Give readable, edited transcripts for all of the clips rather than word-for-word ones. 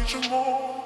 searching more.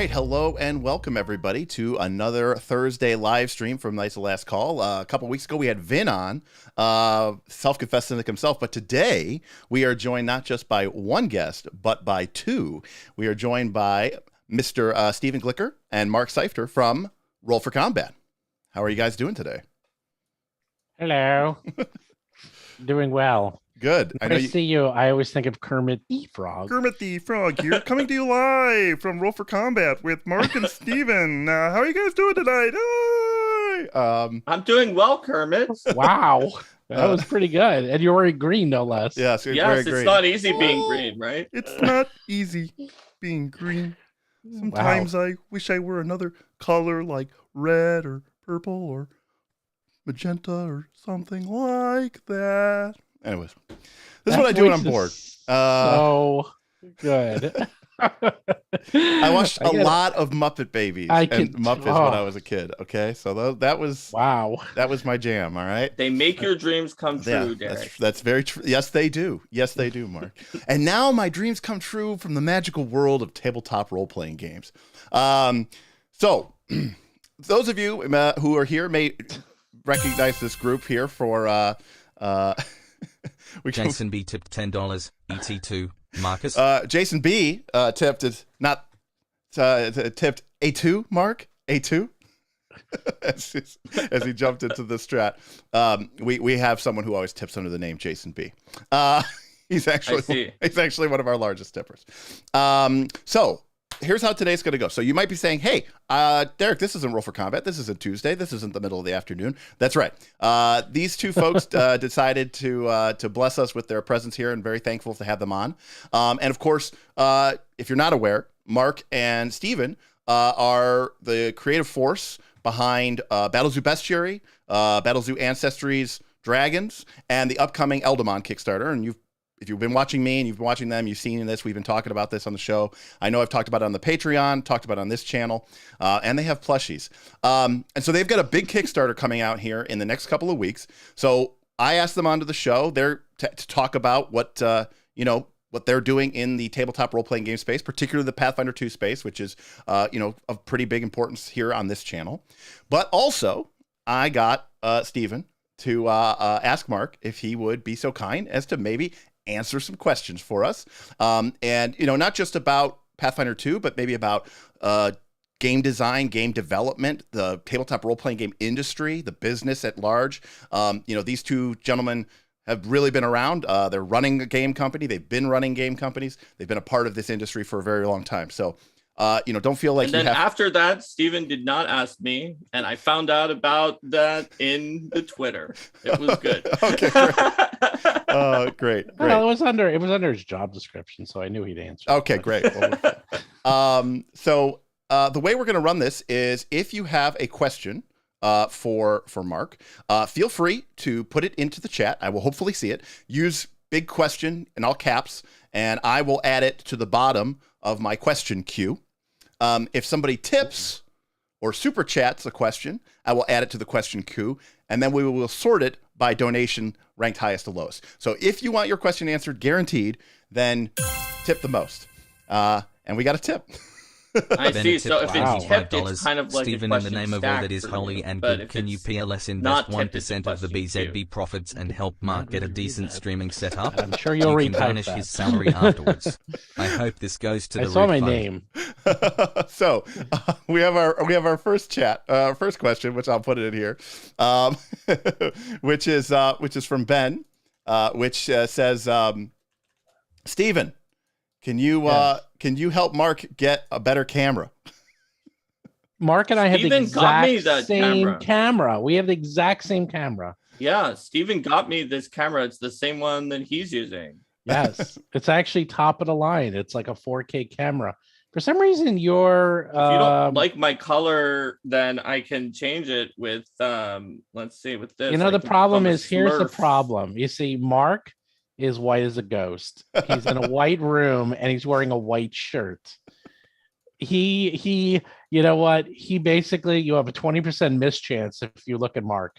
right, hello and welcome everybody to another Thursday live stream from Night's the Last Call. A couple weeks ago we had Vin on, self-confessed cynic himself, but today we are joined not just by one guest, but by two. We are joined by Mr. Stephen Glicker and Mark Seifter from Roll for Combat. How are you guys doing today? Hello. Doing well. Good. When I see you, I always think of Kermit the Frog. Kermit the Frog here, coming to you live from Roll for Combat with Mark and Steven. How are you guys doing tonight? Hi! I'm doing well, Kermit. Wow. That was pretty good. And you're wearing green, no less. Yes, it's not easy being green, right? It's not easy being green. Sometimes I wish I were another color like red or purple or magenta or something like that. Anyways, this is what I do when I'm bored. So good. I watched a lot of Muppet Babies and Muppets when I was a kid. Okay, so that was that was my jam. All right, they make your dreams come true, Derek. That's very true. Yes, they do. Yes, they do, Mark. And now my dreams come true from the magical world of tabletop role-playing games. So those of you who are here may recognize this group here for Jason B tipped $10. ET2 Marcus. Jason B tipped tipped A2 Mark A2 as he jumped into the strat. We have someone who always tips under the name Jason B. He's actually one of our largest tippers. So here's how today's going to go. So you might be saying, hey, Derek, this isn't Roll for Combat. This isn't Tuesday. This isn't the middle of the afternoon. That's right. These two folks decided to bless us with their presence here, and very thankful to have them on. And of course, if you're not aware, Mark and Steven are the creative force behind BattleZoo Bestiary, BattleZoo Ancestries, Dragons, and the upcoming Eldamon Kickstarter. And if you've been watching me and you've been watching them, you've seen this. We've been talking about this on the show. I know I've talked about it on the Patreon, talked about it on this channel, and they have plushies. And so they've got a big Kickstarter coming out here in the next couple of weeks. So I asked them onto the show there to talk about what they're doing in the tabletop role-playing game space, particularly the Pathfinder 2 space, which is of pretty big importance here on this channel. But also, I got Stephen to ask Mark if he would be so kind as to maybe answer some questions for us. And, not just about Pathfinder 2, but maybe about game design, game development, the tabletop role-playing game industry, the business at large. These two gentlemen have really been around. They're running a game company. They've been running game companies. They've been a part of this industry for a very long time. So, don't feel like. And then after that, Steven did not ask me, and I found out about that in the Twitter. It was good. Okay, great. Great. Well, it was under his job description, so I knew he'd answer. Okay, great. So the way we're going to run this is, if you have a question for Mark, feel free to put it into the chat. I will hopefully see it. Use big question in all caps, and I will add it to the bottom of my question queue. If somebody tips or super chats a question, I will add it to the question queue, and then we will sort it by donation ranked highest to lowest. So if you want your question answered guaranteed, then tip the most. And we got a tip. I see. So if it's tipped, it's kind of like Stephen, in the name of all that is holy and good, can you PLS invest 1% of the BZB profits and help Mark get a decent streaming setup? I'm sure you'll retype garnish his salary afterwards. I hope this goes to the. I saw my name. So we have our first first question, which I'll put it in here, which is from Ben, which says, Stephen, can you help Mark get a better camera? Mark and I have the exact same camera. We have the exact same camera. Yeah, Steven got me this camera. It's the same one that he's using. Yes, it's actually top of the line. It's like a 4K camera. For some reason, if you don't like my color, then I can change it with let's see, with this. The problem is, here's the problem. You see, Mark is white as a ghost. He's in a white room and he's wearing a white shirt. He you know what? He basically, you have a 20% mischance if you look at Mark.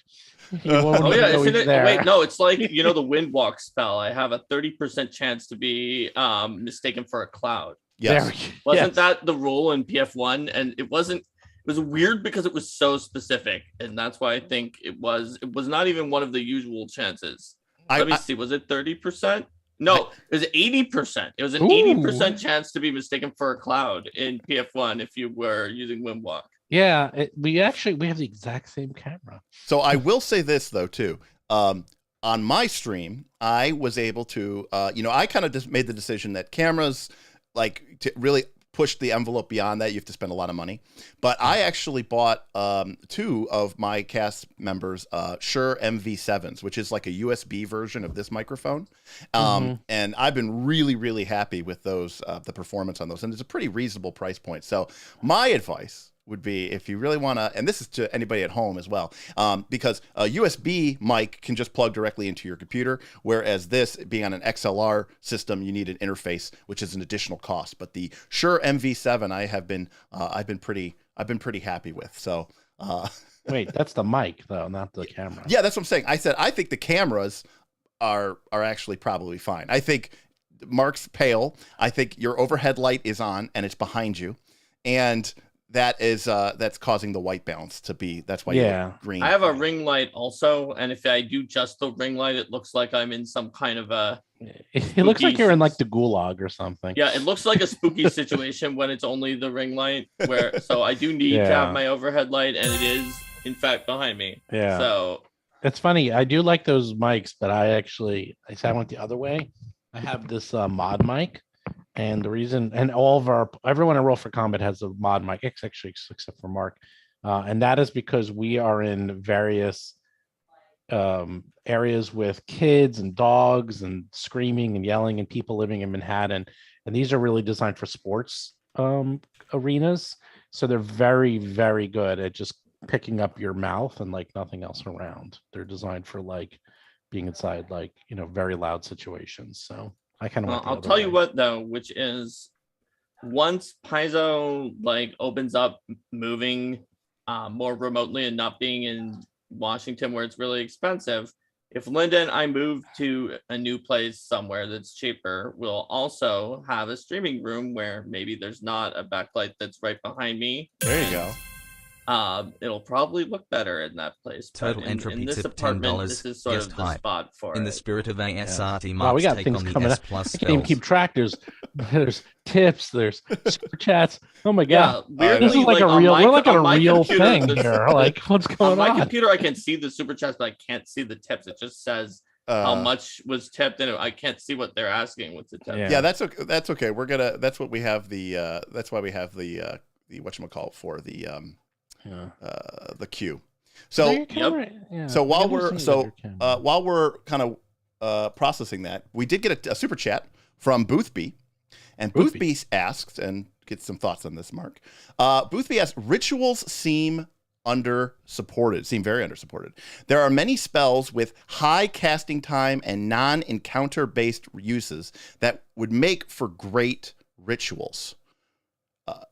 Oh yeah, isn't it? Wait, no, it's like, the wind walk spell. I have a 30% chance to be mistaken for a cloud. Yes. Wasn't that the rule in PF1? And it was weird because it was so specific. And that's why I think it was not even one of the usual chances. Let me see. Was it 30%? No, it was 80%. It was an 80% chance to be mistaken for a cloud in PF1 if you were using Windwalk. Yeah, we have the exact same camera. So I will say this though too. On my stream, I was able to, I kind of just made the decision that cameras, like, to really push the envelope beyond that, you have to spend a lot of money. But I actually bought 2 of my cast members Shure MV7s, which is like a USB version of this microphone. And I've been really, really happy with those, the performance on those. And it's a pretty reasonable price point. So my advice would be, if you really want to, and this is to anybody at home as well, because a USB mic can just plug directly into your computer, whereas this, being on an XLR system, you need an interface, which is an additional cost. But the Shure MV7, I've been pretty happy with. So wait, that's the mic though, not the camera. Yeah, that's what I'm saying. I said I think the cameras are actually probably fine. I think Mark's pale. I think your overhead light is on and it's behind you, and that is that's causing the white balance to be. That's why you're green. I have a ring light also, and if I do just the ring light, it looks like I'm in some kind of a. It looks like you're in like the gulag or something. Yeah, it looks like a spooky situation when it's only the ring light. So I do need to have my overhead light, and it is in fact behind me. Yeah. So it's funny. I do like those mics, but I went the other way. I have this mod mic. And the reason, and everyone in Roll for Combat has a mod mic, actually, except for Mark. And that is because we are in various areas with kids and dogs and screaming and yelling and people living in Manhattan. And these are really designed for sports arenas. So they're very, very good at just picking up your mouth and like nothing else around. They're designed for like being inside, like, very loud situations. So I kind of. I'll tell you what though, which is once Paizo like opens up moving more remotely and not being in Washington where it's really expensive. If Linda and I move to a new place somewhere that's cheaper, we'll also have a streaming room where maybe there's not a backlight that's right behind me. There you go. It'll probably look better in that place. Total entropy in this tip $10. This is sort of the spot for in the spirit of ASRT. Wow, we got things coming up. I can't even keep track. There's tips. There's super chats. Oh my god, this is like a real. We're like a real thing here. Like, what's going on? On my computer, I can see the super chats, but I can't see the tips. It just says how much was tipped, and I can't see what they're asking with the tip. Yeah, that's okay. That's okay. We're gonna. That's what we have. That's why we have the whatchamacallit for the queue. So so while we're kind of processing that, we did get a super chat from Boothby, and Boothby asked, and get some thoughts on this, Mark. Boothby asked, rituals seem very undersupported. There are many spells with high casting time and non-encounter based uses that would make for great rituals.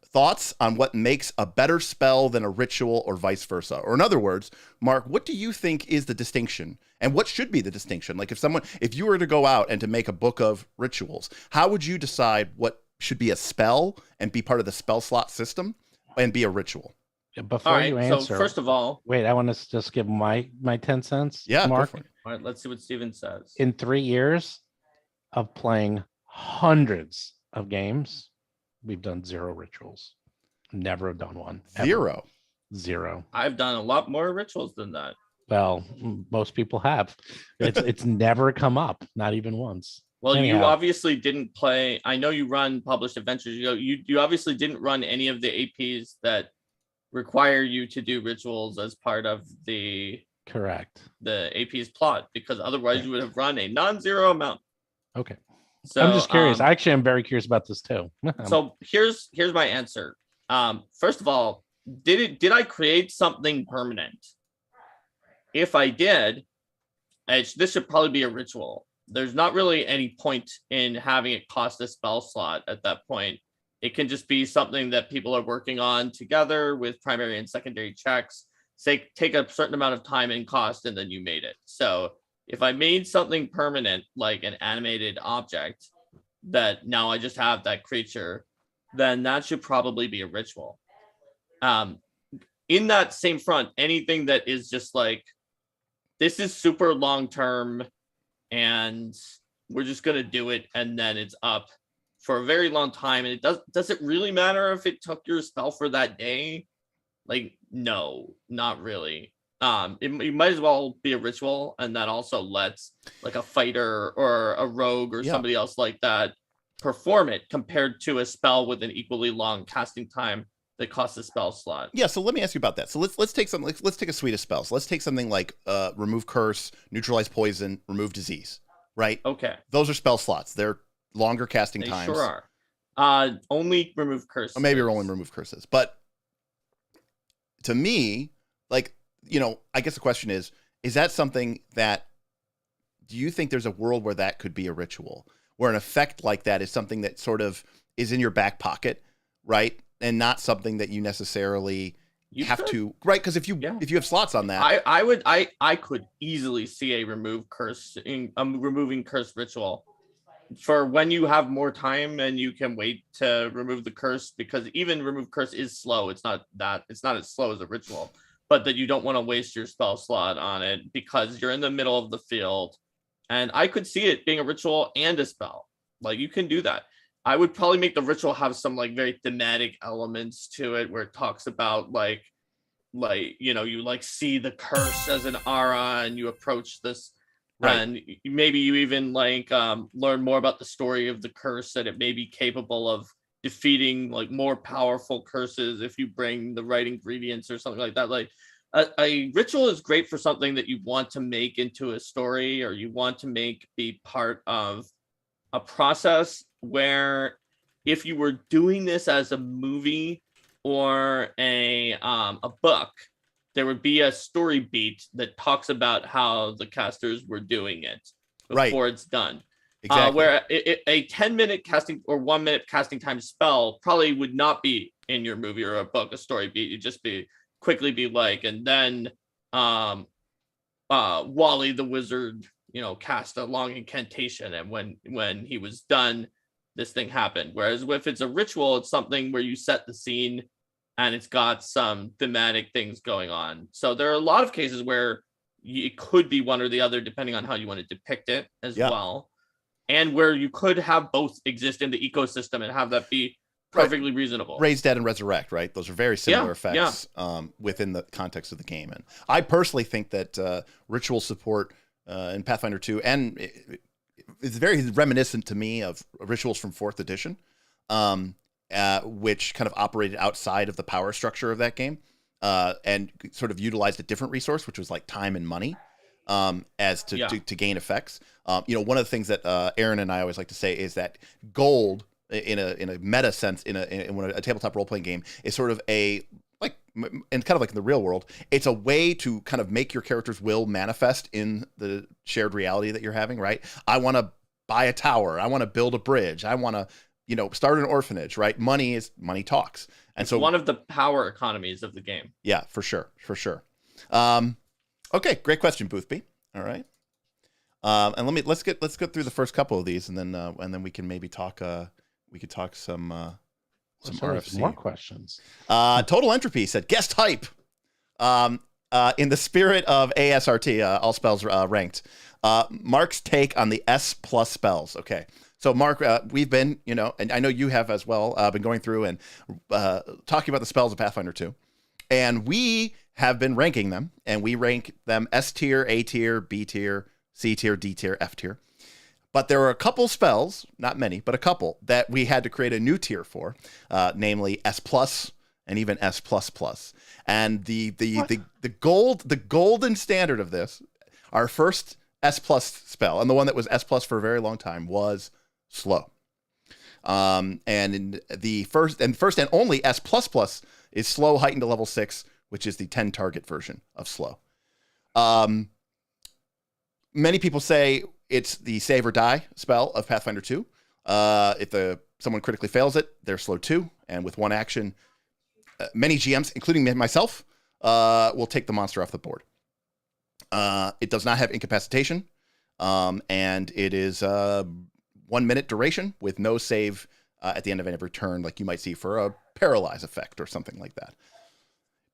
Thoughts on what makes a better spell than a ritual, or vice versa? Or in other words, Mark, what do you think is the distinction, and what should be the distinction? Like if you were to go out and to make a book of rituals, how would you decide what should be a spell and be part of the spell slot system and be a ritual? Before you answer, so first of all, wait, I want to just give my 10 cents. Yeah, Mark. All right, let's see what Steven says. In 3 years of playing hundreds of games, we've done 0 rituals. Never have done one. Ever. Zero. I've done a lot more rituals than that. Well, most people have. It's never come up, not even once. Well, anyhow, you obviously didn't play. I know you run published adventures. You obviously didn't run any of the APs that require you to do rituals as part of the AP's plot, because otherwise you would have run a non-zero amount. Okay. So I'm just curious. Actually, I'm very curious about this too. So here's my answer. First of all, did I create something permanent? If I did, this should probably be a ritual. There's not really any point in having it cost a spell slot at that point. It can just be something that people are working on together with primary and secondary checks. Say, take a certain amount of time and cost, and then you made it. So if I made something permanent, like an animated object, that now I just have that creature, then that should probably be a ritual. In that same front, anything that is just like, this is super long term and we're just going to do it and then it's up for a very long time, and does it really matter if it took your spell for that day? Like, no, not really. It might as well be a ritual, and that also lets like a fighter or a rogue or somebody else like that perform it, compared to a spell with an equally long casting time that costs a spell slot. Yeah, so let me ask you about that. So let's take something. Let's take a suite of spells. Let's take something like remove curse, neutralize poison, remove disease. Right? Okay. Those are spell slots. They're longer casting times. They sure are. Only remove curses. Or maybe only remove curses. But to me, like, you know, I guess the question is that something that, do you think there's a world where that could be a ritual, where an effect like that is something that sort of is in your back pocket, right? And not something that you necessarily have to, right? Because if you have slots on that, I could easily see a removing curse ritual for when you have more time and you can wait to remove the curse, because even remove curse is slow. It's not as slow as a ritual, but that you don't want to waste your spell slot on it because you're in the middle of the field. And I could see it being a ritual and a spell. Like, you can do that. I would probably make the ritual have some like very thematic elements to it, where it talks about like, you know, you like see the curse as an aura and you approach this. Right. And maybe you even like learn more about the story of the curse, that it may be capable of defeating like more powerful curses if you bring the right ingredients or something like that. Like a ritual is great for something that you want to make into a story, or you want to make be part of a process, where if you were doing this as a movie or a book, there would be a story beat that talks about how the casters were doing it before it's done. Exactly. Where a 10-minute casting or 1 minute casting time spell probably would not be in your movie or a book, a story beat. You'd just quickly be like, and then Wally the wizard, you know, cast a long incantation, and when he was done, this thing happened. Whereas if it's a ritual, it's something where you set the scene and it's got some thematic things going on. So there are a lot of cases where it could be one or the other, depending on how you want to depict it as well. And where you could have both exist in the ecosystem and have that be perfectly reasonable. Raise, Dead, and Resurrect, right? Those are very similar effects within the context of the game. And I personally think that ritual support in Pathfinder 2, and it's very reminiscent to me of rituals from 4th edition, which kind of operated outside of the power structure of that game, and sort of utilized a different resource, which was like time and money, as to gain effects. You know, one of the things that Aaron and I always like to say is that gold, in a meta sense, in a tabletop role playing game, is sort of and kind of like in the real world, it's a way to kind of make your character's will manifest in the shared reality that you're having, right? I want to buy a tower. I want to build a bridge. I want to, you know, start an orphanage, right? Money talks. And so one of the power economies of the game. Yeah, for sure. Okay, great question, Boothby. All right. And let's go through the first couple of these, and then we can maybe talk some RFC. More questions. Total Entropy said, guest hype. In the spirit of ASRT, all spells ranked. Mark's take on the S+ spells. Okay. So Mark, we've been, you know, and I know you have as well, been going through and talking about the spells of Pathfinder 2. And we have been ranking them, and we rank them S tier, A tier, B tier, C tier, D tier, F tier. But there were a couple spells, not many, but a couple, that we had to create a new tier for, namely S+ and even S++. And the golden standard of this, our first S+ spell, and the one that was S+ for a very long time, was slow. And the first and only S++ is slow heightened to level 6, which is the 10 target version of slow. Many people say it's the save or die spell of Pathfinder 2. If someone critically fails it, they're slow 2, and with one action, many GMs, including myself, will take the monster off the board. It does not have incapacitation, and it is 1 minute duration with no save at the end of every turn, like you might see for a paralyze effect or something like that.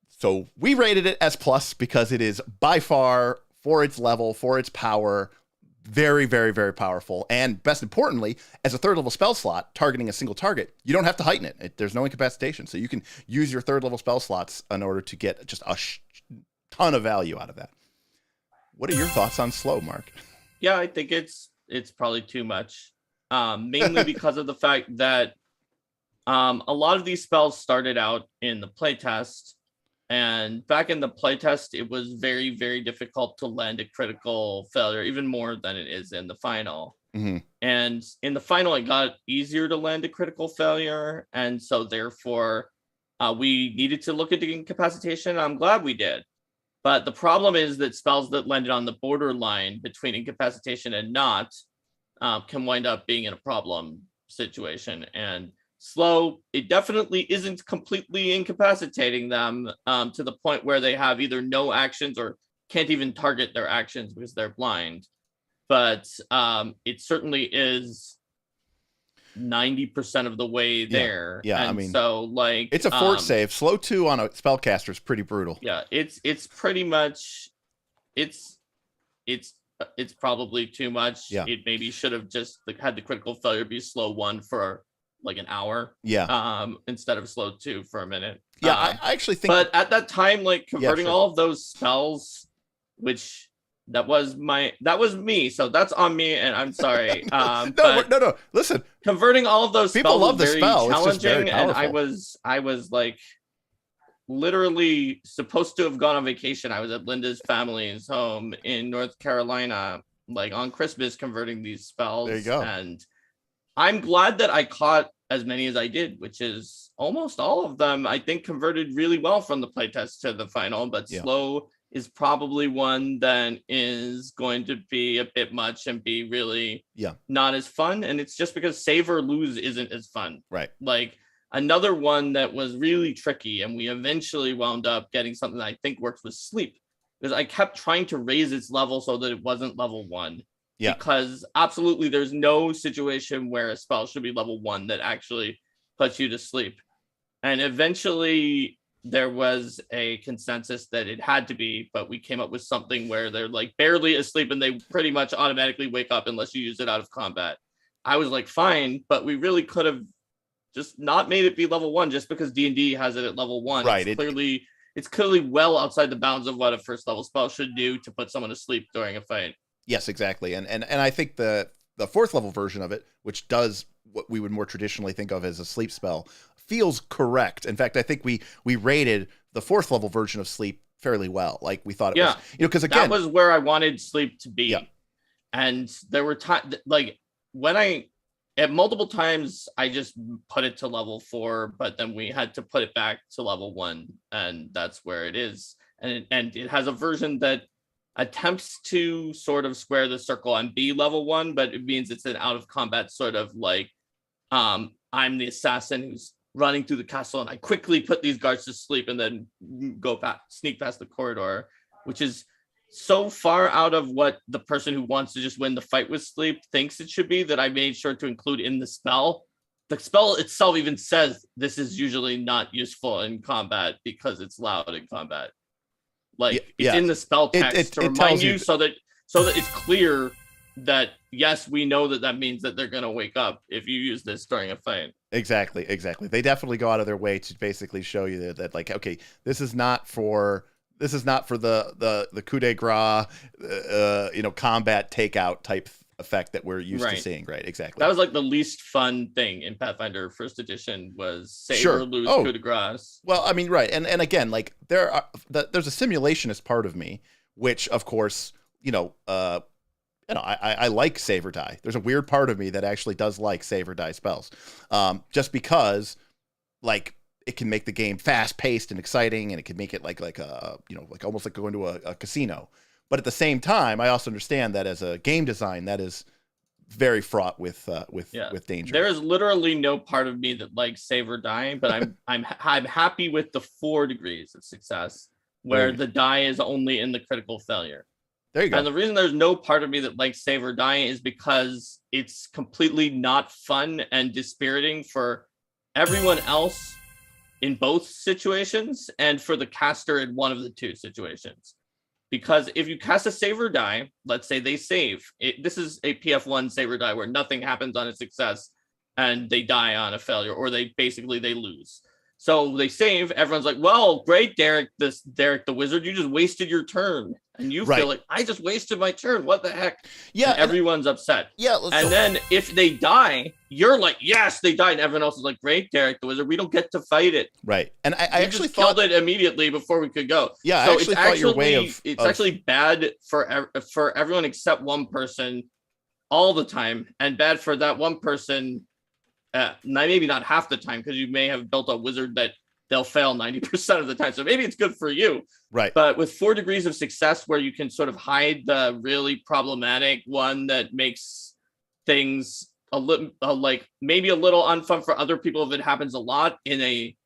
So we rated it S plus because it is by far, for its level, for its power, very, very, very powerful. And best importantly, as a third level spell slot targeting a single target, you don't have to heighten it. There's no incapacitation. So you can use your third level spell slots in order to get just a ton of value out of that. What are your thoughts on slow, Mark? Yeah, I think it's probably too much. Mainly because of the fact that a lot of these spells started out in the playtest. And back in the playtest, it was very, very difficult to land a critical failure, even more than it is in the final. Mm-hmm. And in the final, it got easier to land a critical failure. And so therefore, we needed to look at the incapacitation. I'm glad we did. But the problem is that spells that landed on the borderline between incapacitation and not can wind up being in a problem situation. And slow, it definitely isn't completely incapacitating them to the point where they have either no actions or can't even target their actions because they're blind. But it certainly is 90% of the way there. Yeah, and I mean, so like it's a fort save. Slow 2 on a spellcaster is pretty brutal. Yeah, it's pretty much it's probably too much. Yeah. It maybe should have just had the critical failure be slow 1 for like an hour. Yeah. Instead of slow 2 for a minute. Yeah, I actually think. But at that time, like converting sure. all of those spells, which that was me, so that's on me, and I'm sorry. No. Listen, converting all of those people spells love the was very spell. challenging, It's just very and powerful. I was like literally supposed to have gone on vacation. I was at Linda's family's home in North Carolina, like on Christmas, converting these spells. There you go. And I'm glad that I caught as many as I did, which is almost all of them. I think converted really well from the playtest to the final, but slow is probably one that is going to be a bit much and be really not as fun. And it's just because save or lose isn't as fun. Right. Like another one that was really tricky, and we eventually wound up getting something that I think works with sleep, because I kept trying to raise its level so that it wasn't level 1. Yeah. Because absolutely there's no situation where a spell should be level 1 that actually puts you to sleep. And eventually there was a consensus that it had to be, but we came up with something where they're like barely asleep and they pretty much automatically wake up unless you use it out of combat. I was like, fine, but we really could have just not made it be level 1 just because D&D has it at level 1. Right. It's clearly well outside the bounds of what a first level spell should do to put someone to sleep during a fight. Yes, exactly. And I think the fourth level version of it, which does what we would more traditionally think of as a sleep spell, feels correct. In fact, I think we rated the fourth level version of sleep fairly well. Like we thought it was, because again, that was where I wanted sleep to be. Yeah. And there were times like when at multiple times I just put it to level 4, but then we had to put it back to level 1, and that's where it is. And it has a version that attempts to sort of square the circle and be level 1, but it means it's an out of combat sort of like I'm the assassin who's running through the castle and I quickly put these guards to sleep and then sneak past the corridor, which is so far out of what the person who wants to just win the fight with sleep thinks it should be that I made sure to include in the spell. The spell itself even says this is usually not useful in combat because it's loud in combat. Like it's in the spell text to remind you so that it's clear that yes, we know that means that they're going to wake up if you use this during a fight. Exactly. They definitely go out of their way to basically show you that like, okay, this is not for the coup de grace, combat takeout type effect that we're used to seeing. Right. Exactly. That was like the least fun thing in Pathfinder First Edition was save or lose coup de grace. Well, I mean, right. And again, like there's a simulationist part of me, which of course, I like save or die. There's a weird part of me that actually does like save or die spells, just because, like, it can make the game fast paced and exciting, and it can make it like almost like going to a casino. But at the same time, I also understand that as a game design, that is very fraught with danger. There is literally no part of me that likes save or die, but I'm happy with the 4 degrees of success, where the die is only in the critical failure. There you go. And the reason there's no part of me that likes save or die is because it's completely not fun and dispiriting for everyone else in both situations and for the caster in one of the two situations. Because if you cast a save or die, let's say they save. This is a PF1 save or die where nothing happens on a success and they die on a failure, or they lose. So they save, everyone's like, well, great, Derek the wizard, you just wasted your turn. And you feel like, I just wasted my turn. What the heck? Yeah. And everyone's upset. Yeah. And then if they die, you're like, yes, they died. And everyone else is like, great, Derek the wizard, we don't get to fight it. Right. And I actually killed it immediately before we could go. Yeah, so I actually thought your way of... It's actually bad for everyone except one person all the time, and bad for that one person maybe not half the time, because you may have built a wizard that they'll fail 90% of the time. So maybe it's good for you. Right. But with 4 degrees of success, where you can sort of hide the really problematic one that makes things a little like maybe a little unfun for other people if it happens a lot in a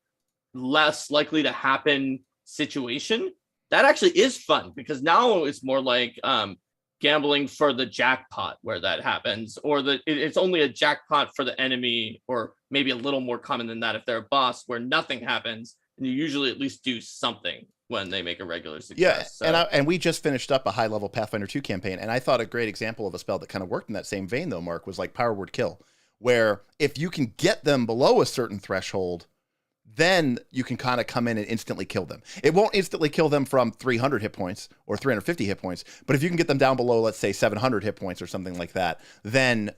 less likely to happen situation, that actually is fun, because now it's more like gambling for the jackpot where that happens, or it's only a jackpot for the enemy, or maybe a little more common than that if they're a boss, where nothing happens and you usually at least do something when they make a regular success. Yeah, so. And we just finished up a high-level Pathfinder 2 campaign, and I thought a great example of a spell that kind of worked in that same vein, though, Mark, was like Power Word Kill, where if you can get them below a certain threshold, then you can kind of come in and instantly kill them. It won't instantly kill them from 300 hit points or 350 hit points, but if you can get them down below, let's say 700 hit points or something like that, then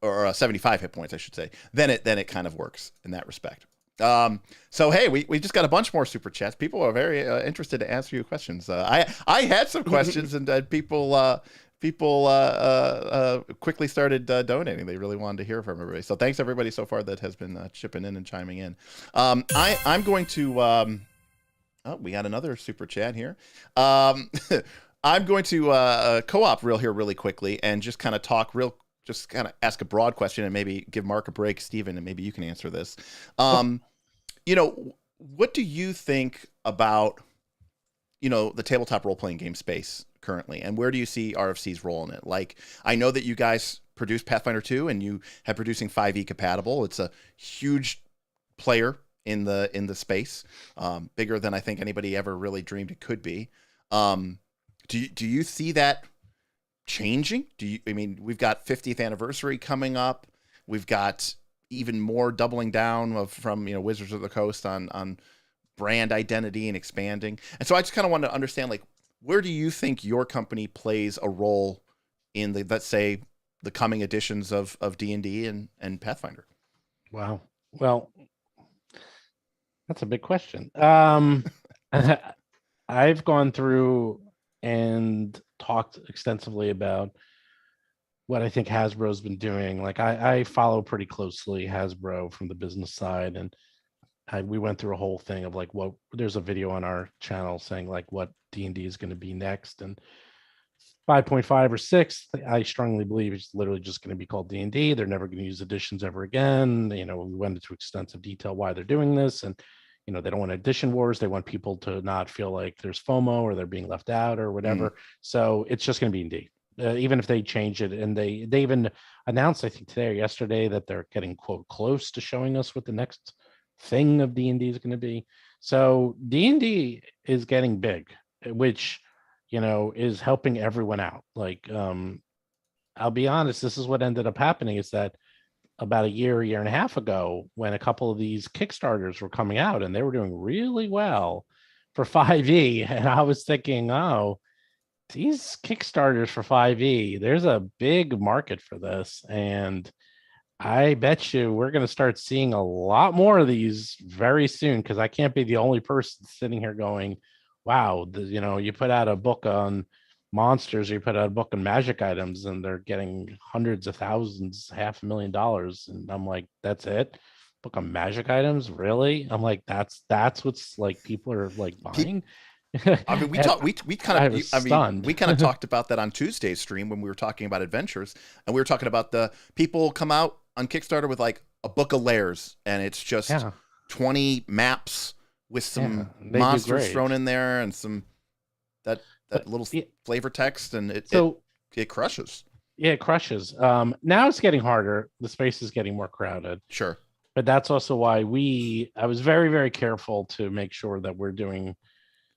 or 75 hit points, I should say, then it kind of works in that respect. So hey, we just got a bunch more super chats. People are very interested to answer your questions. I had some questions, and people quickly started donating. They really wanted to hear from everybody. So thanks everybody so far that has been chipping in and chiming in. I'm going to oh, we got another super chat here. I'm going to co-op really quickly and just kind of just kind of ask a broad question and maybe give Mark a break, Steven, and maybe you can answer this. What do you think about, the tabletop role-playing game space currently, and where do you see RFC's role in it? Like, I know that you guys produce Pathfinder 2 and you have producing 5e compatible. It's a huge player in the space, bigger than I think anybody ever really dreamed it could be. Do you see that changing? We've got 50th anniversary coming up. We've got even more doubling down from Wizards of the Coast on brand identity and expanding. And so I just kind of wanted to understand, like, where do you think your company plays a role in let's say, the coming editions of D&D and Pathfinder? Wow. Well, that's a big question. I've gone through and talked extensively about what I think Hasbro's been doing. Like, I follow pretty closely Hasbro from the business side, and we went through a whole thing of like there's a video on our channel saying like what D&D is going to be next, and 5.5 or 6, I strongly believe it's literally just going to be called D&D. They're never going to use editions ever again. We went into extensive detail why they're doing this, and they don't want edition wars. They want people to not feel like there's FOMO or they're being left out or whatever. So it's just going to be D&D. Even if they change it, and they even announced, I think today or yesterday, that they're getting quote close to showing us what the next thing of D&D is going to be. So D&D is getting big, which is helping everyone out. Like, I'll be honest, this is what ended up happening, is that about a year and a half ago, when a couple of these Kickstarters were coming out and they were doing really well for 5e, and I was thinking, oh, these Kickstarters for 5e, there's a big market for this, and I bet you we're going to start seeing a lot more of these very soon, because I can't be the only person sitting here going, wow, you put out a book on monsters, or you put out a book on magic items, and they're getting hundreds of thousands, $500,000. And I'm like, that's it? Book on magic items? Really? I'm like, that's what's like people are like buying. I mean, we kind of talked about that on Tuesday's stream when we were talking about adventures, and we were talking about the people come out on Kickstarter with like a book of layers, and it's just 20 maps with some monsters thrown in there and some that little flavor text, and it crushes. Yeah, it crushes. Now it's getting harder. The space is getting more crowded. Sure. But that's also why I was very, very careful to make sure that we're doing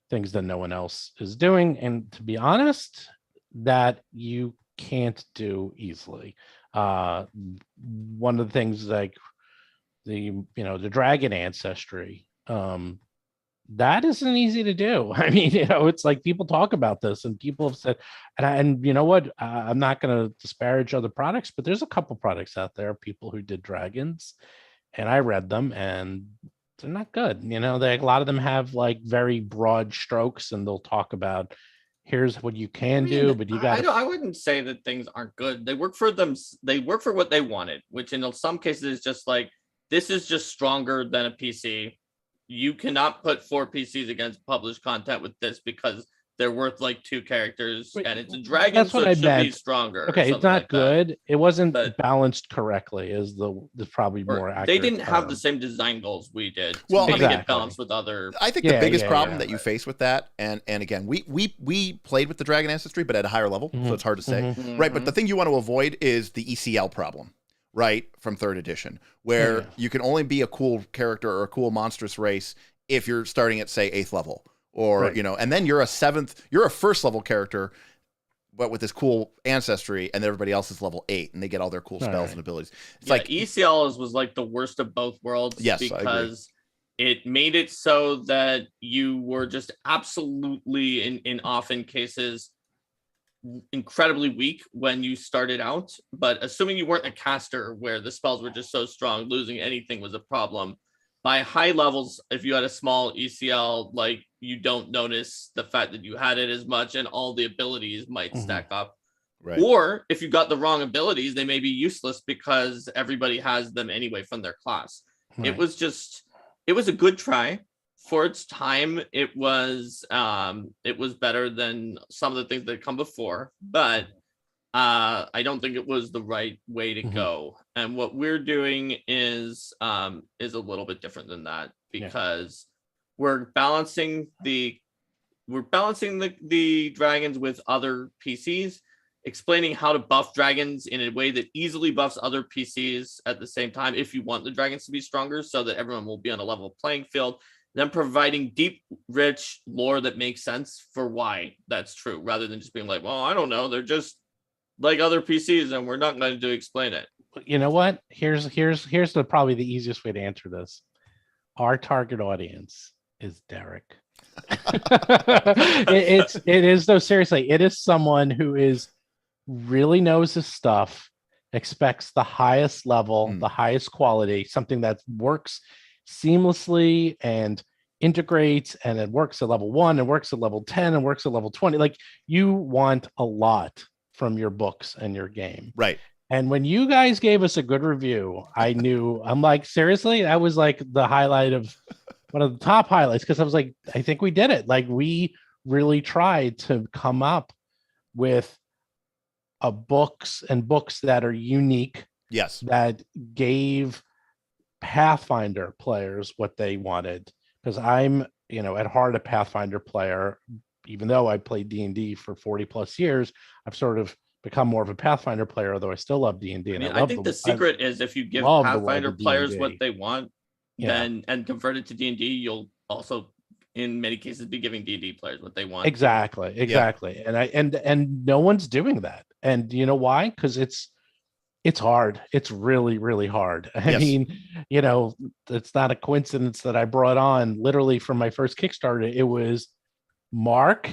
things that no one else is doing. And to be honest, that you can't do easily. One of the things like the dragon ancestry, that isn't easy to do. I mean, it's like people talk about this and people have said, and you know what? I'm not going to disparage other products, but there's a couple products out there, people who did dragons, and I read them and they're not good. A lot of them have like very broad strokes, and they'll talk about here's what you can do, but you got. I wouldn't say that things aren't good. They work for them. They work for what they wanted, which in some cases is just like, this is just stronger than a PC. You cannot put 4 PCs against published content with this because they're worth like 2 characters, and it's a dragon, that's so what it I should meant. be stronger. Okay, it's not like good. It wasn't but, balanced correctly. Is the probably more accurate. They didn't have the same design goals we did. Well, get balanced with other. I think the biggest problem that you face with that, and again, we played with the Dragon Ancestry, but at a higher level, so it's hard to say, right? But the thing you want to avoid is the ECL problem. Right, from 3rd edition, where you can only be a cool character or a cool monstrous race if you're starting at, say, 8th level, or and then you're a 1st level character, but with this cool ancestry, and everybody else is level 8, and they get all their cool spells and abilities. It's like ECL was like the worst of both worlds. Yes, because it made it so that you were just absolutely in often cases incredibly weak when you started out, but assuming you weren't a caster where the spells were just so strong, losing anything was a problem. By high levels, if you had a small ECL, like, you don't notice the fact that you had it as much, and all the abilities might stack up. Right. Or if you got the wrong abilities, they may be useless because everybody has them anyway from their class. Right. It was a good try. For its time, it was better than some of the things that had come before, but I don't think it was the right way to go. And what we're doing is a little bit different than that, because we're balancing the dragons with other PCs, explaining how to buff dragons in a way that easily buffs other PCs at the same time if you want the dragons to be stronger, so that everyone will be on a level playing field. Then providing deep, rich lore that makes sense for why that's true, rather than just being like, well, I don't know, they're just like other PCs and we're not going to explain it. You know what? Here's probably the easiest way to answer this. Our target audience is Derek. it is though, seriously, it is someone who really knows his stuff, expects the highest level, the highest quality, something that works seamlessly and integrates, and it works at level 1 and works at level 10 and works at level 20. Like, you want a lot from your books and your game, right? And when you guys gave us a good review, I'm like, seriously, that was like the highlight of one of the top highlights, because I was like, I think we did it. Like, we really tried to come up with books that are unique, that gave Pathfinder players what they wanted, because I'm at heart a Pathfinder player. Even though I played D&D for 40 plus years, I've sort of become more of a Pathfinder player, although I still love D&D. And I think the secret is, if you give Pathfinder players what they want, then and convert it to D&D, you'll also in many cases be giving D&D players what they want. Exactly. And no one's doing that. And you know why? Because it's hard. It's really, really hard. I mean, it's not a coincidence that I brought on, literally from my first Kickstarter, it was Mark,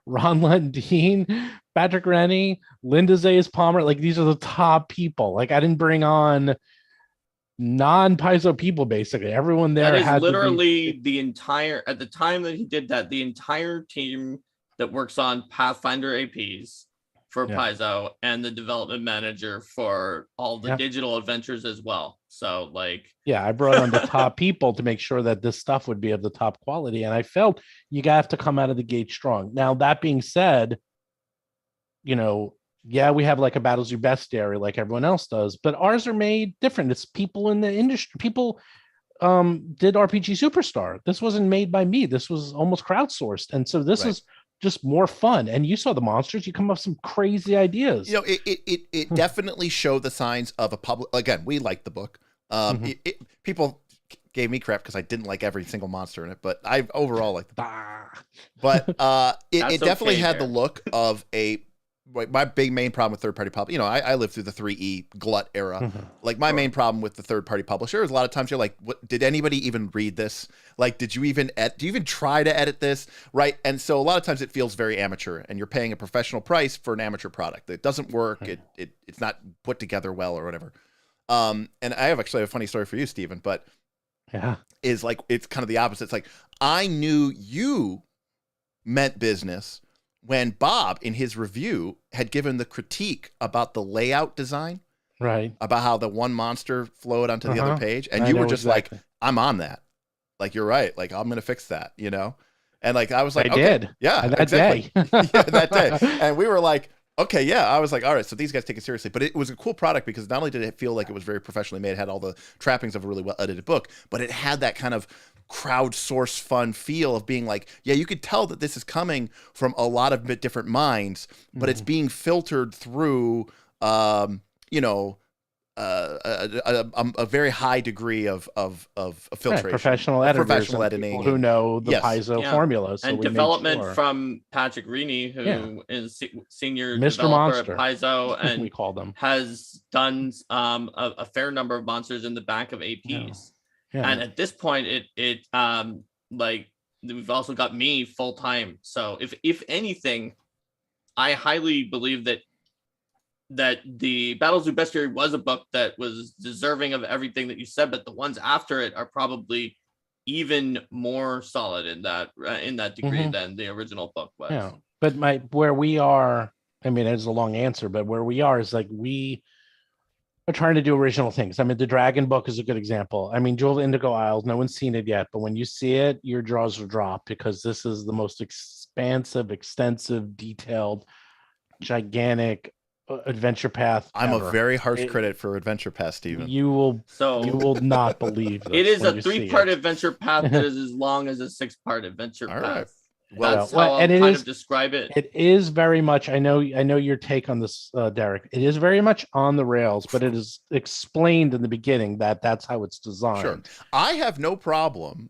Ron Lundeen, Patrick Rennie, Linda Zayas Palmer. Like, these are the top people. Like, I didn't bring on non-Paizo people, basically. Everyone there had literally the entire, at the time that he did that, the entire team that works on Pathfinder APs for Paizo, and the development manager for all the digital adventures as well. So like, I brought on the top people to make sure that this stuff would be of the top quality. And I felt you have to come out of the gate strong. Now, that being said, we have like a BattleZoo Bestiary like everyone else does, but ours are made different. It's people in the industry. People did RPG Superstar. This wasn't made by me. This was almost crowdsourced. And so this is just more fun. And you saw the monsters, you come up with some crazy ideas. You know, it definitely showed the signs of a public. Again, we liked the book. People gave me crap because I didn't like every single monster in it, but I overall liked the book. But it definitely had the look of a. My big main problem with third-party publishing, you know, I lived through the 3E glut era. Like my main problem with the third-party publisher is a lot of times you're like, what, did anybody even read this? Like, do you even try to edit this? Right. And so a lot of times it feels very amateur and you're paying a professional price for an amateur product. It doesn't work. It's not put together well or whatever. And I have actually a funny story for you, Stephen, but is like, it's kind of the opposite. It's like, I knew you meant business when Bob, in his review, had given the critique about the layout design, right? About how the one monster flowed onto the other page, and you were just like, "I'm on that." Like, you're right. Like, I'm gonna fix that, you know. And like, I was like, I did. Yeah, that exactly. day. Yeah, that day. And we were like, okay, yeah. I was like, all right, so these guys take it seriously. But it was a cool product because not only did it feel like it was very professionally made, it had all the trappings of a really well edited book, but it had that kind of crowdsourced fun feel of being like, yeah, you could tell that this is coming from a lot of different minds, but it's being filtered through, you know, a very high degree of filtration, professional editors, professional editing, who know the Paizo formula, so and development from Patrick Rini, who is senior Mr. developer Monster at Paizo, and we call them, has done a fair number of monsters in the back of APs. And at this point, it like we've also got me full time. So if anything, I highly believe that the BattleZoo Bestiary was a book that was deserving of everything that you said, but the ones after it are probably even more solid in that degree than the original book was. Yeah, but where we are, I mean, it's a long answer, but where we are is like we are trying to do original things. I mean, the Dragon book is a good example. I mean, Jewel of Indigo Isles, no one's seen it yet, but when you see it, your jaws will drop because this is the most expansive, extensive, detailed, gigantic adventure path. I'm ever. A very harsh critic for Adventure Path, Stephen. You will not believe this. It is a 3-part adventure path that is as long as a 6-part adventure path. Right. Well, that's how I'll kind of describe it. It is very much, I know your take on this, Derek. It is very much on the rails, but it is explained in the beginning that that's how it's designed. Sure. I have no problem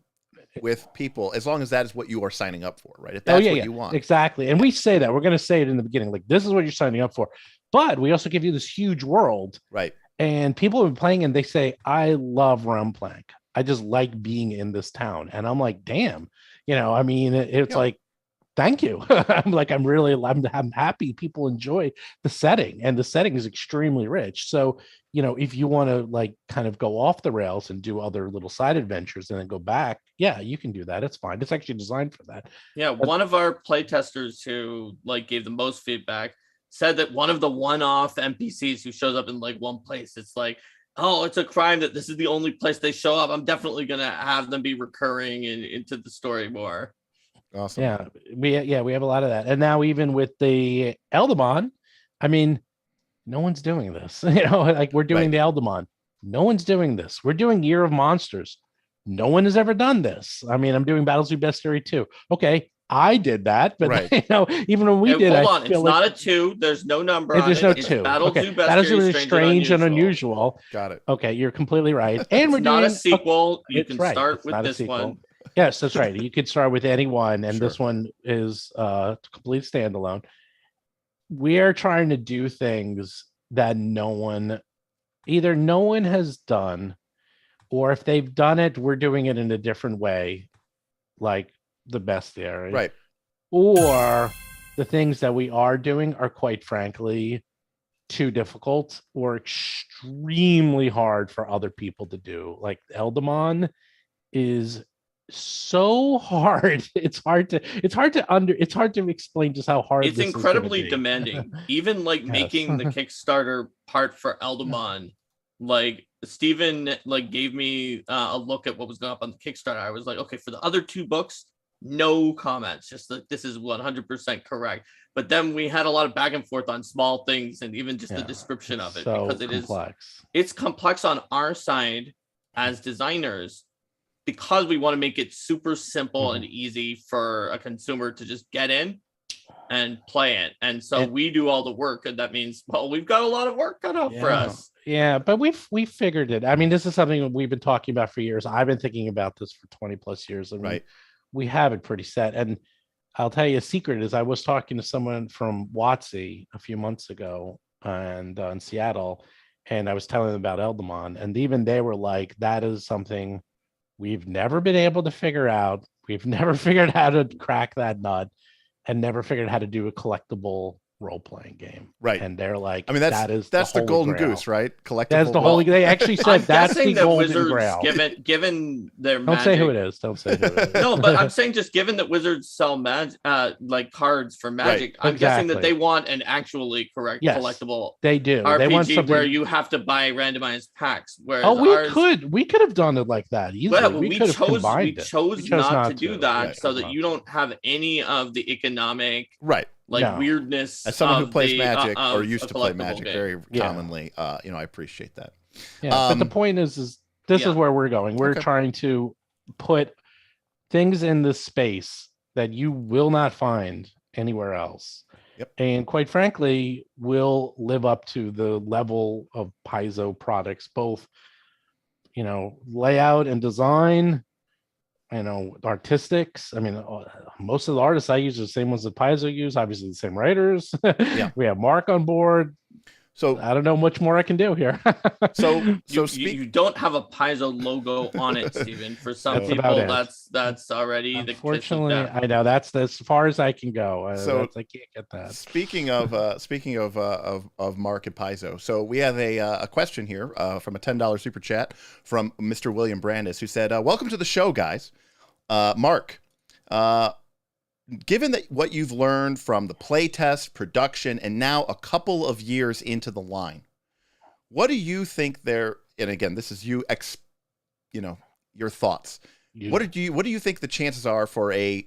with people as long as that is what you are signing up for, right? If that's what you want. Exactly. And we say that. We're going to say it in the beginning, like, this is what you're signing up for. But we also give you this huge world. Right. And people have been playing and they say, I love Realmplank. I just like being in this town. And I'm like, damn. You know, I mean, it's like, thank you. I'm happy people enjoy the setting, and the setting is extremely rich. So, you know, if you want to like kind of go off the rails and do other little side adventures and then go back, yeah, you can do that. It's fine. It's actually designed for that. Yeah. One of our playtesters who like gave the most feedback said that one of the one-off NPCs who shows up in like one place, it's like, oh, it's a crime that this is the only place they show up. I'm definitely going to have them be recurring into the story more. Awesome. Yeah, we have a lot of that. And now even with the Eldamon, I mean, no one's doing this. You know, like we're doing the Eldamon. No one's doing this. We're doing Year of Monsters. No one has ever done this. I mean, I'm doing BattleZoo Bestiary 2. Okay, I did that, but you know, even when we did, hold on, it's not a 2. There's no number on it. There's no 2. BattleZoo Bestiary is strange and unusual. Got it. Okay, you're completely right. And it's we're not doing a sequel. You can start it's with this one. Yes, that's right. You could start with any one, and this one is complete standalone. We are trying to do things that no one has done, or if they've done it, we're doing it in a different way, like the Bestiary. Right. Or the things that we are doing are quite frankly too difficult or extremely hard for other people to do. Like Eldamon is so hard. It's hard to explain just how hard it's incredibly demanding. Even like making the Kickstarter part for Eldamon, like Stephen like gave me a look at what was going up on the Kickstarter. I was like, okay, for the other 2 books, no comments, just that this is 100% correct. But then we had a lot of back and forth on small things and even just the description of it, because it's complex on our side as designers, because we want to make it super simple and easy for a consumer to just get in, and play it. And so we do all the work, and that means, well, we've got a lot of work cut out for us. Yeah, but we figured it. I mean, this is something we've been talking about for years. I've been thinking about this for 20 plus years, and we have it pretty set. And I'll tell you a secret is I was talking to someone from WotC a few months ago and in Seattle, and I was telling them about Eldamon, and even they were like, that is something we've never been able to figure out. We've never figured out how to crack that nut, and never figured out how to do a collectible role-playing game. Right. And they're like, I mean, that's the golden goose, right? Collectible. That's the holy. They actually said that's the golden Wizards, grail. Given their Don't magic, say who it is. Don't say who it is. No, but I'm saying just given that Wizards sell like cards for Magic, I'm guessing that they want an actually correct collectible. They do. RPG they want something where you have to buy randomized packs. Whereas we could have done it like that easily. Well, we chose not to do that, so that you don't have any of the economic weirdness. As someone who plays Magic or used to play Magic very commonly, I appreciate that. Yeah, but the point is this is where we're going. We're trying to put things in the space that you will not find anywhere else. Yep. And quite frankly, will live up to the level of Paizo products, both, layout and design, artistics. I mean, most of the artists I use are the same ones that Paizo use, obviously the same writers. We have Mark on board. So I don't know much more I can do here. You don't have a Paizo logo on it, Stephen. For some people, that's already unfortunately, the I know that's as far as I can go. I can't get that. Speaking of Mark and Paizo, so we have a question here from a $10 super chat from Mr. William Brandis, who said, "Welcome to the show, guys. Mark, given that what you've learned from the playtest, production, and now a couple of years into the line, what do you think there? And again, this is your thoughts. What do you think the chances are for a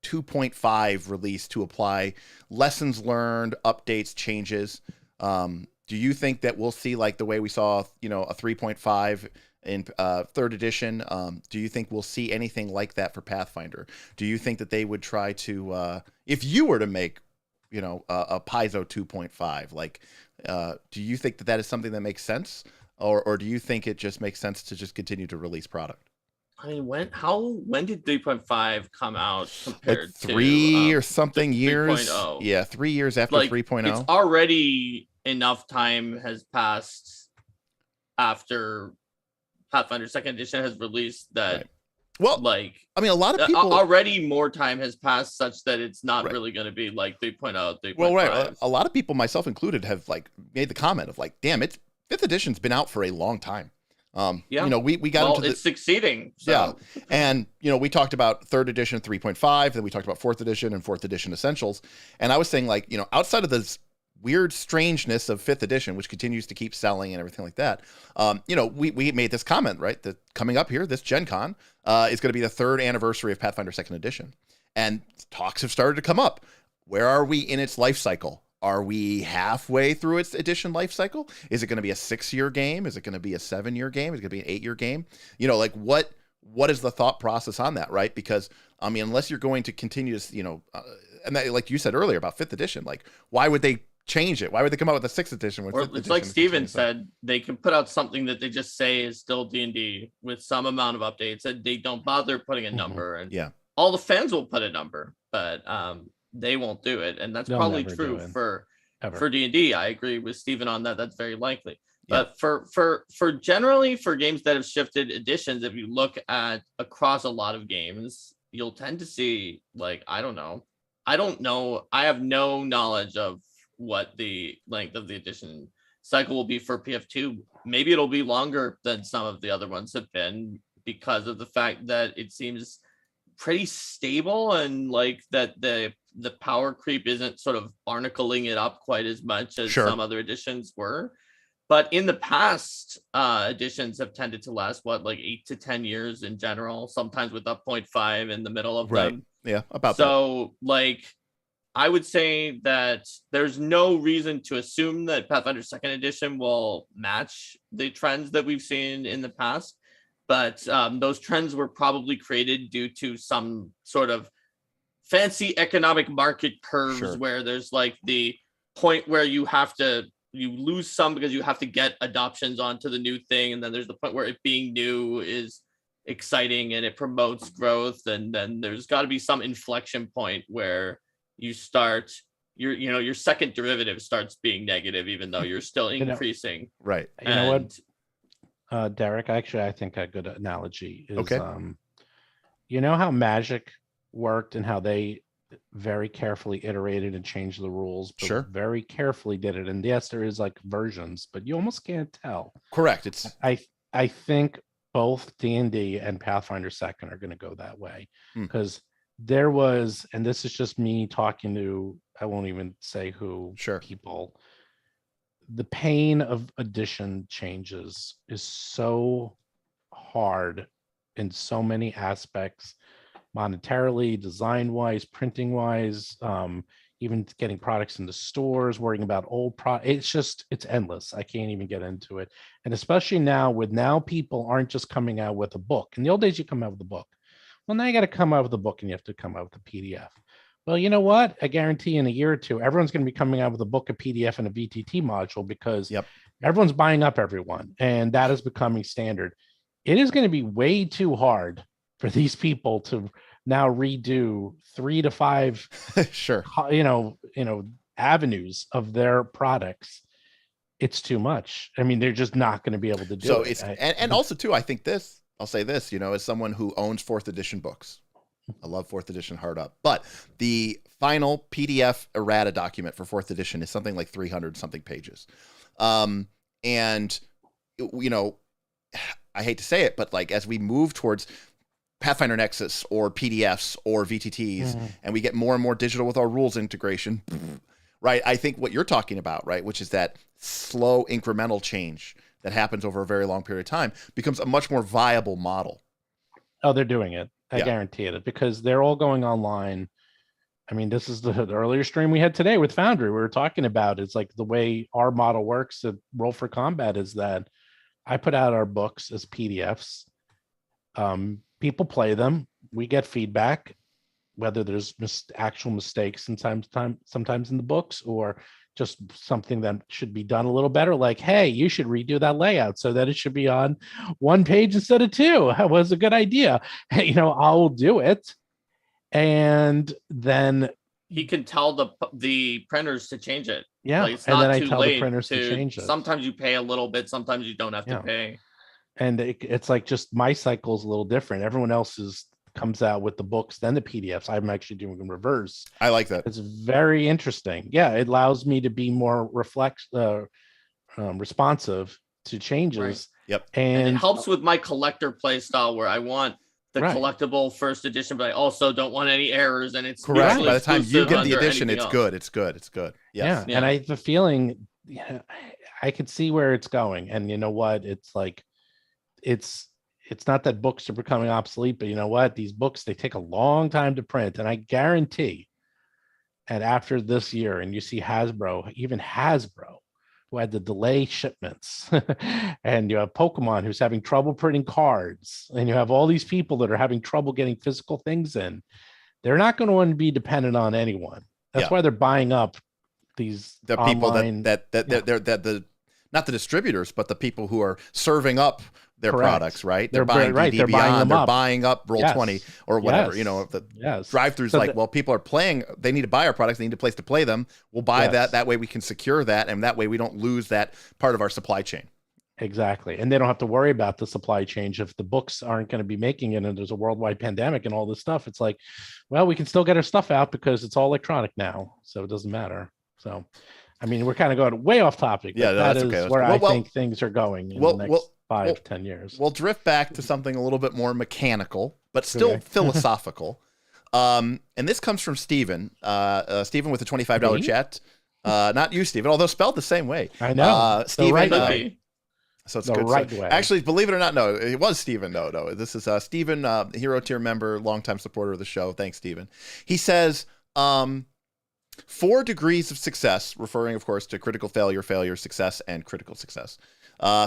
2.5 release to apply lessons learned, updates, changes? Do you think that we'll see like the way we saw, a 3.5 in third edition? Do you think we'll see anything like that for Pathfinder? Do you think that they would try to, if you were to make, a Paizo 2.5, like, do you think that is something that makes sense? Or do you think it just makes sense to just continue to release product? I mean, when did 3.5 come out compared to 3 or something to years? 3.0? Yeah, 3 years after 3.0. It's already enough time has passed after Pathfinder Second Edition has released that. Well, I mean, a lot of people already more time has passed such that it's not really going to be like 3.0, 3.5. Well, right. A lot of people, myself included, have like made the comment of like, damn, it's 5th edition's been out for a long time. We got into it's succeeding. So. Yeah. And, we talked about 3rd edition 3.5, then we talked about 4th edition and 4th edition essentials. And I was saying like, outside of this weird strangeness of 5th edition, which continues to keep selling and everything like that. We made this comment, right? That coming up here, this Gen Con is going to be the 3rd anniversary of Pathfinder 2nd edition. And talks have started to come up. Where are we in its life cycle? Are we halfway through its edition life cycle? Is it going to be a 6-year game? Is it going to be a 7-year game? Is it going to be an 8-year game? What is the thought process on that, right? Because, I mean, unless you're going to continue to, and that, like you said earlier about 5th edition, like, why would they change it? Why would they come out with a 6th edition? Or it's like Steven said, they can put out something that they just say is still D&D with some amount of updates, and they don't bother putting a number. And all the fans will put a number, but they won't do it. And that's probably true for D&D. I agree with Steven on that. That's very likely. But for generally for games that have shifted editions, if you look at across a lot of games, you'll tend to see like, I don't know. I have no knowledge of what the length of the edition cycle will be for PF2. Maybe it'll be longer than some of the other ones have been because of the fact that it seems pretty stable and like that the power creep isn't sort of barnacling it up quite as much as some other editions were. But in the past, editions have tended to last, like 8 to 10 years in general, sometimes with a 0.5 in the middle of them. Yeah, about so, that. Like, I would say that there's no reason to assume that Pathfinder 2nd edition will match the trends that we've seen in the past. But those trends were probably created due to some sort of fancy economic market curves where there's like the point where you lose some because you have to get adoptions onto the new thing, and then there's the point where it being new is exciting and it promotes growth, and then there's got to be some inflection point where you start your second derivative starts being negative even though you're still increasing. Right. You know what, Derek, actually I think a good analogy is you know how Magic worked and how they very carefully iterated and changed the rules, but very carefully did it. And yes, there is like versions, but you almost can't tell. Correct. It's I think both D&D and Pathfinder 2nd are going to go that way, because there was, and this is just me talking to, I won't even say who, people, the pain of edition changes is so hard in so many aspects, monetarily, design wise, printing wise, even getting products in the stores, worrying about old it's endless. I can't even get into it. And especially now people aren't just coming out with a book. In the old days, you come out with a book. Well, now you got to come out with a book and you have to come out with a PDF. Well, you know what? I guarantee in a year or two, everyone's going to be coming out with a book, a PDF, and a VTT module, because everyone's buying up everyone. And that is becoming standard. It is going to be way too hard for these people to now redo 3 to 5 avenues of their products. It's too much. I mean, they're just not going to be able to do it. And also too, I think I'll say this, as someone who owns 4th edition books, I love 4th edition hard up, but the final PDF errata document for 4th edition is something like 300 something pages. And I hate to say it, but like, as we move towards Pathfinder Nexus or PDFs or VTTs, and we get more and more digital with our rules integration, right? I think what you're talking about, right, which is that slow incremental change that happens over a very long period of time, becomes a much more viable model. Oh, they're doing it. I guarantee it, because they're all going online. I mean, this is the earlier stream we had today with Foundry. We were talking about it's like the way our model works at Roll for Combat is that I put out our books as PDFs. People play them. We get feedback, whether there's actual mistakes sometimes in the books, or just something that should be done a little better. Like, hey, you should redo that layout so that it should be on 1 page instead of 2. That was a good idea. I'll do it. And then he can tell the printers to change it. Yeah. Like, it's not too late the printers to change it. Sometimes you pay a little bit, sometimes you don't have to pay. And it's like, just my cycle is a little different. Everyone else's comes out with the books, then the PDFs. I'm actually doing in reverse. I like that. It's very interesting. Yeah, it allows me to be more responsive to changes. Right. Yep. And it helps with my collector play style, where I want the collectible 1st edition, but I also don't want any errors. And it's correct. By the time you get the edition, it's good. It's good. It's good. Yes. Yeah. And I have a feeling, I could see where it's going. And you know what? It's like, it's not that books are becoming obsolete, but you know what? These books, they take a long time to print. And I guarantee, and after this year, and you see Hasbro, who had to delay shipments, and you have Pokemon who's having trouble printing cards, and you have all these people that are having trouble getting physical things in. They're not going to want to be dependent on anyone. That's why they're buying up these online, people that not the distributors, but the people who are serving up their products, right? They're buying D&D Beyond, they're buying up Roll20 or whatever, the drive-throughs. So like, people are playing, they need to buy our products, they need a place to play them. We'll buy that way we can secure that, and that way we don't lose that part of our supply chain. Exactly. And they don't have to worry about the supply chain if the books aren't going to be making it and there's a worldwide pandemic and all this stuff. It's like, well, we can still get our stuff out because it's all electronic now, so it doesn't matter. So I mean, we're kind of going way off topic. Yeah, that is okay. Where I think things are going in the next 5-10 years. We'll drift back to something a little bit more mechanical, but still philosophical. And this comes from Steven. Steven with a $25 chat. Not you, Steven, although spelled the same way. I know. Steven. Right way. So it's good. Right way. Actually, believe it or not, no, it was Steven. No. This is Steven, Hero Tier member, longtime supporter of the show. Thanks, Steven. He says, 4 degrees of success, referring, of course, to critical failure, success, and critical success,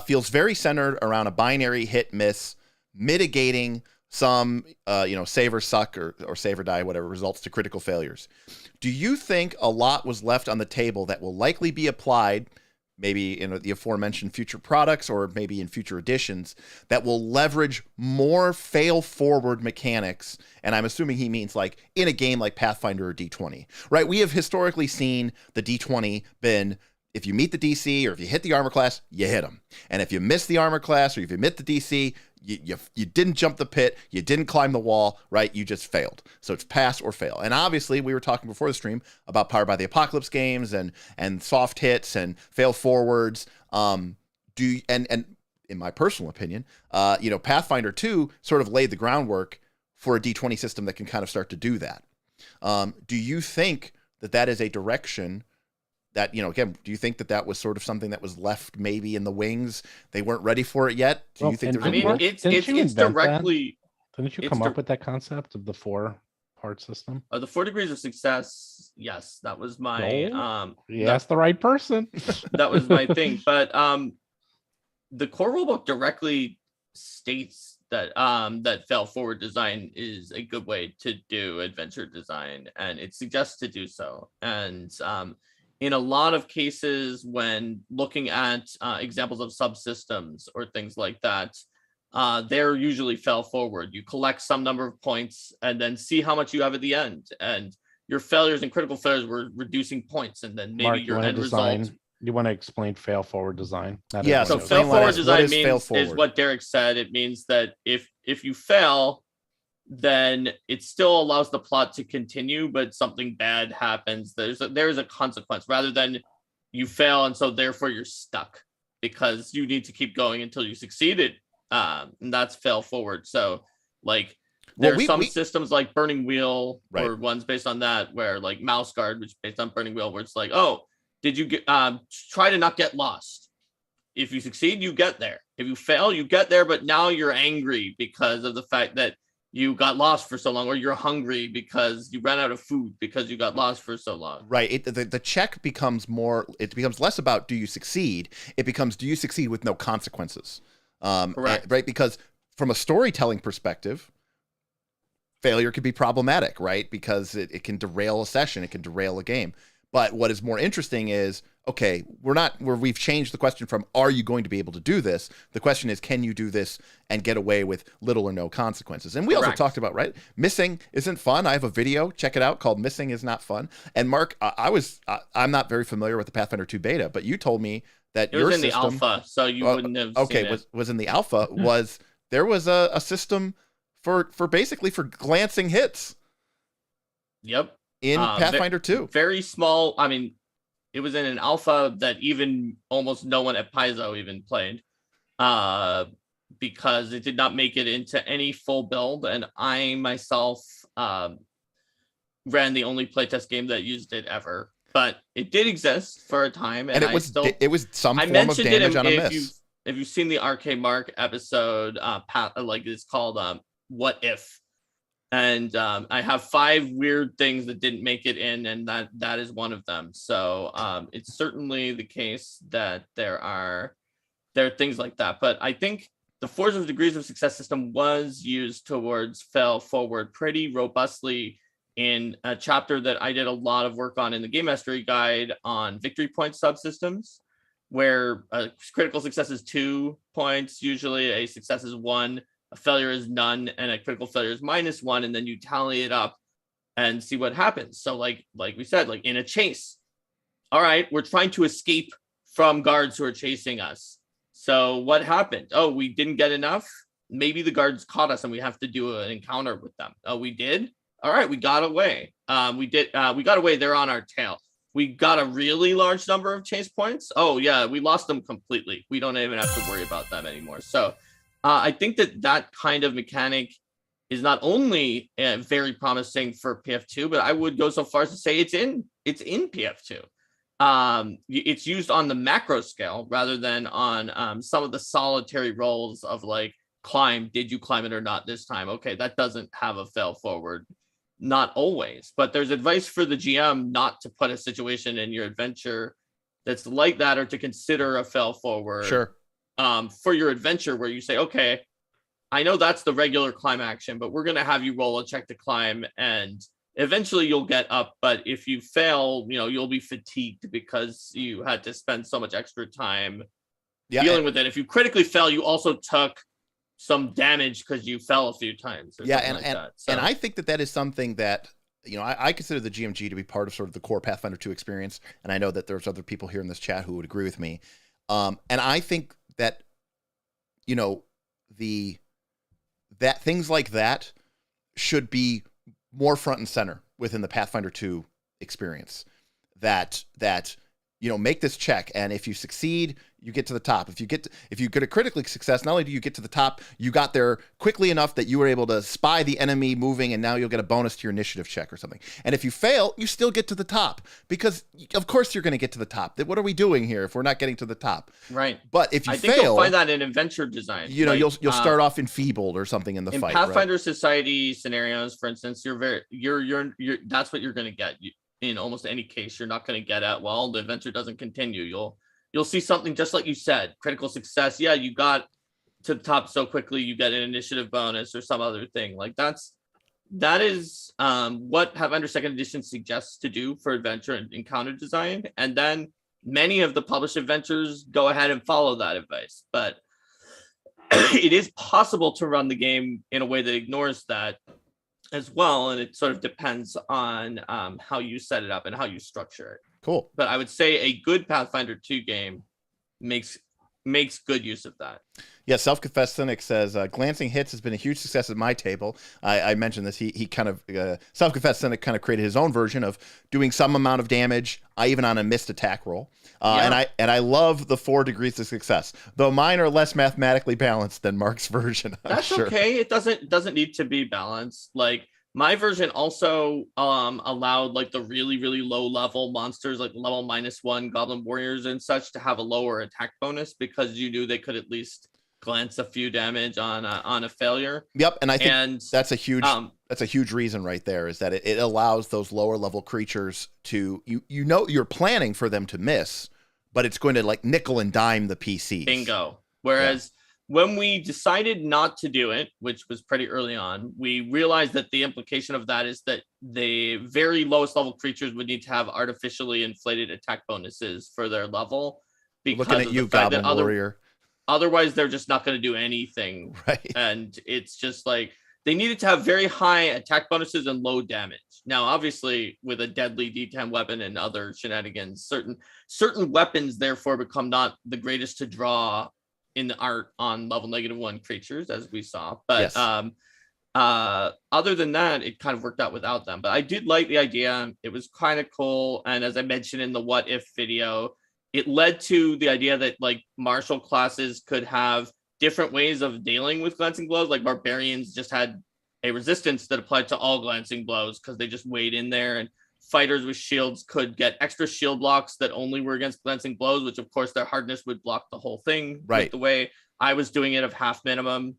feels very centered around a binary hit-miss, mitigating some save or suck or save or die, whatever, results to critical failures. Do you think a lot was left on the table that will likely be applied, maybe in the aforementioned future products or maybe in future editions, that will leverage more fail-forward mechanics? And I'm assuming he means like in a game like Pathfinder or D20, right? We have historically seen the D20 been, if you meet the DC or if you hit the armor class, you hit them. And if you miss the armor class or if you meet the DC, you didn't jump the pit, you didn't climb the wall, right? You just failed. So it's pass or fail. And obviously, we were talking before the stream about Powered by the Apocalypse games and soft hits and fail forwards. And in my personal opinion, Pathfinder 2 sort of laid the groundwork for a D20 system that can kind of start to do that. Do you think that is a direction that, again, do you think that was sort of something that was left maybe in the wings? They weren't ready for it yet? Do you think it's directly... Didn't you come up with that concept of the 4-part system? The 4 degrees of success, yes, that was my... That's the right person. That was my thing. But the core rulebook directly states that that fail forward design is a good way to do adventure design, and it suggests to do so. And in a lot of cases, when looking at examples of subsystems or things like that, they're usually fail forward. You collect some number of points and then see how much you have at the end. And your failures and critical failures were reducing points, and then maybe Mark, your end result. You want to explain fail forward design? Yeah. So fail forward design is what Derek said. It means that if you fail, then it still allows the plot to continue, but something bad happens. There's a consequence rather than you fail and so therefore you're stuck because you need to keep going until you succeeded. And that's fail forward. So like there are some systems like Burning Wheel or ones based on that, where like Mouse Guard, which is based on Burning Wheel, where it's like, oh, did you get try to not get lost? If you succeed, you get there. If you fail, you get there, but now you're angry because of the fact that you got lost for so long, or you're hungry because you ran out of food because you got lost for so long. Right. The check becomes less about do you succeed? It becomes, do you succeed with no consequences? Correct. Right. Because from a storytelling perspective, failure can be problematic, right? Because it can derail a session. It can derail a game. But what is more interesting is, okay, we've changed the question from, are you going to be able to do this? The question is, can you do this and get away with little or no consequences? And we also talked about, right, missing isn't fun. I have a video, check it out, called Missing Is Not Fun. And Mark, I'm not very familiar with the Pathfinder 2 beta, but you told me that your system... It was in the alpha, so you wouldn't have seen it. was in the alpha, there was a system for basically for glancing hits. Yep. In Pathfinder 2. Very small. I mean, it was in an alpha that even almost no one at Paizo even played because it did not make it into any full build. And I myself ran the only playtest game that used it ever. But it did exist for a time. And it was some form of damage on a miss. If you've seen the RK Mark episode, like it's called What If? And I have 5 weird things that didn't make it in, and that is one of them. So it's certainly the case that there are things like that. But I think the 4 degrees of success system was used towards fail forward pretty robustly in a chapter that I did a lot of work on in the Game Mastery Guide on victory point subsystems, where a critical success is 2 points, usually a success is 1. A failure is none, and a critical failure is -1, and then you tally it up and see what happens. So like we said, like in a chase, all right, we're trying to escape from guards who are chasing us. So what happened? Oh, we didn't get enough. Maybe the guards caught us and we have to do an encounter with them. Oh, we did? All right, we got away. We got away. They're on our tail. We got a really large number of chase points. Oh yeah, we lost them completely. We don't even have to worry about them anymore. So I think that kind of mechanic is not only very promising for PF2, but I would go so far as to say it's in PF2. It's used on the macro scale rather than on some of the solitary roles of like climb. Did you climb it or not this time? Okay, that doesn't have a fail forward. Not always, but there's advice for the GM not to put a situation in your adventure that's like that, or to consider a fail forward. Sure. For your adventure, where you say, okay, I know that's the regular climb action, but we're going to have you roll a check to climb, and eventually you'll get up. But if you fail, you'll be fatigued because you had to spend so much extra time dealing with it. If you critically fail, you also took some damage because you fell a few times. And I think that is something that, I consider the GMG to be part of sort of the core Pathfinder 2 experience. And I know that there's other people here in this chat who would agree with me. And I think that, that things like that should be more front and center within the Pathfinder 2 experience. That make this check, and if you succeed, you get to the top. If you get a critically success, not only do you get to the top, you got there quickly enough that you were able to spy the enemy moving, and now you'll get a bonus to your initiative check or something. And if you fail, you still get to the top, because of course you're going to get to the top. What are we doing here if we're not getting to the top? Right. But if you fail, you'll find that in adventure design. You'll start off enfeebled or something in the fight. In Pathfinder Society scenarios, for instance, you're that's what you're going to get. In almost any case, you're not going to get at, well, the adventure doesn't continue. You'll see something just like you said, critical success. Yeah, you got to the top so quickly, you get an initiative bonus or some other thing. Like that is what Pathfinder 2nd Edition suggests to do for adventure and encounter design. And then many of the published adventures go ahead and follow that advice. But it is possible to run the game in a way that ignores that as well, and it sort of depends on how you set it up and how you structure it. Cool. But I would say a good Pathfinder 2 game makes good use of that. Yeah, Self-Confessed Cynic says, Glancing Hits has been a huge success at my table. I mentioned this. He kind of, Self-Confessed Cynic kind of created his own version of doing some amount of damage, even on a missed attack roll. And I love the 4 degrees of success, though mine are less mathematically balanced than Mark's version. That's sure. Okay. It doesn't need to be balanced. Like my version also allowed like the really, really low level monsters, like level -1 Goblin Warriors and such, to have a lower attack bonus because you knew they could at least glance a few damage on a failure. Yep, and I think that's a huge reason right there, is that it allows those lower level creatures to you're planning for them to miss, but it's going to like nickel and dime the PCs. Bingo. Whereas when we decided not to do it, which was pretty early on, we realized that the implication of that is that the very lowest level creatures would need to have artificially inflated attack bonuses for their level. Because looking at you, Goblin Warrior. Otherwise, they're just not going to do anything. Right. And it's just like they needed to have very high attack bonuses and low damage. Now, obviously, with a deadly D10 weapon and other shenanigans, certain weapons therefore become not the greatest to draw in the art on level -1 creatures, as we saw. But other than that, it kind of worked out without them. But I did like the idea. It was kind of cool. And as I mentioned in the What If video, it led to the idea that like martial classes could have different ways of dealing with glancing blows. Like barbarians just had a resistance that applied to all glancing blows because they just weighed in there, and fighters with shields could get extra shield blocks that only were against glancing blows, which of course their hardness would block the whole thing. Right. With the way I was doing it of half minimum.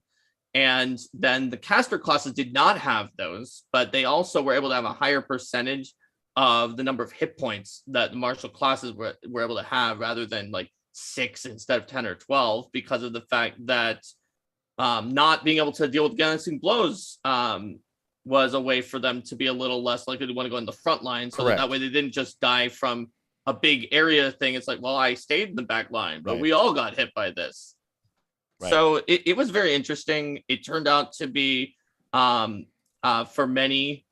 And then the caster classes did not have those, but they also were able to have a higher percentage of the number of hit points that the martial classes were able to have, rather than like 6 instead of 10 or 12, because of the fact that not being able to deal with glancing blows was a way for them to be a little less likely to want to go in the front line, so that way they didn't just die from a big area thing. It's like, well, I stayed in the back line, but we all got hit by this. Right. So it was very interesting. It turned out to be for many,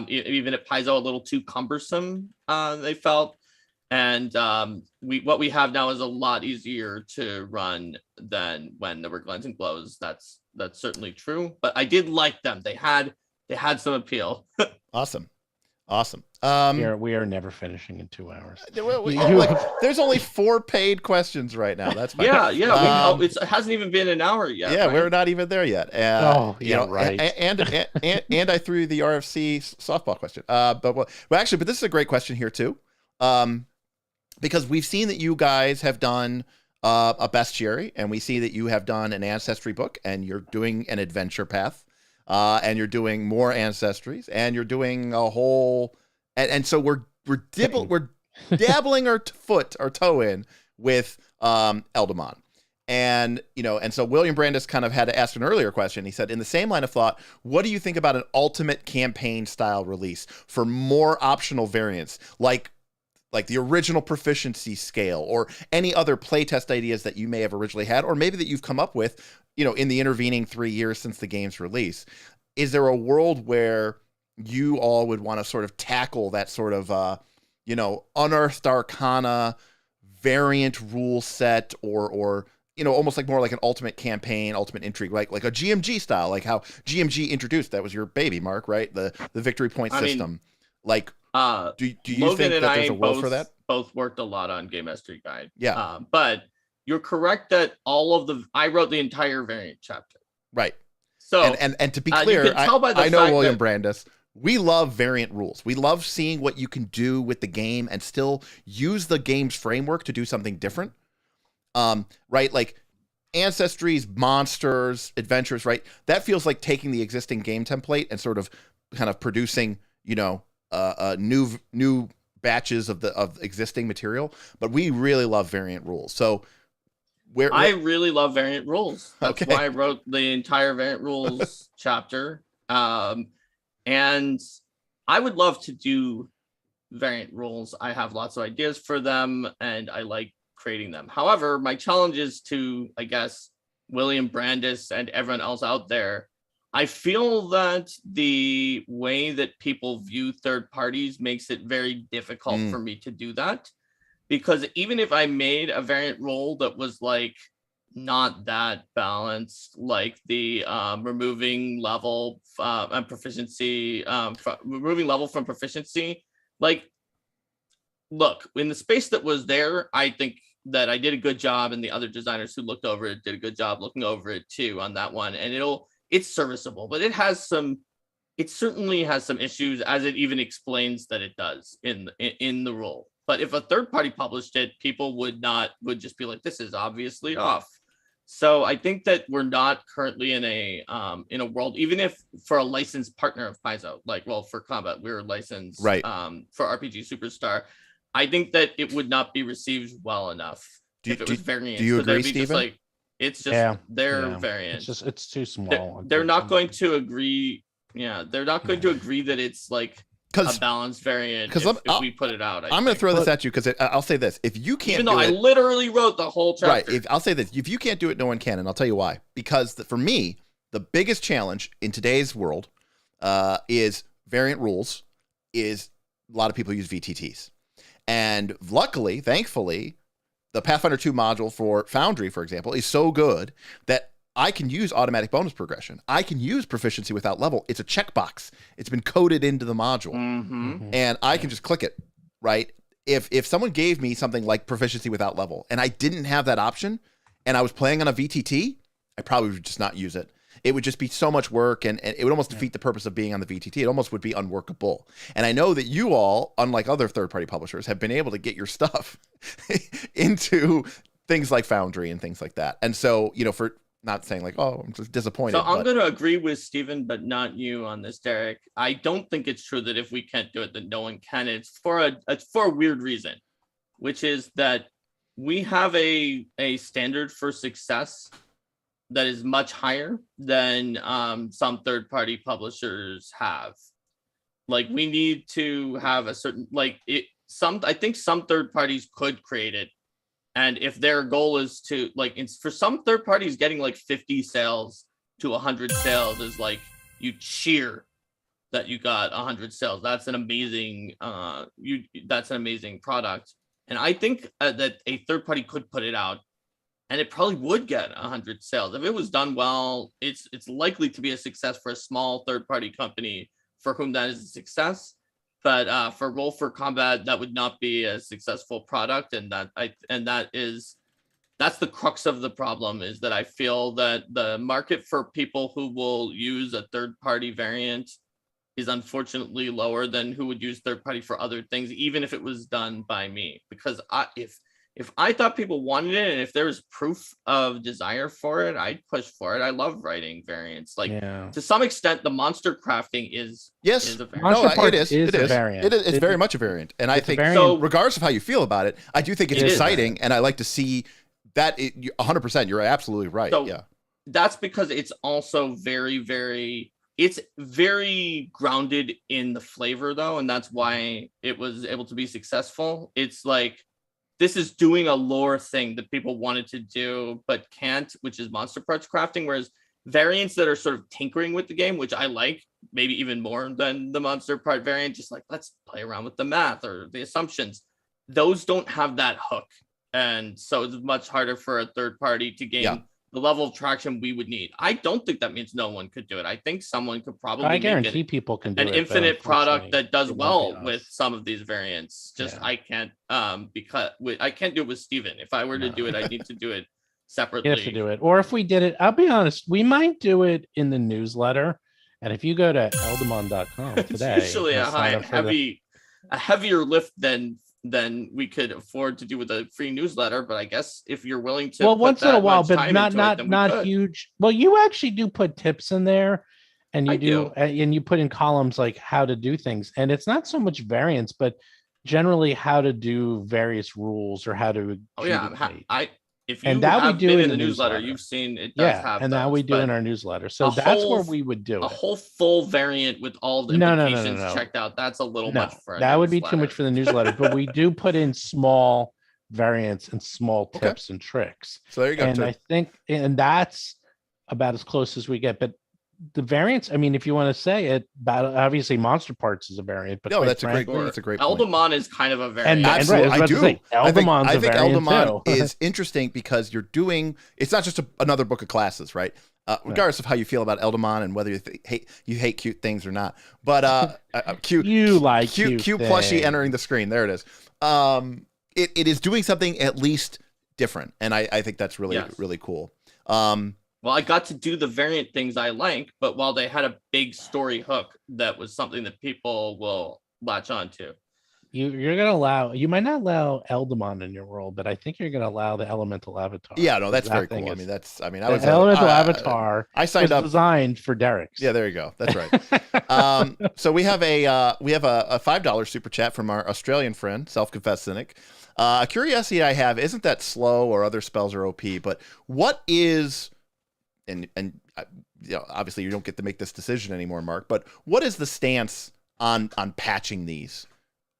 even at Paizo, a little too cumbersome, they felt. And what we have now is a lot easier to run than when there were glancing blows. That's certainly true. But I did like them. They had some appeal. Awesome. We are never finishing in 2 hours. There's only 4 paid questions right now. That's fine. Yeah. It hasn't even been an hour yet. Yeah, right? We're not even there yet. Right. And I threw the RFC softball question. But this is a great question here too, because we've seen that you guys have done a bestiary, and we see that you have done an ancestry book, and you're doing an adventure path. And you're doing more ancestries, and you're doing a whole, and so we're dabbling our toe in with Eldamon, And, and so William Brandis kind of had to ask an earlier question. He said, in the same line of thought, what do you think about an ultimate campaign style release for more optional variants, like the original proficiency scale or any other playtest ideas that you may have originally had, or maybe that you've come up with, in the intervening 3 years since the game's release? Is there a world where you all would want to sort of tackle that sort of, unearthed arcana variant rule set, or almost like more like an ultimate campaign, ultimate intrigue, like a GMG style, like how GMG introduced, that was your baby, Mark, right? The victory point system. Do you Logan think and that there's I a world for that? Both worked a lot on Game Mastery Guide. Yeah. But you're correct that I wrote the entire variant chapter. Right. So and to be clear, I know William Brandis. We love variant rules. We love seeing what you can do with the game and still use the game's framework to do something different. Right? Like Ancestries, monsters, adventures, right? That feels like taking the existing game template and sort of kind of producing, new batches of existing material. But we really love variant rules. So I really love variant rules. That's why I wrote the entire variant rules chapter. And I would love to do variant rules. I have lots of ideas for them, and I like creating them. However, my challenge is to, I guess, William Brandis and everyone else out there. I feel that the way that people view third parties makes it very difficult for me to do that. Because even if I made a variant rule that was like not that balanced, like the removing level and proficiency, removing level from proficiency, like, look, in the space that was there, I think that I did a good job, and the other designers who looked over it did a good job looking over it too on that one. And it's serviceable, but it certainly has some issues, as it even explains that it does in the rule. But if a third party published it, people would just be like, this is obviously off. So I think that we're not currently in a world, even if for a licensed partner of Paizo, for combat, we're licensed right. For RPG Superstar. I think that it would not be received well enough if it was variant. Do you agree, Stephen? It's just their variant. It's too small. They're not going to agree. Yeah, they're not going to agree that it's like a balanced variant if we put it out. I'm going to throw this at you because I'll say this: if you can't, even though I literally wrote the whole chapter, right? I'll say this: if you can't do it, no one can, and I'll tell you why. Because for me, the biggest challenge in today's world is variant rules. Is a lot of people use VTTs, and luckily, thankfully, the Pathfinder 2 module for Foundry, for example, is so good that I can use automatic bonus progression. I can use proficiency without level. It's a checkbox. It's been coded into the module. And I can just click it, right? If someone gave me something like proficiency without level and I didn't have that option and I was playing on a VTT, I probably would just not use it. It would just be so much work, and it would almost defeat the purpose of being on the VTT. It almost would be unworkable. And I know that you all, unlike other third-party publishers, have been able to get your stuff into things like Foundry and things like that. And so, for not saying like, oh, I'm just disappointed. So I'm going to agree with Stephen, but not you on this, Derek. I don't think it's true that if we can't do it, then no one can. It's for a weird reason, which is that we have a standard for success that is much higher than some third-party publishers have. Like, we need to have a certain, I think some third parties could create it. And if their goal is to, for some third parties, getting 50 sales to 100 sales is you cheer that you got 100 sales. That's an amazing, that's an amazing product. And I think that a third party could put it out, and it probably would get 100 sales. If it was done well, it's likely to be a success for a small third-party company for whom that is a success. But for Roll for Combat, that would not be a successful product, and that's the crux of the problem, is that I feel that the market for people who will use a third-party variant is unfortunately lower than who would use third-party for other things, even if it was done by me. Because if I thought people wanted it, and if there was proof of desire for it, I'd push for it. I love writing variants. To some extent, the monster crafting is a variant. It is a variant. It's very much a variant. And I think, so regardless of how you feel about it, I do think it's exciting, and I like to see that 100%. You're absolutely right. So yeah, that's because it's also it's very grounded in the flavor though, and that's why it was able to be successful. It's like this is doing a lore thing that people wanted to do but can't, which is monster parts crafting, whereas variants that are sort of tinkering with the game, which I like maybe even more than the monster part variant, just like let's play around with the math or the assumptions, those don't have that hook, and so it's much harder for a third party to gain the level of traction we would need. I don't think that means no one could do it. I think someone could probably I guarantee people can do an it, infinite product that does well with some of these variants. Just I can't because I can't do it with Steven. If I were to do it, I need to do it separately. You have to do it. Or if we did it, I'll be honest, we might do it in the newsletter. And if you go to eldamon.com today, it's usually a heavier lift than we could afford to do with a free newsletter. But I guess if you're willing to, once in a while, but not huge. Well, you actually do put tips in there, and and you put in columns like how to do things, and it's not so much variance, but generally how to do various rules or how to. If you have been in the newsletter, you've seen it does have. And now we do in our newsletter. So that's where we would do it. A whole full variant with all the implications checked out. That's a little much for that would be too much for the newsletter. But we do put in small variants and small tips and tricks. So there you go. And I think, and that's about as close as we get. But the variants, I mean, if you want to say it, obviously Monster Parts is a variant, but that's a great point. Eldamon is kind of a variant. Absolutely, I do. Eldamon's I think Eldamon is interesting because you're doing. It's not just another book of classes, right? Regardless of how you feel about Eldamon and whether you hate cute things or not, but cute plushie entering the screen. There it is. It is doing something at least different, and I think that's really cool. Well, I got to do the variant things I like, but while they had a big story hook, that was something that people will latch on to. You're gonna you might not allow Eldamon in your world, but I think you're gonna allow the Elemental Avatar. Yeah, no, that's very cool. Elemental Avatar. I signed up designed for Derek's. Yeah, there you go. That's right. So we have a $5 super chat from our Australian friend, self-confessed cynic. A curiosity I have isn't that slow or other spells are OP, but what is and obviously you don't get to make this decision anymore, Mark, but what is the stance on patching these,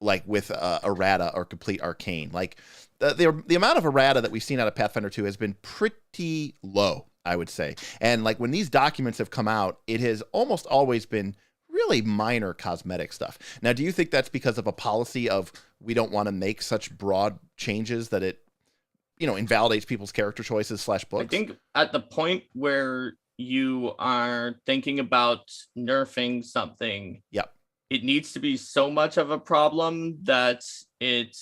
like with errata or complete arcane? Like the amount of errata that we've seen out of Pathfinder 2 has been pretty low, I would say. And like when these documents have come out, it has almost always been really minor cosmetic stuff. Now, do you think that's because of a policy of we don't want to make such broad changes that it invalidates people's character choices / books? I think at the point where you are thinking about nerfing something, it needs to be so much of a problem that it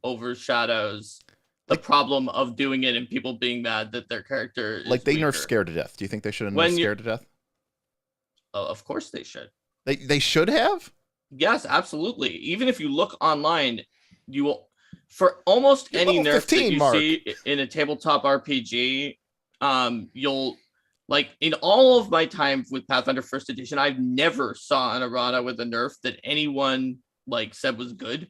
overshadows the problem of doing it and people being mad that their character is they weaker. nerf Scared to Death. Do you think they should have nerfed Scared to Death? Of course they should. They should have? Yes, absolutely. Even if you look online, you will. For almost any nerf that you see in a tabletop RPG, you'll in all of my time with Pathfinder First Edition, I've never saw an errata with a nerf that anyone said was good.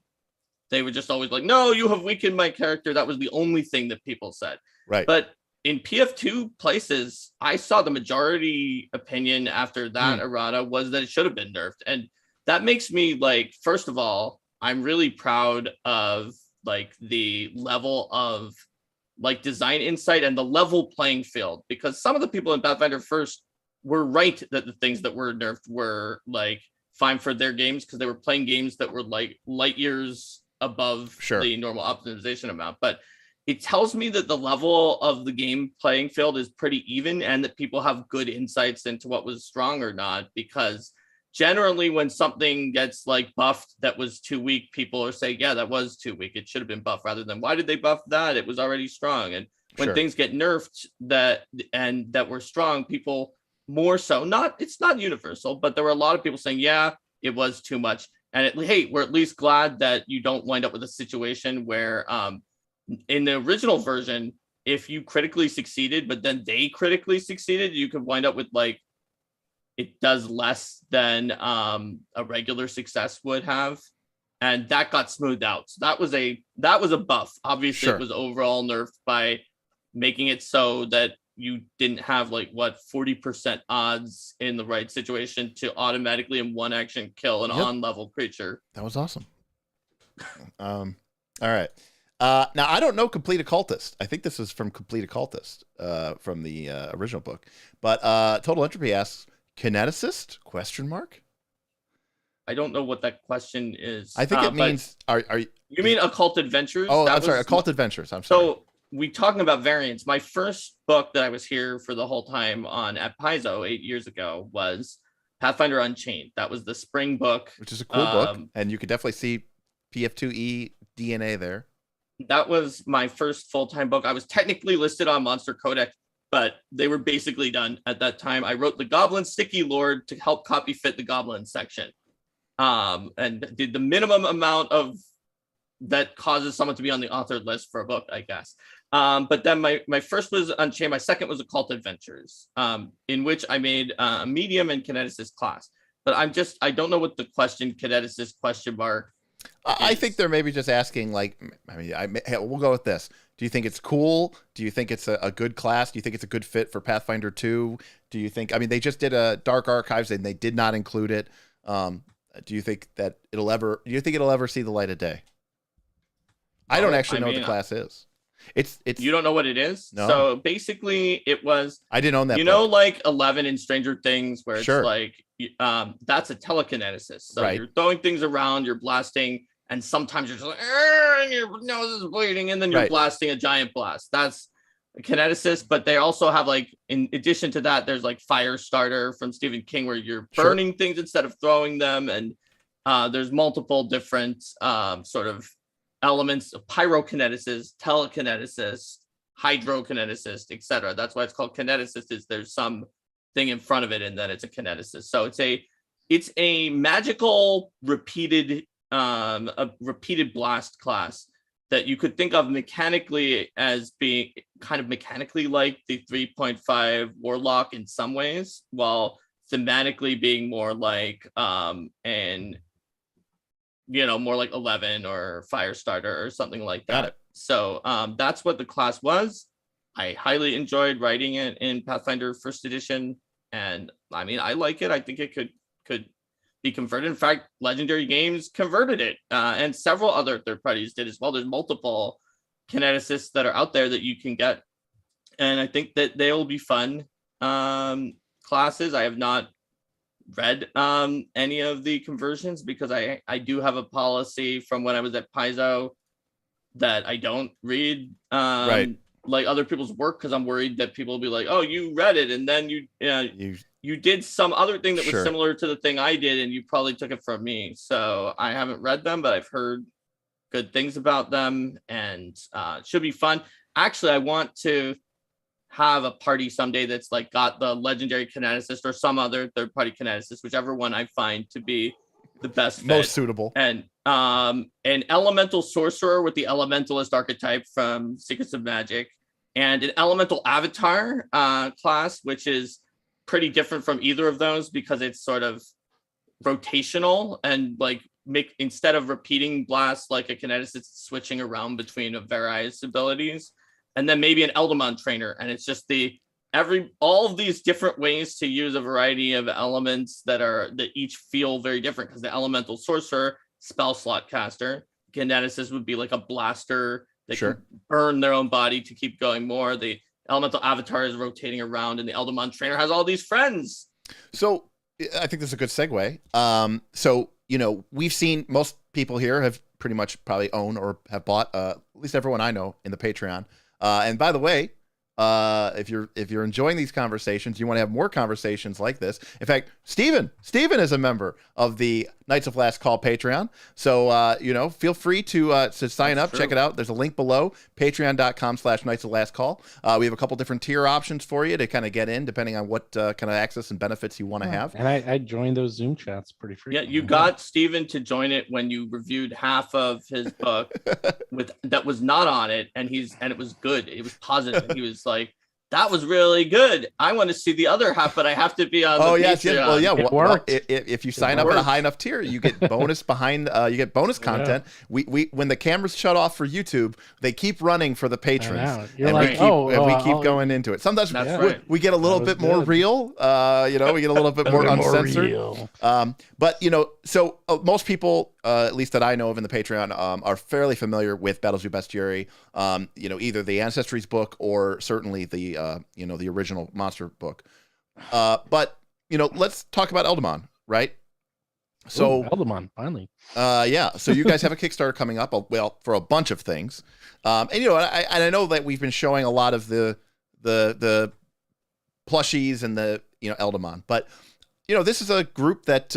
They were just always like, "No, you have weakened my character." That was the only thing that people said. Right. But in PF2 places, I saw the majority opinion after that errata was that it should have been nerfed, and that makes me first of all, I'm really proud of the level of design insight and the level playing field, because some of the people in Pathfinder First were right that the things that were nerfed were fine for their games because they were playing games that were light years above the normal optimization amount. But it tells me that the level of the game playing field is pretty even and that people have good insights into what was strong or not, because generally when something gets buffed that was too weak, people are saying, yeah, that was too weak. It should have been buffed, rather than why did they buff that? It was already strong. And when things get nerfed that were strong, people more so, it's not universal, but there were a lot of people saying, yeah, it was too much. And hey, we're at least glad that you don't wind up with a situation where in the original version, if you critically succeeded, but then they critically succeeded, you could wind up with it does less than a regular success would have. and that got smoothed out. So that was a buff. Obviously, It was overall nerfed by making it so that you didn't have like 40% odds in the right situation to automatically in one action kill an on-level creature. That was awesome. All right. Now I don't know Complete Occultist. I think this is from Complete Occultist, from the original book. But Total Entropy asks, kineticist? ? I don't know what that question is. I think it means are you mean Occult Adventures? Oh, I'm sorry, Occult Adventures. I'm sorry. So we talking about variants. My first book that I was here for the whole time on at Paizo 8 years ago was Pathfinder Unchained. That was the spring book, which is a cool book, and you could definitely see PF2E DNA there. That was my first full-time book. I was technically listed on Monster Codex, but they were basically done at that time. I wrote the Goblin Sticky Lord to help copy fit the Goblin section, and did the minimum amount of that causes someone to be on the authored list for a book, I guess. But then my first was Unchained. My second was Occult Adventures, in which I made a medium and kineticist class. But I don't know what the question kineticist ? I think they're maybe just asking, like, we'll go with this. Do you think it's cool? Do you think it's a good class? Do you think it's a good fit for Pathfinder 2? Do you think, they just did a Dark Archives and they did not include it. Do you think that it'll ever see the light of day? I don't actually know what the class is. It's you don't know what it is? No. So basically it was, I didn't own that. Like 11 in Stranger Things, where it's like, that's a telekineticist. So you're throwing things around, you're blasting, and sometimes you're just like, and your nose is bleeding, and then you're blasting a giant blast. That's a kineticist. But they also have, like, in addition to that, there's like Firestarter from Stephen King, where you're burning things instead of throwing them, and there's multiple different sort of elements of pyrokineticist, telekineticist, hydrokineticist, etc. That's why it's called kineticist, is there's some thing in front of it and then it's a kineticist. So it's a magical repeated blast class that you could think of mechanically as being kind of mechanically like the 3.5 warlock in some ways, while thematically being more like more like 11 or Firestarter or something like that. Got it. So that's what the class was. I highly enjoyed writing it in Pathfinder First Edition, and I like it. I think it could be converted. In fact, Legendary Games converted it, and several other third parties did as well. There's multiple kineticists that are out there that you can get, and I think that they will be fun classes. I have not read any of the conversions because I do have a policy from when I was at Paizo that I don't read like other people's work, because I'm worried that people will be like, oh, you read it and then you did some other thing that was similar to the thing I did and you probably took it from me. So I haven't read them, but I've heard good things about them, and it should be fun. Actually, I want to have a party someday that's like got the legendary kineticist or some other third-party kineticist, whichever one I find to be the best fit. Most suitable, and an elemental sorcerer with the elementalist archetype from Secrets of Magic, and an elemental avatar class, which is pretty different from either of those because it's sort of rotational and like instead of repeating blasts like a kineticist, switching around between various abilities. And then maybe an Eldamon trainer, and it's just all of these different ways to use a variety of elements that each feel very different. Because the elemental sorcerer, spell slot caster, kineticist would be like a blaster that can burn their own body to keep going more. The elemental avatar is rotating around, and the Eldamon trainer has all these friends. So I think this is a good segue. So we've seen most people here have pretty much probably own or have bought at least everyone I know in the Patreon. And by the way, if you're enjoying these conversations, you want to have more conversations like this. In fact, Steven is a member of the Knights of Last Call Patreon. So, feel free to sign up, check it out. There's a link below, patreon.com/Knights of Last Call. We have a couple different tier options for you to kind of get in, depending on what kind of access and benefits you want to have. And I joined those Zoom chats pretty frequently. Yeah, you got Steven to join it when you reviewed half of his book that was not on it, and it was good. It was positive. He was like, that was really good. I want to see the other half, but I have to be on the yes. Well, yeah. Well, if you sign up at a high enough tier, you get bonus you get bonus content. We when the cameras shut off for YouTube, they keep running for the patrons. You're and like, we keep going into it. Sometimes we get a little bit more real. We get a little bit more uncensored. But so most people, at least that I know of in the Patreon, are fairly familiar with BattleZoo Bestiary. Either the Ancestries book or certainly the the original monster book. But let's talk about Eldamon, right? So Eldamon, finally. So you guys have a Kickstarter coming up, for a bunch of things. And I know that we've been showing a lot of the plushies and the Eldamon, but this is a group that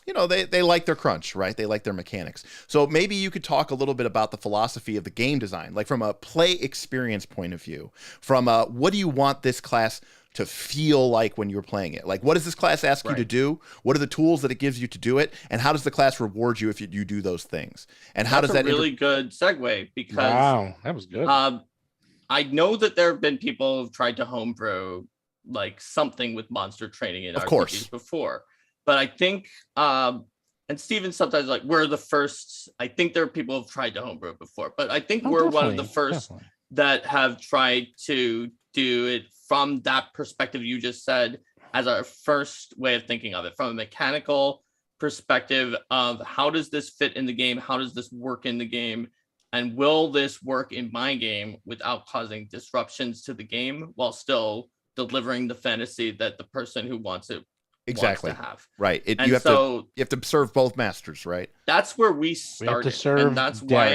they like their crunch, right? They like their mechanics. So maybe you could talk a little bit about the philosophy of the game design, like from a play experience point of view, from what do you want this class to feel like when you're playing it? Like, what does this class ask you to do? What are the tools that it gives you to do it? And how does the class reward you if you do those things? And how does that really good segue, because wow, that was good. I know that there have been people who've tried to homebrew like something with monster training in RPGs before. But I think, and Steven sometimes we're the first. I think there are people who've tried to homebrew before, but I think we're one of the first that have tried to do it from that perspective you just said, as our first way of thinking of it, from a mechanical perspective of how does this fit in the game? How does this work in the game? And will this work in my game without causing disruptions to the game while still delivering the fantasy that the person who wants it exactly wants to have. Right. You have to serve both masters, right? That's where we started, and that's why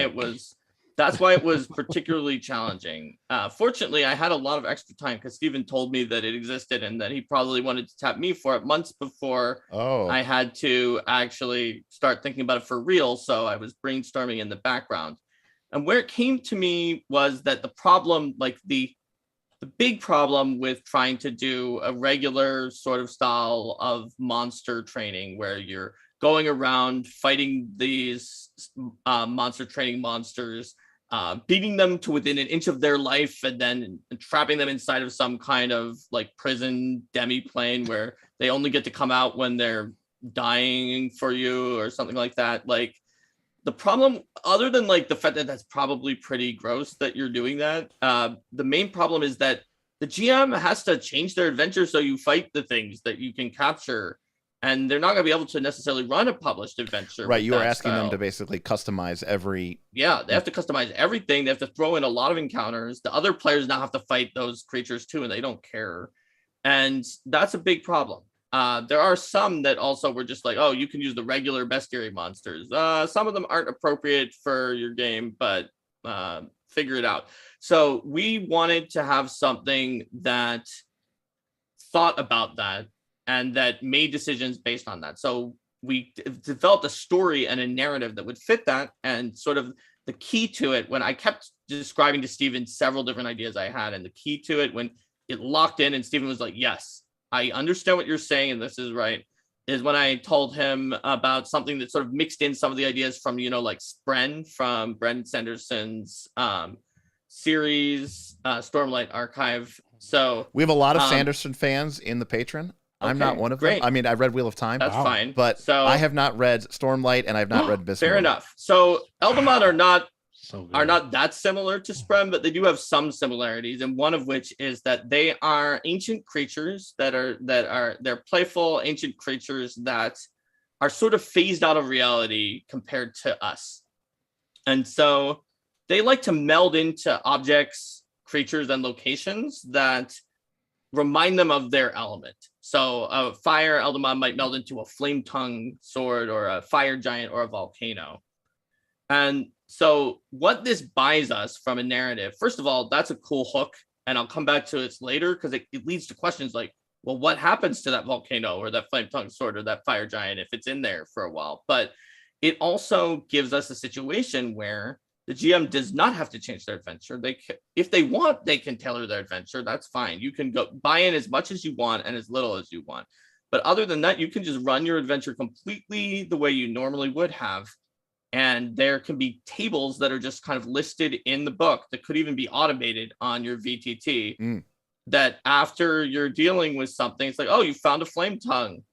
it was particularly challenging. Fortunately, I had a lot of extra time because Steven told me that it existed and that he probably wanted to tap me for it months before I had to actually start thinking about it for real. So I was brainstorming in the background. And where it came to me was that the problem, the big problem with trying to do a regular sort of style of monster training where you're going around fighting these monster training monsters, beating them to within an inch of their life and then trapping them inside of some kind of prison demi-plane where they only get to come out when they're dying for you or something like that. The problem, other than the fact that that's probably pretty gross that you're doing that, the main problem is that the GM has to change their adventure so you fight the things that you can capture, and they're not going to be able to necessarily run a published adventure. Right, you are asking them to basically customize every... Yeah, they have to customize everything. They have to throw in a lot of encounters. The other players now have to fight those creatures too, and they don't care. And that's a big problem. There are some that also were just you can use the regular bestiary monsters. Some of them aren't appropriate for your game, but figure it out. So we wanted to have something that thought about that and that made decisions based on that. So we developed a story and a narrative that would fit that. And sort of the key to it, when I kept describing to Steven several different ideas I had, and the key to it, when it locked in and Steven was like, yes, I understand what you're saying, and this is right, is when I told him about something that sort of mixed in some of the ideas from, Spren, from Brendan Sanderson's series, Stormlight Archive. So we have a lot of Sanderson fans in the Patreon. I'm not one of them. I mean, I read Wheel of Time. That's fine. But I have not read Stormlight, and I've not read Bismarck. Fair enough. So Eldamon are not that similar to Spren, but they do have some similarities, and one of which is that they are ancient creatures they're playful ancient creatures that are sort of phased out of reality compared to us. And so they like to meld into objects, creatures, and locations that remind them of their element. So a fire Eldamon might meld into a flame tongue sword or a fire giant or a volcano. And so what this buys us from a narrative, first of all, that's a cool hook. And I'll come back to this later because it leads to questions like, well, what happens to that volcano or that flame tongue sword or that fire giant if it's in there for a while? But it also gives us a situation where the GM does not have to change their adventure. If they want, they can tailor their adventure. That's fine. You can go buy in as much as you want and as little as you want. But other than that, you can just run your adventure completely the way you normally would have. And there can be tables that are just kind of listed in the book that could even be automated on your VTT. That after you're dealing with something, it's like, oh, you found a flame tongue.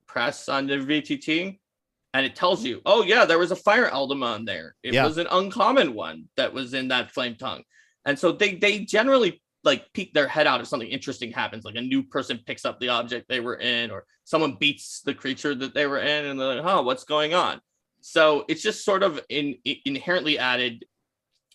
Press on the VTT, and it tells you, oh yeah, there was a fire Eldamon there. It was an uncommon one that was in that flame tongue. And so they generally like peek their head out if something interesting happens, like a new person picks up the object they were in, or someone beats the creature that they were in, and they're like, oh, what's going on? So it's just sort of inherently added.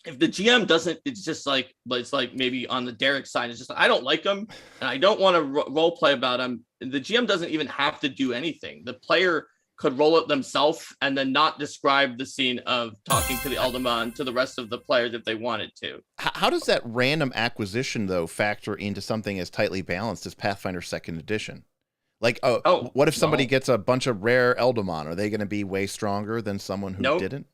If the GM doesn't, it's just like, it's like maybe on the Derek side, it's just, I don't like him and I don't want to role play about him. The GM doesn't even have to do anything. The player could roll it themselves and then not describe the scene of talking to the Eldamon to the rest of the players if they wanted to. How does that random acquisition, though, factor into something as tightly balanced as Pathfinder 2nd Edition? Like, what if somebody gets a bunch of rare Eldamon? Are they going to be way stronger than someone who didn't?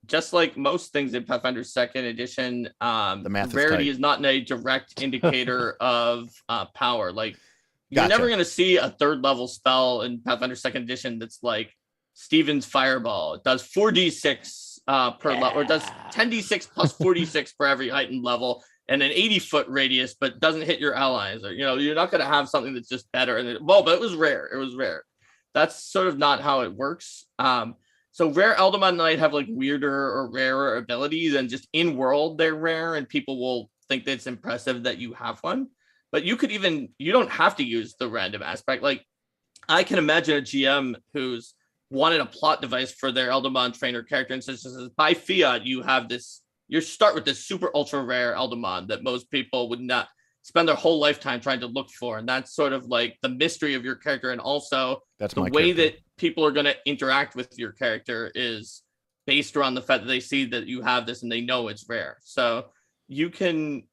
Just like most things in Pathfinder 2nd Edition, the math rarity is not a direct indicator of power. Like, you're never going to see a 3rd level spell in Pathfinder 2nd Edition that's like Steven's Fireball. It does 4d6 per level, or it does 10d6 plus 4d6 for every heightened level, and an 80-foot radius, but doesn't hit your allies. Or, you're not going to have something that's just better. But it was rare. It was rare. That's sort of not how it works. So rare Eldamon might have like weirder or rarer abilities, and just in world they're rare, and people will think that it's impressive that you have one. But you don't have to use the random aspect. Like, I can imagine a GM who's wanted a plot device for their Eldamon trainer character and says, by fiat, you have this, you start with this super ultra rare Eldamon that most people would not spend their whole lifetime trying to look for. And that's sort of like the mystery of your character. And also the way that people are going to interact with your character is based around the fact that they see that you have this and they know it's rare. So you can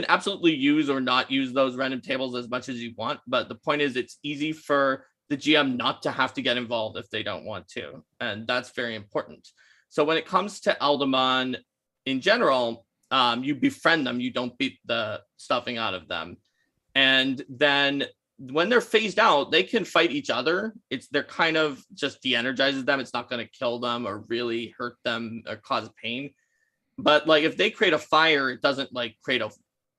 absolutely use or not use those random tables as much as you want. But the point is, it's easy for the GM not to have to get involved if they don't want to. And that's very important. So when it comes to Eldamon in general, you befriend them, you don't beat the stuffing out of them. And then when they're phased out, they can fight each other. They're kind of just de-energizes them. It's not going to kill them or really hurt them or cause pain. But like if they create a fire, it doesn't like create a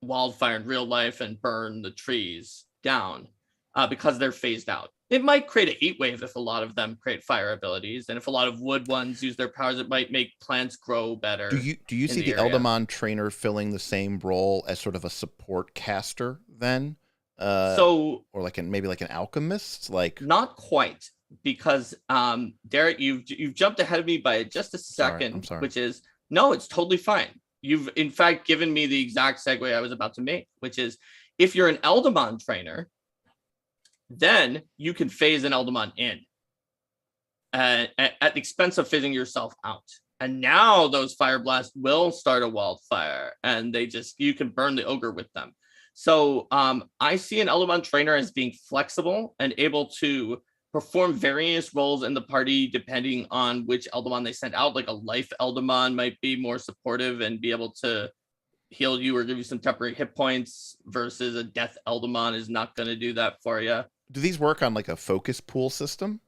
wildfire in real life and burn the trees down because they're phased out. It might create a heat wave if a lot of them create fire abilities, and if a lot of wood ones use their powers, it might make plants grow better. Do you see the Eldamon trainer filling the same role as sort of a support caster then? Or like maybe like an alchemist? Like, not quite, because Derek, you've jumped ahead of me by just a second. I'm sorry. Which is, no, it's totally fine. You've in fact given me the exact segue I was about to make, which is, if you're an Eldamon trainer, then you can phase an Eldamon in at the expense of phasing yourself out. And now those fire blasts will start a wildfire, and you can burn the ogre with them. So I see an Eldamon trainer as being flexible and able to perform various roles in the party depending on which Eldamon they send out. Like a life Eldamon might be more supportive and be able to heal you or give you some temporary hit points, versus a death Eldamon is not going to do that for you. Do these work on like a focus pool system?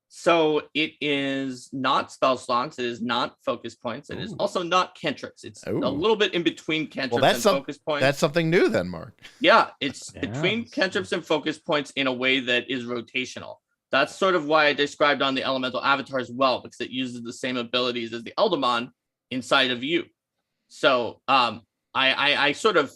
So it is not spell slots. It is not focus points. It is also not cantrips. It's a little bit in between cantrips and focus points. That's something new then, Mark. Yeah, it's between cantrips and focus points in a way that is rotational. That's sort of why I described on the elemental avatar as well, because it uses the same abilities as the Eldamon inside of you. So I sort of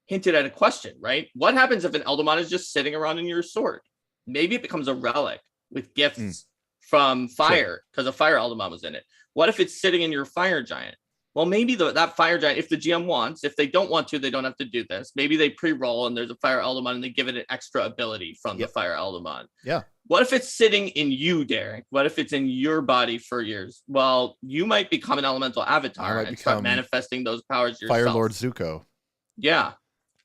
hinted at a question, right? What happens if an Eldamon is just sitting around in your sword? Maybe it becomes a relic with gifts from fire, because a fire Eldamon was in it. What if it's sitting in your fire giant? Well, maybe that fire giant, if the GM wants, if they don't want to, they don't have to do this. Maybe they pre-roll and there's a fire Eldamon and they give it an extra ability from the fire Eldamon. Yeah. What if it's sitting in you, Derek? What if it's in your body for years? Well, you might become an elemental avatar and start manifesting those powers yourself. Fire Lord Zuko. Yeah.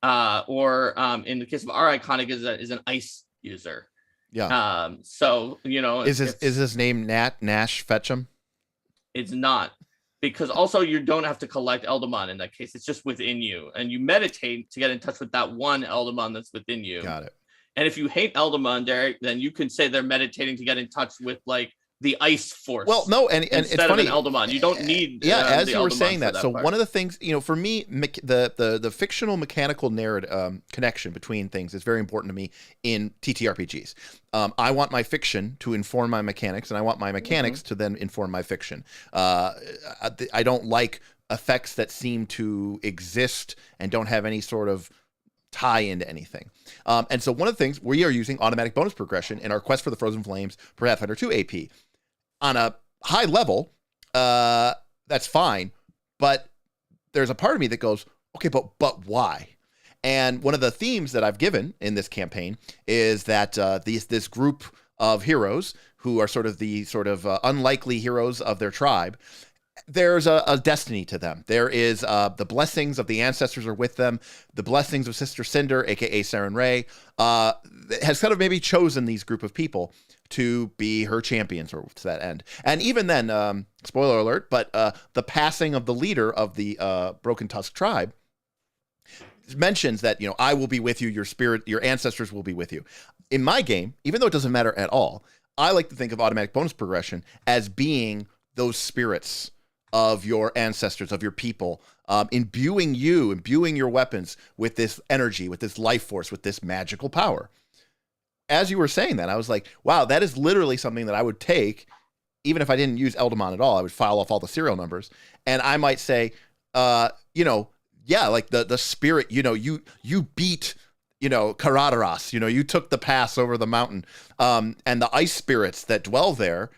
Or in the case of our iconic is an ice user. Yeah. So is his name Nash Fetchum? It's not, because also you don't have to collect Eldamon in that case. It's just within you, and you meditate to get in touch with that one Eldamon that's within you. Got it. And if you hate Eldamon, Derek, then you can say they're meditating to get in touch with like the ice force. Well, no, and instead it's funny. of an Eldamon. You don't need as you were Eldamon saying that. So part. one of the things, for me, the fictional mechanical narrative connection between things is very important to me in TTRPGs. I want my fiction to inform my mechanics, and I want my mechanics to then inform my fiction. I don't like effects that seem to exist and don't have any sort of tie into anything. And so one of the things, we are using automatic bonus progression in our Quest for the Frozen Flames Pathfinder 2 AP. On a high level, that's fine, but there's a part of me that goes, okay, but why? And one of the themes that I've given in this campaign is that this group of heroes who are sort of the unlikely heroes of their tribe, there's a destiny to them. There is the blessings of the ancestors are with them. The blessings of Sister Cinder, aka Saren Ray, has kind of maybe chosen these group of people to be her champions, or to that end. And even then, spoiler alert, but the passing of the leader of the Broken Tusk tribe mentions that, I will be with you, your ancestors will be with you. In my game, even though it doesn't matter at all, I like to think of automatic bonus progression as being those spirits of your ancestors, of your people, imbuing your weapons with this energy, with this life force, with this magical power. As you were saying that, I was like, wow, that is literally something that I would take, even if I didn't use Eldamon at all. I would file off all the serial numbers, and I might say, like the spirit, you beat, Karadaras, you took the pass over the mountain, and the ice spirits that dwell there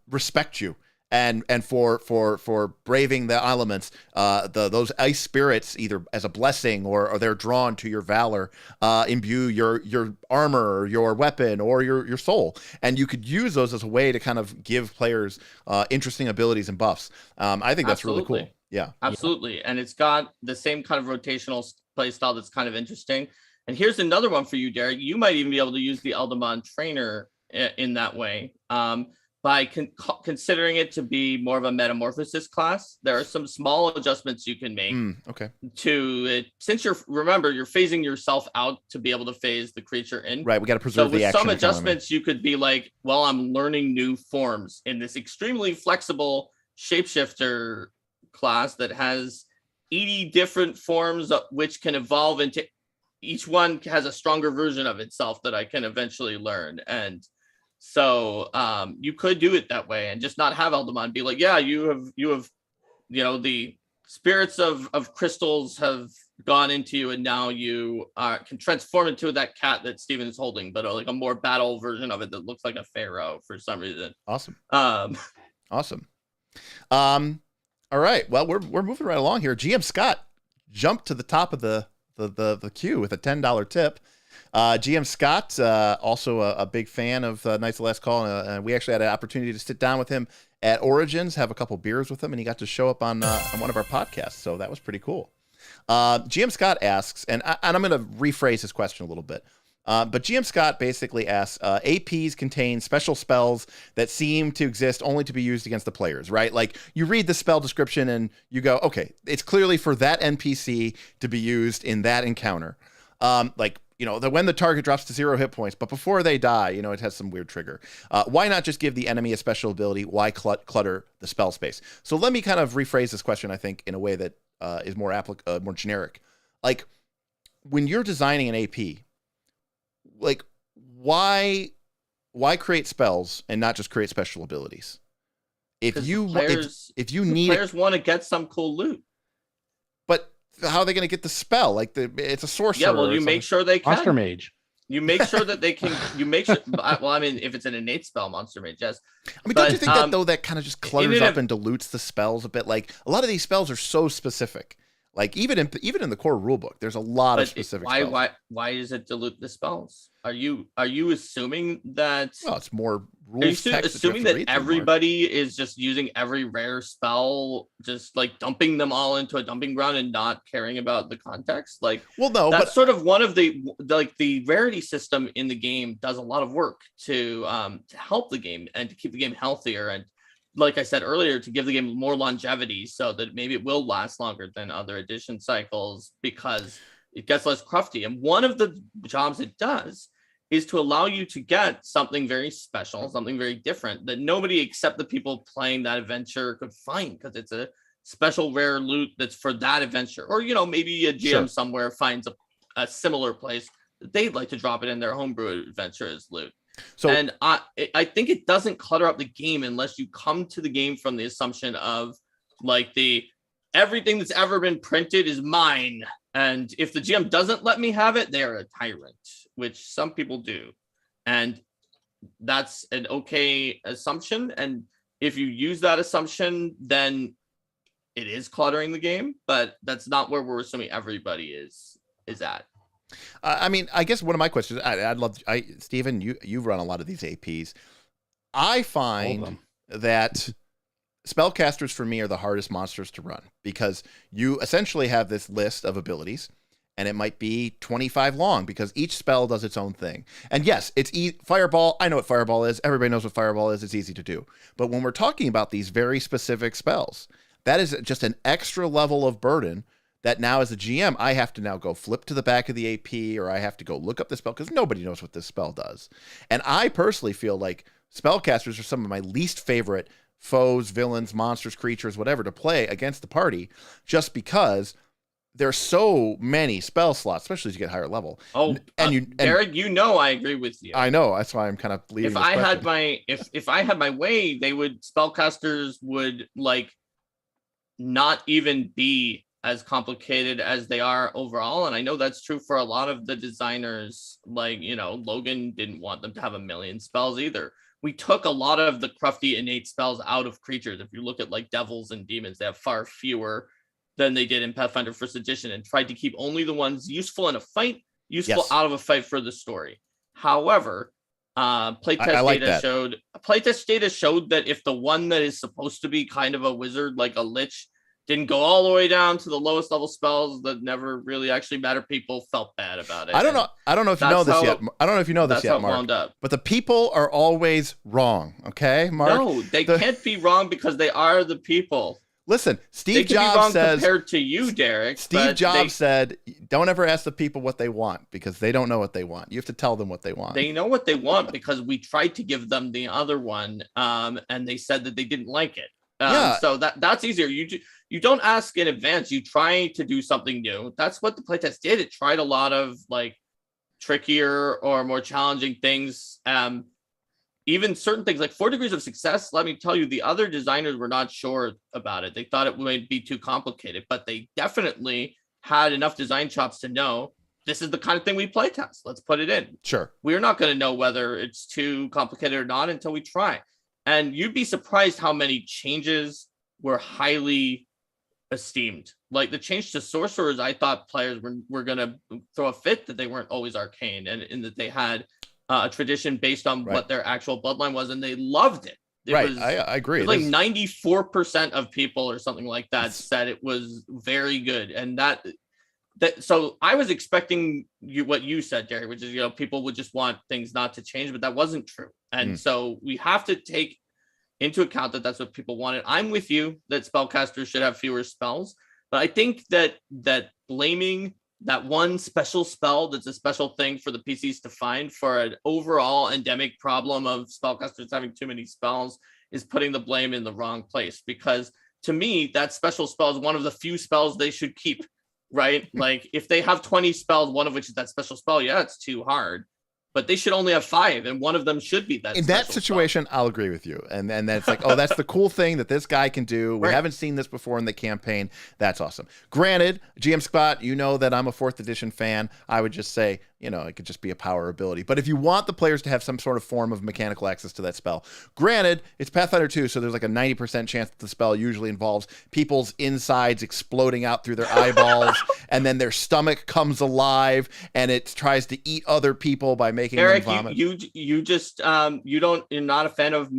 respect you. And for braving the elements, those ice spirits, either as a blessing or they're drawn to your valor, imbue your armor, or your weapon, or your soul, and you could use those as a way to kind of give players interesting abilities and buffs. I think that's really cool. Yeah, absolutely, and it's got the same kind of rotational play style that's kind of interesting. And here's another one for you, Derek. You might even be able to use the Eldamon trainer in that way. By considering it to be more of a metamorphosis class, there are some small adjustments you can make to it. Since you're phasing yourself out to be able to phase the creature in. Right, we got to preserve the action. Some adjustments, you could be like, well, I'm learning new forms in this extremely flexible shapeshifter class that has 80 different forms, which can evolve into, each one has a stronger version of itself that I can eventually learn. And so you could do it that way and just not have Eldamon be like, yeah, you have, the spirits of crystals have gone into you, and now you can transform into that cat that Steven is holding, but like a more battle version of it that looks like a pharaoh for some reason. Awesome. Awesome. All right. Well, we're moving right along here. GM Scott jumped to the top of the queue with a $10 tip. GM Scott, also a big fan of Knights of the Last Call, and we actually had an opportunity to sit down with him at Origins, have a couple beers with him, and he got to show up on one of our podcasts, so that was pretty cool. GM Scott asks, and I'm going to rephrase his question a little bit, but GM Scott basically asks, APs contain special spells that seem to exist only to be used against the players, right? Like, you read the spell description and you go, okay, it's clearly for that NPC to be used in that encounter. When the target drops to 0 hit points, but before they die, it has some weird trigger. Why not just give the enemy a special ability? Why clutter the spell space? So let me kind of rephrase this question, I think, in a way that is more more generic. Like, when you're designing an AP, like, why create spells and not just create special abilities? If players want to get some cool loot. But how are they going to get the spell? Like, it's a sorcerer. Yeah, well, you make sure they can. Monster Mage. You make sure that they can. You make sure. Well, I mean, if it's an innate spell, Monster Mage, yes. I mean, don't you think that though that kind of just clutters up and dilutes the spells a bit? Like, a lot of these spells are so specific. Like, even in the core rulebook, there's a lot of specific spells. Why does it dilute the spells? Are you assuming that? Well, it's more rules text. Assuming that everybody is just using every rare spell, just like dumping them all into a dumping ground and not caring about the context. Like, well, no, that's sort of one of the rarity system in the game does a lot of work to help the game and to keep the game healthier, and like I said earlier, to give the game more longevity so that maybe it will last longer than other edition cycles because it gets less crufty. And one of the jobs it does is to allow you to get something very special, something very different that nobody except the people playing that adventure could find, because it's a special rare loot that's for that adventure. Or, you know, maybe a GM somewhere finds a similar place that they'd like to drop it in their homebrew adventure as loot. So, and I think it doesn't clutter up the game unless you come to the game from the assumption of like everything that's ever been printed is mine. And if the GM doesn't let me have it, they're a tyrant, which some people do. And that's an okay assumption. And if you use that assumption, then it is cluttering the game, but that's not where we're assuming everybody is at. I mean, I guess one of my questions, I'd love, Stephen, you've run a lot of these APs. I find that spellcasters for me are the hardest monsters to run, because you essentially have this list of abilities and it might be 25 long because each spell does its own thing. And yes, it's Fireball. I know what Fireball is. Everybody knows what Fireball is. It's easy to do. But when we're talking about these very specific spells, that is just an extra level of burden that now as a GM, I have to now go flip to the back of the AP, or I have to go look up the spell because nobody knows what this spell does. And I personally feel like spellcasters are some of my least favorite foes, villains, monsters, creatures, whatever, to play against the party, just because there's so many spell slots, especially as you get higher level. Oh, Derek, you know I agree with you. I know, that's why I'm kind of leaving. If I had my way, spellcasters would like not even be as complicated as they are overall. And I know that's true for a lot of the designers. Like, you know, Logan didn't want them to have a million spells either. We took a lot of the crufty innate spells out of creatures. If you look at like devils and demons, they have far fewer than they did in Pathfinder First Edition, and tried to keep only the ones useful in a fight, out of a fight for the story. However, playtest data showed that if the one that is supposed to be kind of a wizard, like a lich, didn't go all the way down to the lowest level spells that never really actually matter, people felt bad about it. I don't know if you know this yet. I don't know if you know this yet, Mark. But the people are always wrong, okay, Mark? No, they can't be wrong because they are the people. Listen, Steve Jobs says, compared to you, Derek. Steve Jobs said, don't ever ask the people what they want because they don't know what they want. You have to tell them what they want. They know what they want because we tried to give them the other one, and they said that they didn't like it. So that's easier. You don't ask in advance. You try to do something new. That's what the playtest did. It tried a lot of like trickier or more challenging things. Even certain things like 4 degrees of success. Let me tell you, the other designers were not sure about it. They thought it might be too complicated, but they definitely had enough design chops to know this is the kind of thing we playtest. Let's put it in. Sure. We're not going to know whether it's too complicated or not until we try. And you'd be surprised how many changes were highly esteemed. Like the change to sorcerers, I thought players were going to throw a fit that they weren't always arcane, and that they had a tradition based on what their actual bloodline was, and they loved it. I agree. Like 94% of people or something like that said it was very good. And that so I was expecting what you said, Gary, which is, you know, people would just want things not to change, but that wasn't true. And so we have to take into account that that's what people wanted. I'm with you that spellcasters should have fewer spells, but I think that blaming that one special spell that's a special thing for the PCs to find for an overall endemic problem of spellcasters having too many spells is putting the blame in the wrong place. Because to me, that special spell is one of the few spells they should keep, right? Like if they have 20 spells, one of which is that special spell, yeah, it's too hard. But they should only have 5, and one of them should be that. In that situation, I'll agree with you. And that's like, oh, that's the cool thing that this guy can do. We haven't seen this before in the campaign. That's awesome. Granted, GM Spot, you know that I'm a 4th edition fan. I would just say, you know, it could just be a power ability. But if you want the players to have some sort of form of mechanical access to that spell, granted, it's Pathfinder 2, so there's like a 90% chance that the spell usually involves people's insides exploding out through their eyeballs, and then their stomach comes alive, and it tries to eat other people by making them vomit. You're not a fan of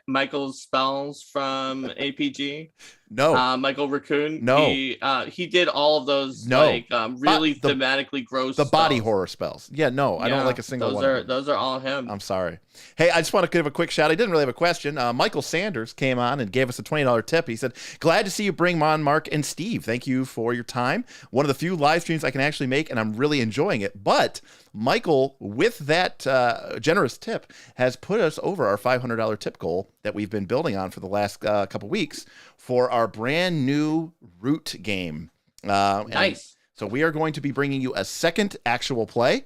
Michael's spells from APG? No. Michael Raccoon? No. He did all of those really thematically gross the body horror spells. I don't like a single one of them. Those are all him. I'm sorry. Hey, I just want to give a quick shout. I didn't really have a question. Michael Sanders came on and gave us a $20 tip. He said, glad to see you bring on Mark and Steve. Thank you for your time. One of the few live streams I can actually make, and I'm really enjoying it. But Michael, with that generous tip, has put us over our $500 tip goal that we've been building on for the last couple weeks for our brand new Root game. Nice. So we are going to be bringing you a second actual play.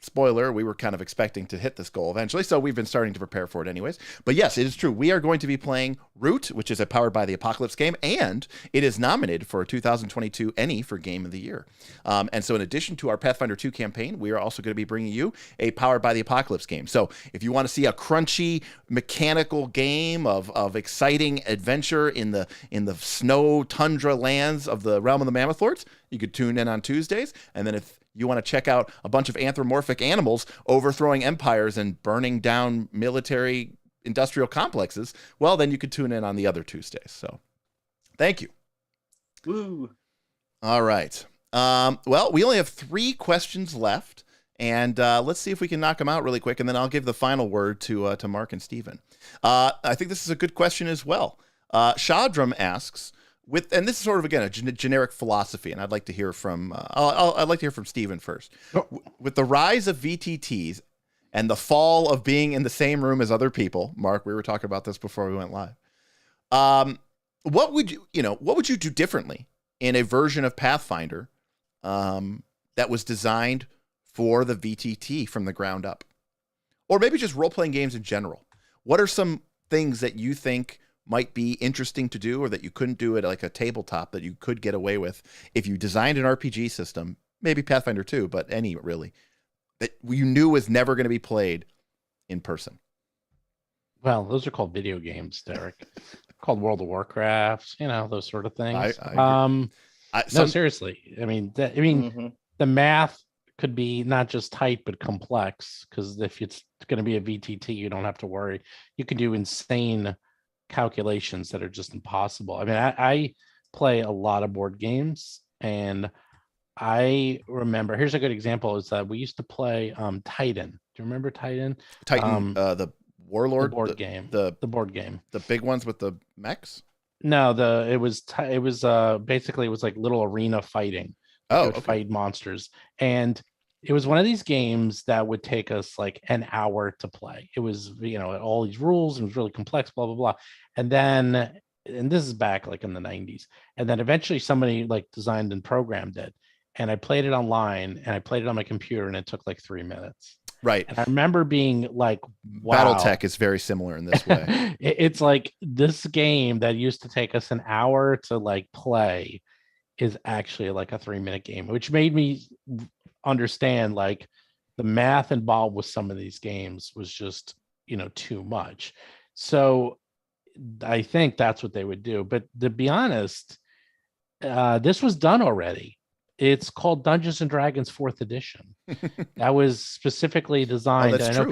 Spoiler, we were kind of expecting to hit this goal eventually, so we've been starting to prepare for it anyways. But yes, it is true. We are going to be playing Root, which is a Powered by the Apocalypse game, and it is nominated for a 2022 ENnie for Game of the Year. And so in addition to our Pathfinder 2 campaign, we are also going to be bringing you a Powered by the Apocalypse game. So if you want to see a crunchy, mechanical game of exciting adventure in the snow tundra lands of the Realm of the Mammoth Lords, you could tune in on Tuesdays. And then if you want to check out a bunch of anthropomorphic animals overthrowing empires and burning down military industrial complexes, well, then you could tune in on the other Tuesdays. So thank you. Woo. All right. Well, we only have 3 questions left, and let's see if we can knock them out really quick, and then I'll give the final word to Mark and Stephen. I think this is a good question as well. Shadram asks, and this is sort of, again, a generic philosophy, and I'd like to hear from I'd like to hear from Stephen first. Oh. With the rise of VTTs and the fall of being in the same room as other people, Mark, we were talking about this before we went live. What would you do differently in a version of Pathfinder that was designed for the VTT from the ground up, or maybe just role-playing games in general? What are some things that you think might be interesting to do, or that you couldn't do at like a tabletop that you could get away with if you designed an RPG system, maybe Pathfinder 2, but any really, that you knew was never going to be played in person? Well, those are called video games, Derek. Called World of Warcraft, those sort of things. No, seriously. I mean, the math could be not just tight but complex, because if it's going to be a VTT, you don't have to worry. You can do insane calculations that are just impossible. I mean, I play a lot of board games, and I remember, here's a good example, is that we used to play Titan. Do you remember Titan? The Warlord, the board game. The board game. The big ones with the mechs? No, it was basically, it was like little arena fighting. Fight monsters. And it was one of these games that would take us like an hour to play. It was, all these rules, and it was really complex, blah, blah, blah. And this is back like in the 90s. And then eventually somebody like designed and programmed it. And I played it online, and I played it on my computer, and it took like 3 minutes. Right. And I remember being like, wow. BattleTech is very similar in this way. It's like this game that used to take us an hour to like play is actually like a 3-minute game, which made me understand like the math involved with some of these games was just too much. So I think that's what they would do. But to be honest, this was done already. It's called Dungeons and Dragons 4th edition. That was specifically designed. I know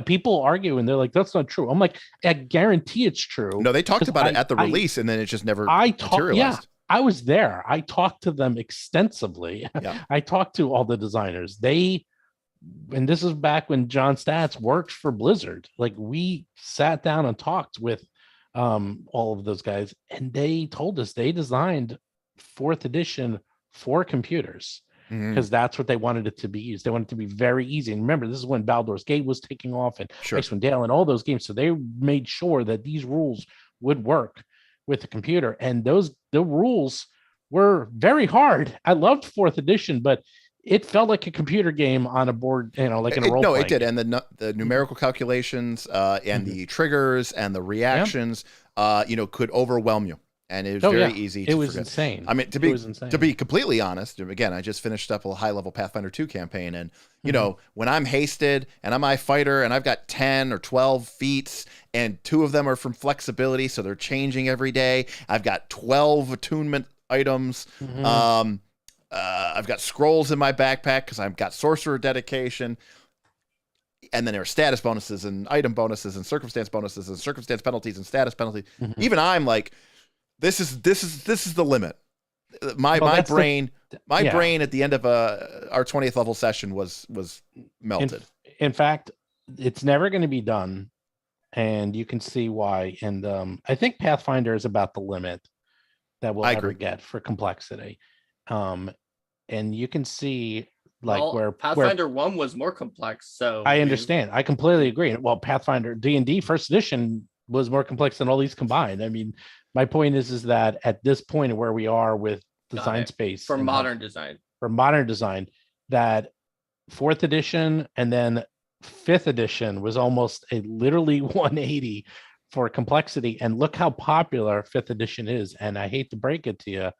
people argue, and they're like, that's not true. I'm like, I guarantee it's true. No, they talked about it at the release, and then it just never materialized. Yeah, I was there. I talked to them extensively. Yeah. I talked to all the designers. And this is back when John Statz worked for Blizzard. Like, we sat down and talked with all of those guys, and they told us they designed 4th edition for computers, because that's what they wanted it to be used. They wanted it to be very easy. And remember, this is when Baldur's Gate was taking off, and Icewind Dale and all those games. So they made sure that these rules would work with the computer. And the rules were very hard. I loved 4th edition, but it felt like a computer game on a board, like in a role. No, it did. And the numerical calculations and the triggers and the reactions, could overwhelm you. And it was very easy to forget. Insane. I mean, to be completely honest, again, I just finished up a high-level Pathfinder 2 campaign, and when I'm hasted and I'm my fighter and I've got 10 or 12 feats, and 2 of them are from flexibility, so they're changing every day. I've got 12 attunement items. I've got scrolls in my backpack because I've got sorcerer dedication. And then there are status bonuses and item bonuses and circumstance bonuses and circumstance penalties and status penalties. Even I'm like, this is the limit. My brain at the end of our 20th level session was melted. In fact, it's never going to be done, and you can see why. And I think Pathfinder is about the limit that we'll ever get for complexity. And you can see where Pathfinder 1 was more complex. So I understand. I completely agree. Well, Pathfinder D&D first edition was more complex than all these combined. I mean, my point is that at this point where we are with design space for modern design, that fourth edition and then fifth edition was almost a literally 180 for complexity. And look how popular fifth edition is. And I hate to break it to you,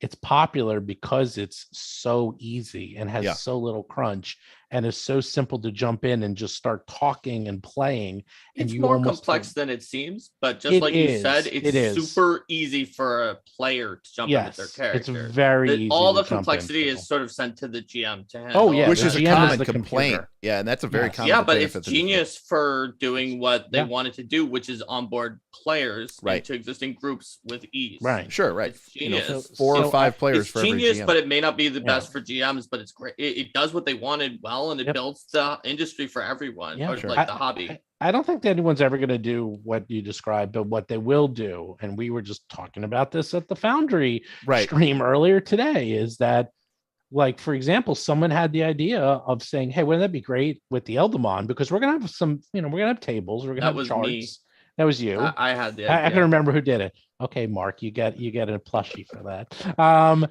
it's popular because it's so easy and has so little crunch and is so simple to jump in and just start talking and playing. It's more complex than it seems, but just like you said, it's super easy for a player to jump in with their character. It's very easy. All the complexity is sort of sent to the GM to handle. Oh yeah, which is a common complaint. Yeah, and that's a very common. Yeah, but it's genius for doing what they wanted to do, which is onboard players into existing groups with ease. Right. Sure. Right. It's genius. 4 or 5 players it's for genius, every GM. But it may not be the best for GMs. But it's great. It does what they wanted well, and it builds the industry for everyone. Yeah, or like the hobby. I don't think that anyone's ever going to do what you described, but what they will do, and we were just talking about this at the Foundry stream earlier today, is that, like, for example, someone had the idea of saying, hey, wouldn't that be great with the Eldamon? Because we're going to have some, we're going to have tables, we're going to have charts. Me. That was you. I had the idea. I can remember who did it. Okay, Mark, you get a plushie for that.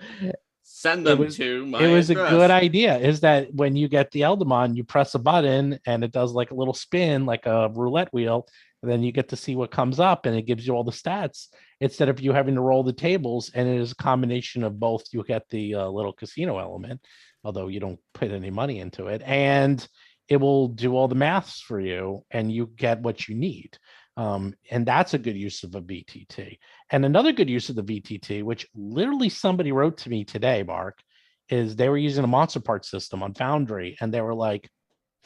Send them to my address. A good idea. Is that when you get the Eldamon, you press a button and it does like a little spin, like a roulette wheel, and then you get to see what comes up and it gives you all the stats instead of you having to roll the tables. And it is a combination of both. You get the little casino element, although you don't put any money into it, and it will do all the maths for you and you get what you need. And that's a good use of a VTT. And another good use of the VTT, which literally somebody wrote to me today, Mark, is they were using a monster part system on Foundry. And they were like,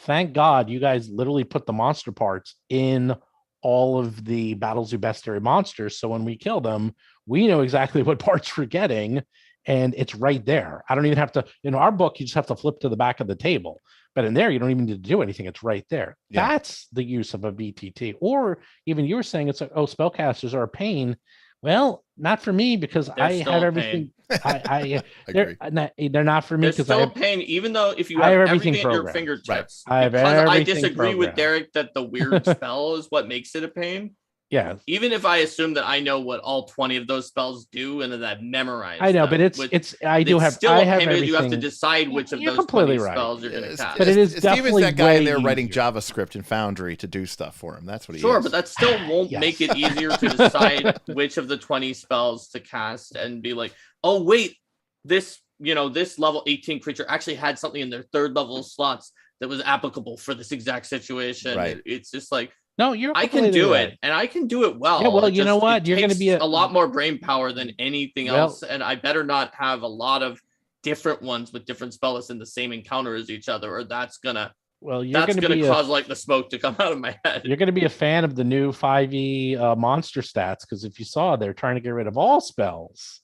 thank God you guys literally put the monster parts in all of the BattleZoo Bestiary monsters. So when we kill them, we know exactly what parts we're getting. And it's right there. I don't even have to, in our book, you just have to flip to the back of the table. But in there, you don't even need to do anything. It's right there. Yeah. That's the use of a VTT. Or even you were saying it's like, oh, spellcasters are a pain. Well, not for me because I have everything. They're not for me because I have pain. Even though if you have everything at your fingertips, I disagree with Derek that the weird spell is what makes it a pain. Yeah. Even if I assume that I know what all 20 of those spells do and that I've memorized, I know, but I have everything. You have to decide which of those 20 spells you're going to cast. But it is definitely that guy in there writing JavaScript in Foundry to do stuff for him. That's what he is. Sure, but that still won't make it easier to decide which of the 20 spells to cast and be like, oh wait, this level 18 creature actually had something in their third level slots that was applicable for this exact situation. Right. It's just like, no, I can do it, and I can do it well. Yeah, well, you know what? You're going to be a lot more brain power than anything else, and I better not have a lot of different ones with different spell lists in the same encounter as each other, or that's gonna cause like the smoke to come out of my head. You're going to be a fan of the new 5e monster stats because if you saw, they're trying to get rid of all spells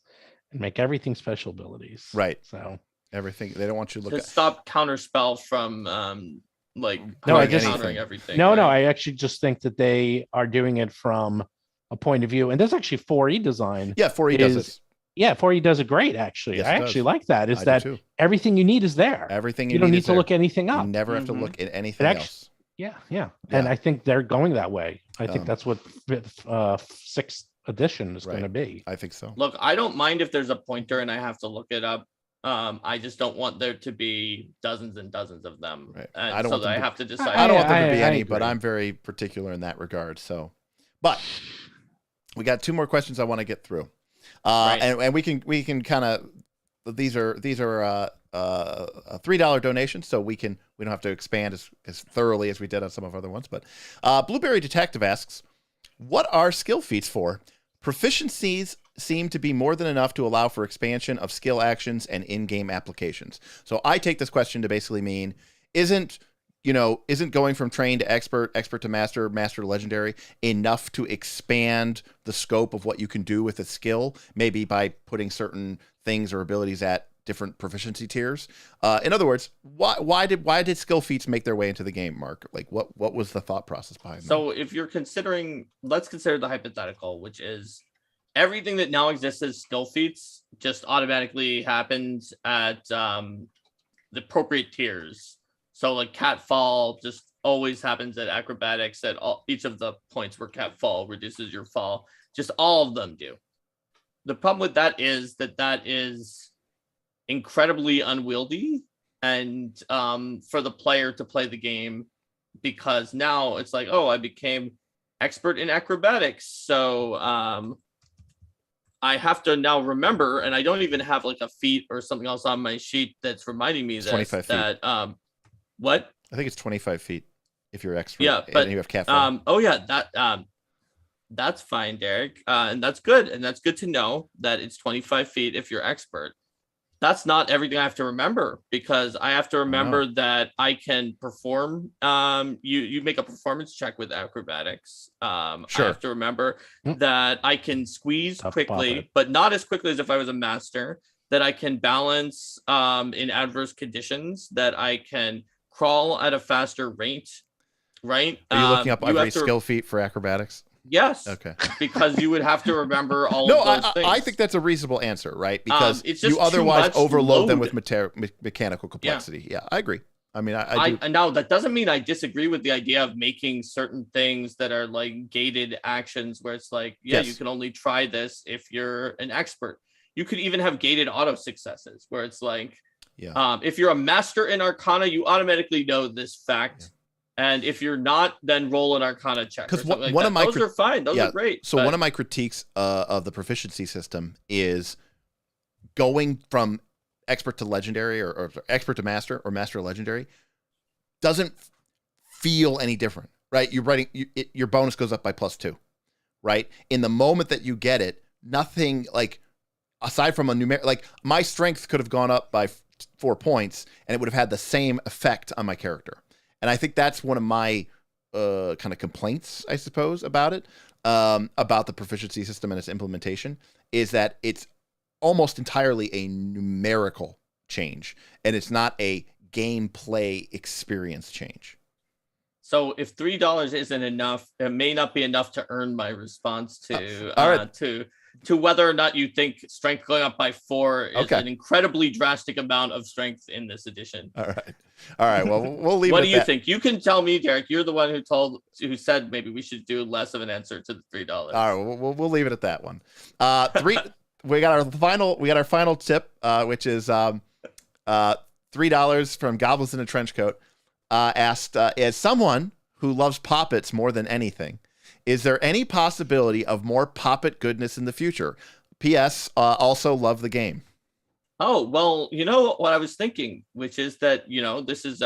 and make everything special abilities. Right. So everything they don't want you to look to stop counter spell from. Countering everything. No, I actually just think that they are doing it from a point of view, and there's actually 4E design. Yeah, 4E does it. Yeah, 4E does it great. Actually, yes, I actually like that. Is that everything you need is there? Everything you don't need to look anything up. You never have to look at anything else. Yeah, and I think they're going that way. I think that's what 6th edition is going to be. I think so. Look, I don't mind if there's a pointer and I have to look it up. I just don't want there to be dozens and dozens of them. Right. I have to decide. I don't want there to be any, but I'm very particular in that regard. So, but we got 2 more questions I want to get through, and we can kind of these are a $3 donation, so we don't have to expand as thoroughly as we did on some of other ones. But Blueberry Detective asks, what are skill feats for? Proficiencies seem to be more than enough to allow for expansion of skill actions and in-game applications. So I take this question to basically mean, isn't going from trained to expert to master to legendary enough to expand the scope of what you can do with a skill, maybe by putting certain things or abilities at different proficiency tiers? In other words, why did skill feats make their way into the game, Mark? Like what was the thought process behind that? So if you're let's consider the hypothetical, which is everything that now exists as skill feats just automatically happens at the appropriate tiers. So like cat fall just always happens at acrobatics at each of the points where cat fall reduces your fall. Just all of them do. The problem with that is that is incredibly unwieldy and for the player to play the game, because now it's like, oh, I became expert in acrobatics, so I have to now remember, and I don't even have like a feat or something else on my sheet that's reminding me that what? I think it's 25 feet if you're expert. Yeah, but and you have cat fall. oh yeah, that's fine, Derek, and that's good, to know that it's 25 feet if you're expert. That's not everything I have to remember, because I have to remember that I can perform. You make a performance check with acrobatics. I have to remember that I can squeeze quickly, but not as quickly as if I was a master. That I can balance in adverse conditions. That I can crawl at a faster rate. Right? Are you looking up every skill feat for acrobatics? Yes. Okay. Because you would have to remember all of those things. I think that's a reasonable answer, right? Because you otherwise overload them with mechanical complexity. Yeah, I agree. I mean, I do. Now that doesn't mean I disagree with the idea of making certain things that are like gated actions, where it's like, you can only try this if you're an expert. You could even have gated auto successes, where it's like, if you're a master in Arcana, you automatically know this fact. Yeah. And if you're not, then roll an Arcana check. Because one of my those are fine. Those are great. So one of my critiques of the proficiency system is going from expert to legendary, or expert to master, or master to legendary, doesn't feel any different, right? You're writing your bonus goes up by +2, right? In the moment that you get it, nothing like aside from a numeric, like my strength could have gone up by 4 points, and it would have had the same effect on my character. And I think that's one of my kind of complaints, I suppose, about it, about the proficiency system and its implementation, is that it's almost entirely a numerical change, and it's not a gameplay experience change. So if $3 isn't enough, it may not be enough to earn my response to to whether or not you think strength going up by 4 is an incredibly drastic amount of strength in this edition. All right. Well, we'll leave. What do you think? You can tell me, Derek. You're the one who said maybe we should do less of an answer to the $3. All right. We'll leave it at that one. We got our final tip, which is $3 from Goblins in a Trench Coat. Asked, as someone who loves poppets more than anything, is there any possibility of more poppet goodness in the future? P.S. Also love the game. Oh, well, you know what I was thinking, which is that, this is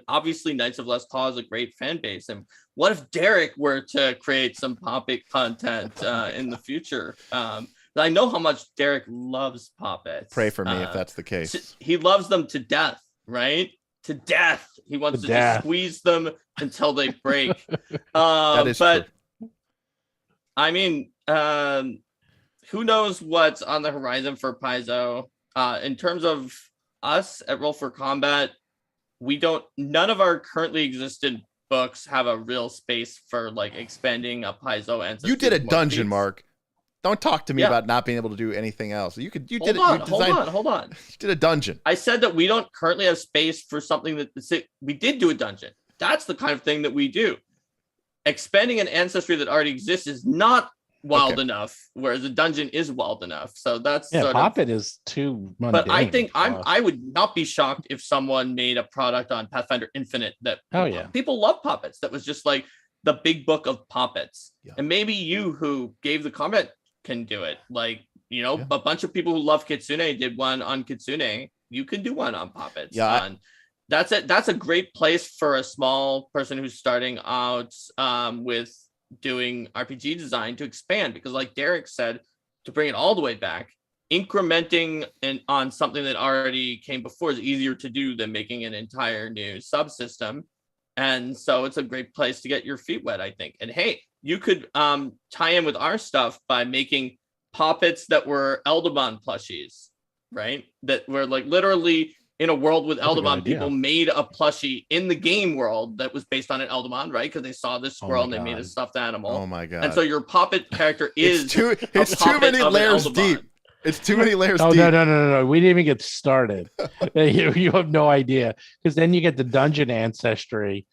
obviously Knights of Less Claw is a great fan base. And what if Derek were to create some poppet content in the future? I know how much Derek loves poppets. Pray for me if that's the case. He loves them to death, right? To death. He wants to just squeeze them until they break. That is true. I mean, who knows what's on the horizon for Paizo? In terms of us at Roll for Combat, none of our currently existent books have a real space for like expanding a Paizo Ancestries. You did a dungeon, Mark. Don't talk to me about not being able to do anything else. Hold on. You did a dungeon. I said that we don't currently have space for something we did do a dungeon. That's the kind of thing that we do. Expanding an ancestry that already exists is not wild enough, whereas a dungeon is wild enough. So that's poppet is too mundane. But I think I would not be shocked if someone made a product on Pathfinder Infinite that people love poppets. That was just like the big book of poppets. Yeah. And maybe you who gave the comment can do it. Like, a bunch of people who love Kitsune did one on Kitsune. You can do one on poppets. Yeah. That's it. That's a great place for a small person who's starting out with doing RPG design to expand, because like Derek said, to bring it all the way back, incrementing on something that already came before is easier to do than making an entire new subsystem. And so it's a great place to get your feet wet, I think. And hey, you could tie in with our stuff by making poppets that were Eldamon plushies, right? That were like literally in a world with Eldamon, people made a plushie in the game world that was based on an Eldamon, right? Because they saw this squirrel and they made a stuffed animal. Oh my god! And so your poppet character is it's too many layers deep. It's too many layers Oh, deep. no. We didn't even get started. You have no idea. Because then you get the dungeon ancestry.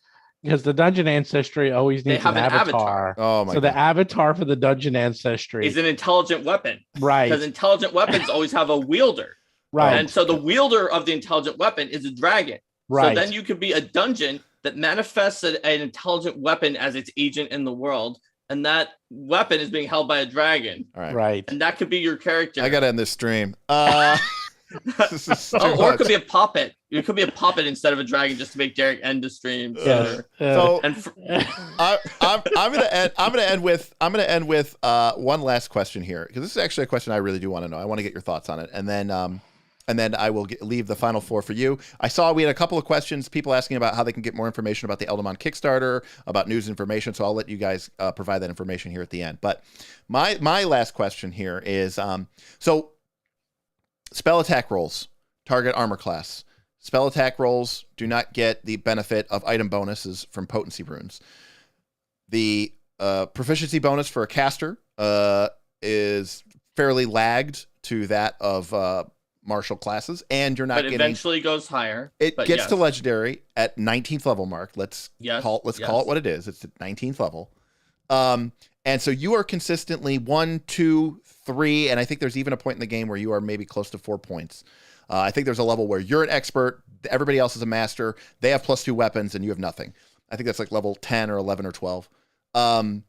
Because the dungeon ancestry always needs an avatar. Oh my God. The avatar for the dungeon ancestry is an intelligent weapon. Right. Because intelligent weapons always have a wielder. Right. And so the wielder of the intelligent weapon is a dragon. Right. So then you could be a dungeon that manifests an intelligent weapon as its agent in the world. And that weapon is being held by a dragon. All right. Right. And that could be your character. I got to end this stream. This is or it could be a puppet. It could be a puppet instead of a dragon, just to make Derek end the stream. Yes. So I'm gonna end with one last question here, because this is actually a question I really do want to know. I want to get your thoughts on it, and then I will leave the final floor for you. I saw we had a couple of questions, people asking about how they can get more information about the Eldamon Kickstarter, about news information. So I'll let you guys provide that information here at the end. But my last question here is so. Spell attack rolls, target armor class. Spell attack rolls do not get the benefit of item bonuses from potency runes. The proficiency bonus for a caster is fairly lagged to that of martial classes, and you're not getting. But eventually goes higher. It gets to legendary at 19th level mark. Let's call it what it is. It's at 19th level. And so you are consistently 1, 2, 3, and I think there's even a point in the game where you are maybe close to 4 points. I think there's a level where you're an expert, everybody else is a master, they have +2 weapons, and you have nothing. I think that's like level 10 or 11 or 12. Well,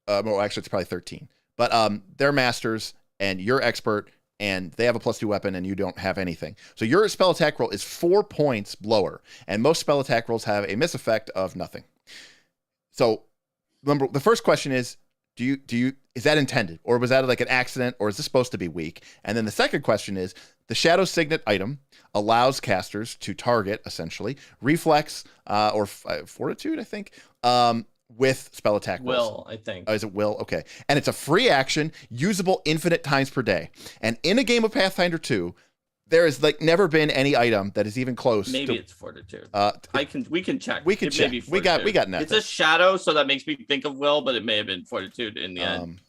actually, it's probably 13. But they're masters, and you're expert, and they have a +2 weapon, and you don't have anything. So your spell attack roll is 4 points lower, and most spell attack rolls have a miss effect of nothing. So the first question is, is that intended, or was that like an accident, or is this supposed to be weak? And then the second question is, the Shadow Signet item allows casters to target essentially reflex or fortitude, I think, with spell attack rolls. Will, I think. Oh, is it will? Okay. And it's a free action, usable infinite times per day. And in a game of Pathfinder 2, there has like never been any item that is even close. Maybe it's fortitude. We can check. We can check. We got nothing. It's a shadow, so that makes me think of will, but it may have been fortitude in the end.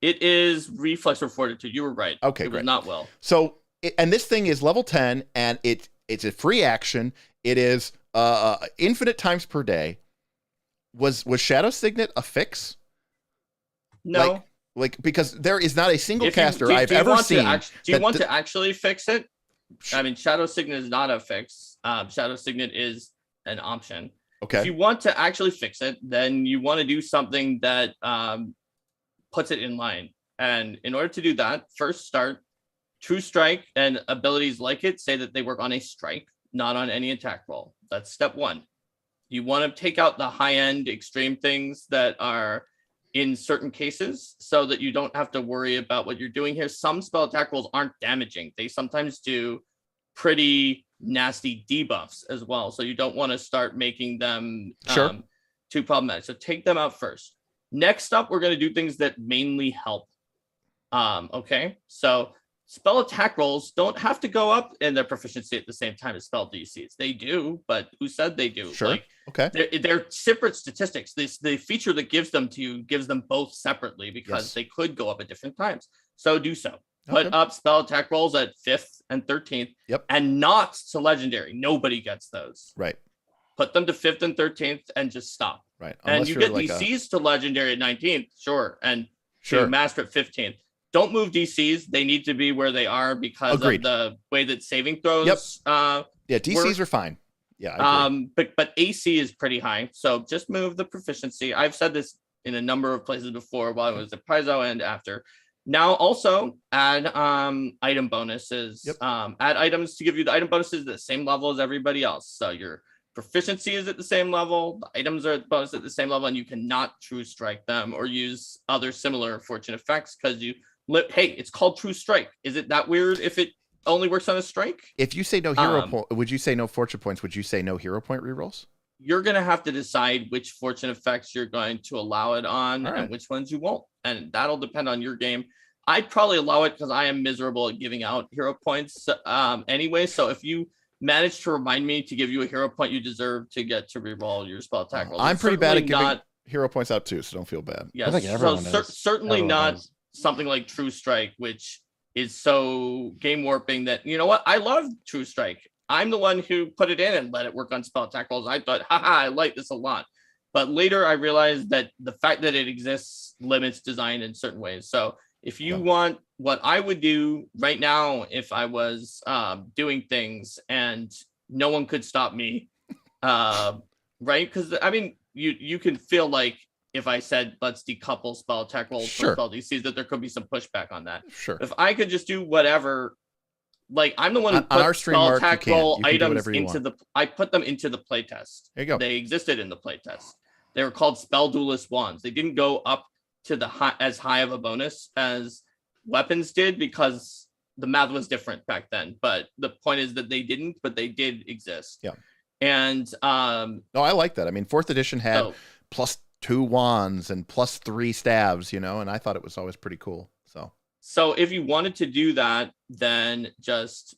It is reflex or fortitude. You were right. Okay, it great. was not will. So, and this thing is level 10, and it's a free action. It is infinite times per day. Was Shadow Signet a fix? No. Like because there is not a single caster I've ever seen. Do you want to actually fix it? I mean, Shadow Signet is not a fix. Shadow Signet is an option. Okay. If you want to actually fix it, then you want to do something that puts it in line. And in order to do that, first start True Strike and abilities like it say that they work on a strike, not on any attack roll. That's step one. You want to take out the high-end extreme things that are in certain cases so that you don't have to worry about what you're doing here. Some spell attack rolls aren't damaging. They sometimes do pretty nasty debuffs as well. So you don't want to start making them too problematic. So take them out first. Next up, we're going to do things that mainly help. Okay, so spell attack rolls don't have to go up in their proficiency at the same time as spell DCs. They do, but who said they do? Sure. Like, okay. They're separate statistics. The feature that gives them to you gives them both separately because they could go up at different times. So do so. Put up spell attack rolls at 5th and 13th. Yep. And not to legendary. Nobody gets those. Right. Put them to 5th and 13th and just stop. Right. Unless and you get like DCs to legendary at 19th. Sure. And to master at 15th. Don't move DCs. They need to be where they are because of the way that saving throws. Yep. DCs are fine. Yeah. I agree. But AC is pretty high. So just move the proficiency. I've said this in a number of places before while I was at Paizo and after. Now also add item bonuses. Yep. Add items to give you the item bonuses at the same level as everybody else. So your proficiency is at the same level. The items are bonus at the same level, and you cannot true strike them or use other similar fortune effects because you. Hey, it's called True Strike. Is it that weird if it only works on a strike? If you say no hero point, would you say no fortune points? Would you say no hero point rerolls? You're going to have to decide which fortune effects you're going to allow it on and which ones you won't. And that'll depend on your game. I'd probably allow it because I am miserable at giving out hero points anyway. So if you manage to remind me to give you a hero point, you deserve to get to reroll your spell attack rolls. I'm pretty bad at giving hero points out too, so don't feel bad. Yes, I think everyone is. Certainly everyone not is. Something like True Strike, which is so game warping that, you know what? I love True Strike. I'm the one who put it in and let it work on spell attack rolls. I thought, haha, I like this a lot. But later I realized that the fact that it exists limits design in certain ways. So if you want, what I would do right now, if I was doing things and no one could stop me, right? Because I mean, you can feel like if I said let's decouple spell attack rolls from spell DCs, that there could be some pushback on that. Sure. If I could just do whatever, like I'm the one who on our put stream, spell Mark, attack you roll can do items whatever you into want. I put them into the playtest. There you go. They existed in the playtest. They were called spell duelist wands. They didn't go up to the as high of a bonus as weapons did because the math was different back then. But the point is that they didn't, but they did exist. Yeah. And no, I like that. I mean, 4th edition had +2 wands and +3 staves, you know, and I thought it was always pretty cool. So if you wanted to do that, then just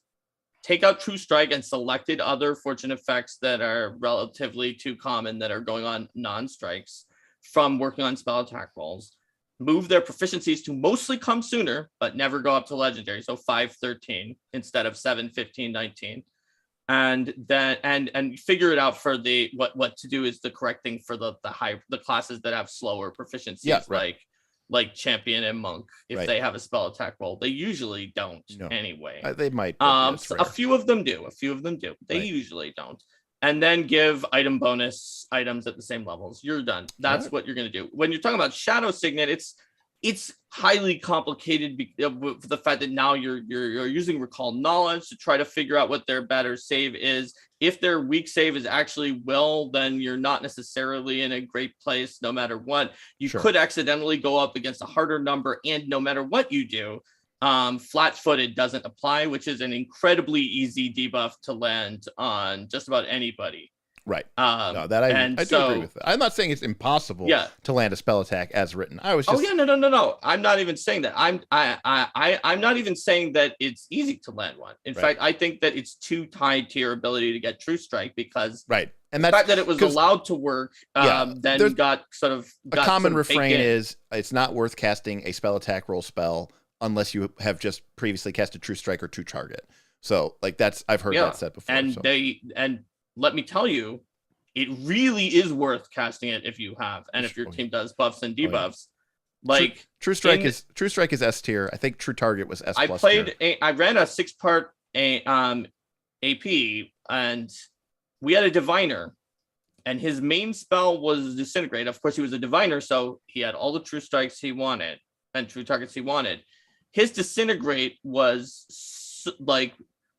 take out True Strike and selected other fortune effects that are relatively too common that are going on non-strikes from working on spell attack rolls. Move their proficiencies to mostly come sooner, but never go up to legendary. So 5, 13 instead of 7, 15, 19. And then and figure it out for the what to do is the correct thing for the classes that have slower proficiencies, like champion and monk. If they have a spell attack roll, they usually don't anyway. They might. So a few of them do. They usually don't. And then give item bonus items at the same levels. You're done. That's what you're going to do. When you're talking about Shadow Signet, it's highly complicated with the fact that now you're using recall knowledge to try to figure out what their better save is. If their weak save is actually will, then you're not necessarily in a great place no matter what. You could accidentally go up against a harder number, and no matter what you do, flat-footed doesn't apply, which is an incredibly easy debuff to land on just about anybody. Right. No, that I do agree with that. I'm not saying it's impossible to land a spell attack as written. I was just no. I'm not even saying that. I'm not even saying that it's easy to land one. In fact, I think that it's too tied to your ability to get True Strike because and the fact that it was allowed to work then got a common refrain is it's not worth casting a spell attack roll spell unless you have just previously casted True Strike or True Target. So like I've heard that said before. And let me tell you, it really is worth casting it if you have, and if your team does buffs and debuffs. Like True Strike is S tier. I think True Target was S+. I ran a 6-part AP, and we had a diviner, and his main spell was Disintegrate. Of course, he was a diviner, so he had all the True Strikes he wanted and True Targets he wanted. His Disintegrate was like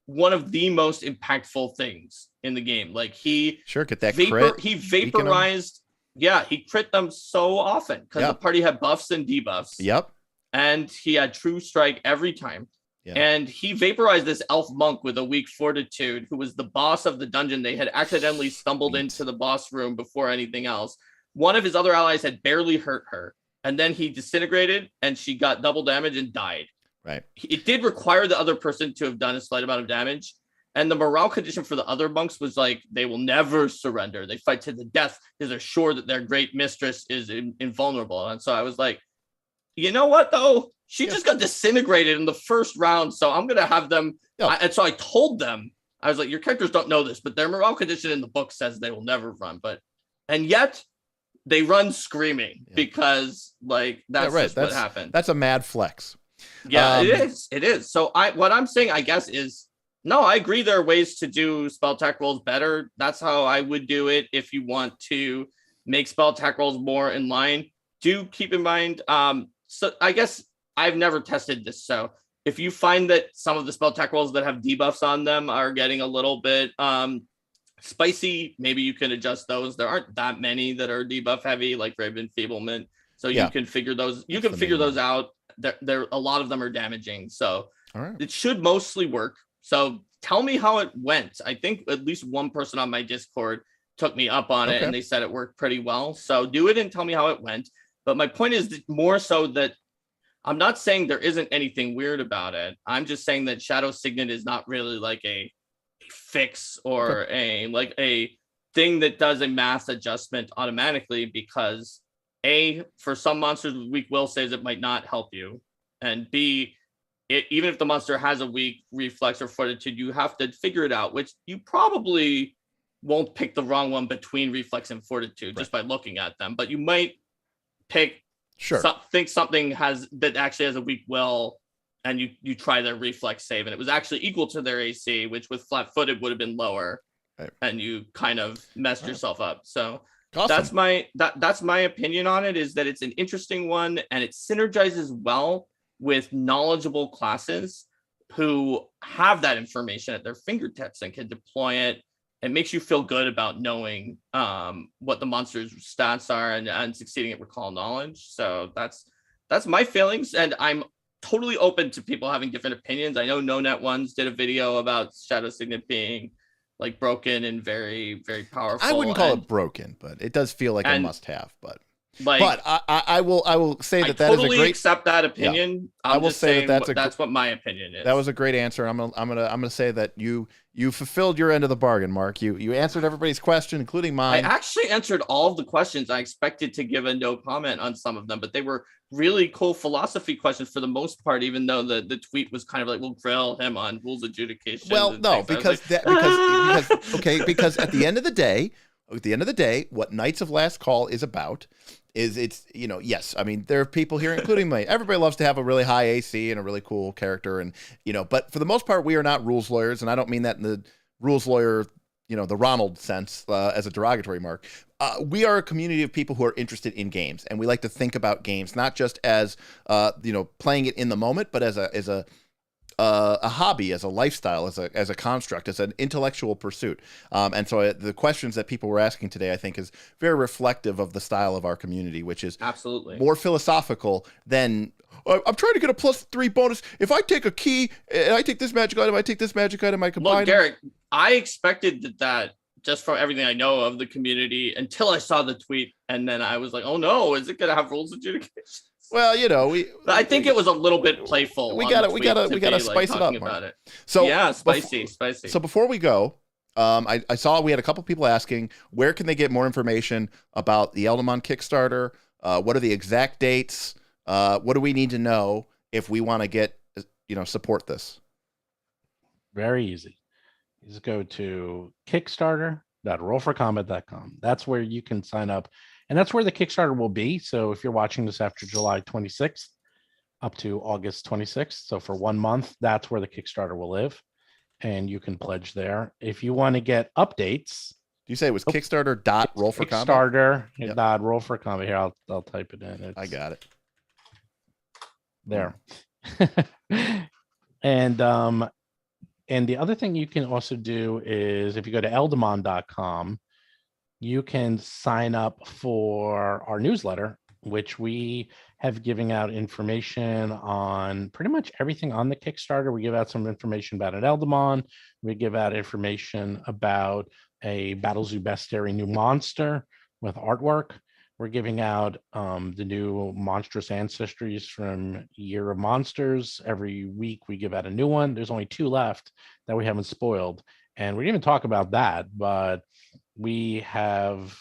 one of the most impactful things in the game. Like he get that crit. He vaporized. Yeah, he crit them so often because the party had buffs and debuffs. Yep. And he had True Strike every time. Yeah. And he vaporized this elf monk with a weak fortitude, who was the boss of the dungeon. They had accidentally stumbled into the boss room before anything else. One of his other allies had barely hurt her. And then he disintegrated and she got double damage and died. Right. It did require the other person to have done a slight amount of damage. And the morale condition for the other monks was like, they will never surrender. They fight to the death because they're sure that their great mistress is invulnerable. And so I was like, you know what, though? She just got disintegrated in the first round. So I'm going to have them. And so I told them, I was like, your characters don't know this, but their morale condition in the book says they will never run. And yet they run screaming because like, that's just what happened. That's a mad flex. Yeah, it is. So what I'm saying, I guess, is no, I agree there are ways to do spell attack rolls better. That's how I would do it. If you want to make spell attack rolls more in line, do keep in mind. So I guess I've never tested this. So if you find that some of the spell attack rolls that have debuffs on them are getting a little bit spicy, maybe you can adjust those. There aren't that many that are debuff heavy, like Grave Enfeeblement. So you can figure those. You can figure those out. There a lot of them are damaging, so it should mostly work. So tell me how it went. I think at least one person on my Discord took me up on it, and they said it worked pretty well. So do it and tell me how it went. But my point is more so that I'm not saying there isn't anything weird about it. I'm just saying that Shadow Signet is not really like a fix or a thing that does a math adjustment automatically, because A, for some monsters with weak will saves, it might not help you. And B, even if the monster has a weak reflex or fortitude, you have to figure it out, which you probably won't pick the wrong one between reflex and fortitude just by looking at them, but you might pick think something that actually has a weak will, and you try their reflex save, and it was actually equal to their AC, which with flat-footed would have been lower, and you kind of messed yourself up. So that's my opinion on it, is that it's an interesting one, and it synergizes well with knowledgeable classes who have that information at their fingertips and can deploy it. It makes you feel good about knowing what the monster's stats are and succeeding at recall knowledge. So that's my feelings, and I'm totally open to people having different opinions. I know NoNet Ones did a video about Shadow Signet being like broken and very, very powerful. I wouldn't call it broken, but it does feel like a must-have. But I will say that that is a great. Accept that opinion. Yeah. I will say that's what my opinion is. That was a great answer. I'm gonna say that you fulfilled your end of the bargain, Mark. You answered everybody's question, including mine. I actually answered all of the questions. I expected to give a no comment on some of them, but they were really cool philosophy questions for the most part, even though the tweet was kind of like, we'll grill him on rules adjudication. Well, no, because at the end of the day, what Knights of Last Call is about is yes, I mean, there are people here, including me. Everybody loves to have a really high AC and a really cool character, and but for the most part, we are not rules lawyers, and I don't mean that in the rules lawyer, the Ronald sense as a derogatory mark. We are a community of people who are interested in games, and we like to think about games not just as playing it in the moment, but as a hobby, as a lifestyle, as a construct, as an intellectual pursuit. And so the questions that people were asking today, I think, is very reflective of the style of our community, which is absolutely more philosophical than I'm trying to get a +3 bonus. If I take a key and I take this magic item, I combine. Look, Garrett, I expected that just from everything I know of the community until I saw the tweet, and then I was like, oh no, is it going to have rules adjudication? Well, I think it was a little bit playful. We gotta spice it up. About it. So yeah, spicy. So before we go, I saw we had a couple people asking where can they get more information about the Eldamon Kickstarter. What are the exact dates? What do we need to know if we want to get support this? Very easy. You just go to kickstarter.rollforcombat.com. That's where you can sign up. And that's where the Kickstarter will be. So if you're watching this after July 26th up to August 26th, so for 1 month, that's where the Kickstarter will live. And you can pledge there. If you want to get updates. Do you say it was Kickstarter.rollforcombat? Kickstarter.rollforcombat. Here, I'll type it in. I got it. There. And the other thing you can also do is if you go to eldamon.com, you can sign up for our newsletter, which we have giving out information on pretty much everything on the Kickstarter. We give out some information about an Eldamon. We give out information about a BattleZoo Bestiary new monster with artwork. We're giving out the new monstrous ancestries from Year of Monsters. Every week we give out a new one. There's only 2 left that we haven't spoiled. And we didn't even talk about that, but we have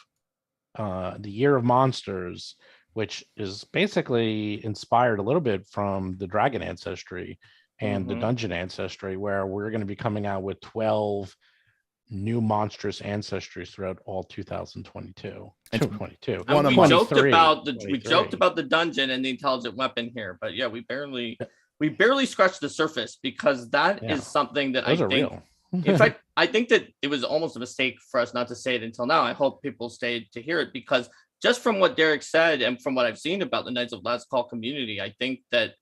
the Year of Monsters, which is basically inspired a little bit from the Dragon Ancestry and the Dungeon Ancestry, where we're going to be coming out with 12 new monstrous ancestries throughout all 2022. We joked about the dungeon and the intelligent weapon here, but yeah, we barely scratched the surface, because that is something that Those I are think real. in fact, I think that it was almost a mistake for us not to say it until now. I hope people stayed to hear it, because just from what Derek said and from what I've seen about the Knights of Last Call community, I think that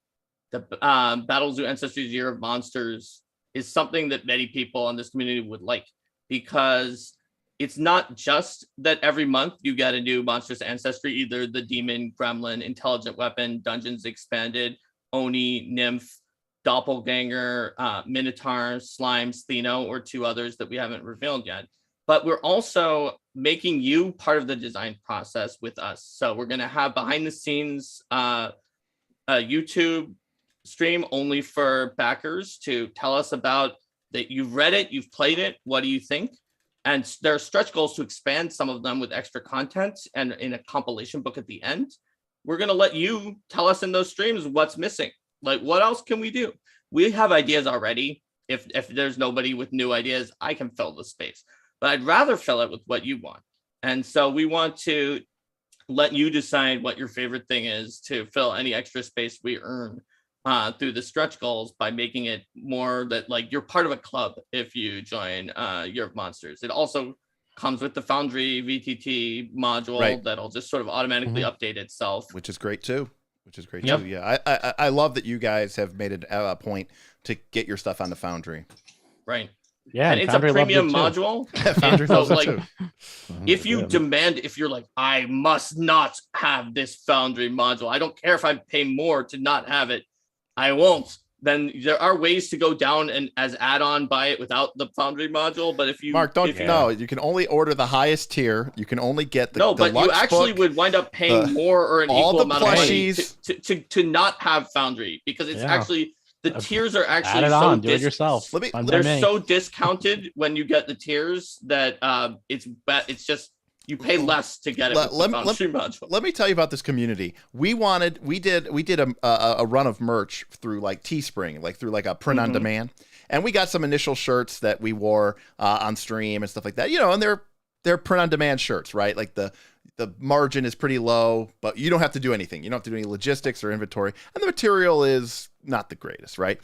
the BattleZoo Ancestries Year of Monsters is something that many people in this community would like, because it's not just that every month you get a new monstrous ancestry, either the demon, gremlin, intelligent weapon, dungeons expanded, Oni, nymph, doppelganger, minotaur, slime, Stheno, or 2 others that we haven't revealed yet. But we're also making you part of the design process with us. So we're going to have behind the scenes a YouTube stream only for backers to tell us about that. You've read it, you've played it, what do you think? And there are stretch goals to expand some of them with extra content and in a compilation book at the end. We're going to let you tell us in those streams what's missing. Like, what else can we do? we have ideas already. If there's nobody with new ideas, I can fill the space, but I'd rather fill it with what you want. And so we want to let you decide what your favorite thing is to fill any extra space we earn through the stretch goals by making it more that like you're part of a club if you join Year of Monsters. It also comes with the Foundry VTT module that'll just sort of automatically update itself, which is great too. Yeah, I love that you guys have made it a point to get your stuff on the Foundry. Right. Yeah, and it's a premium module. Foundry loves it too. If you demand, if you're like, I must not have this Foundry module, I don't care if I pay more to not have it, I won't. Then there are ways to go down and as add-on buy it without the Foundry module. But if you Mark, you can only order the highest tier. You can only get the but you actually would wind up paying more or an equal amount of money to not have Foundry, because it's actually the tiers are actually do it yourself. They're so discounted when you get the tiers that it's just you pay less to get it. Let me tell you about this community. We did a run of merch through like Teespring, like through like a print on demand, and we got some initial shirts that we wore on stream and stuff like that. And they're print on demand shirts, right? Like the margin is pretty low, but you don't have to do anything. You don't have to do any logistics or inventory, and the material is not the greatest, right?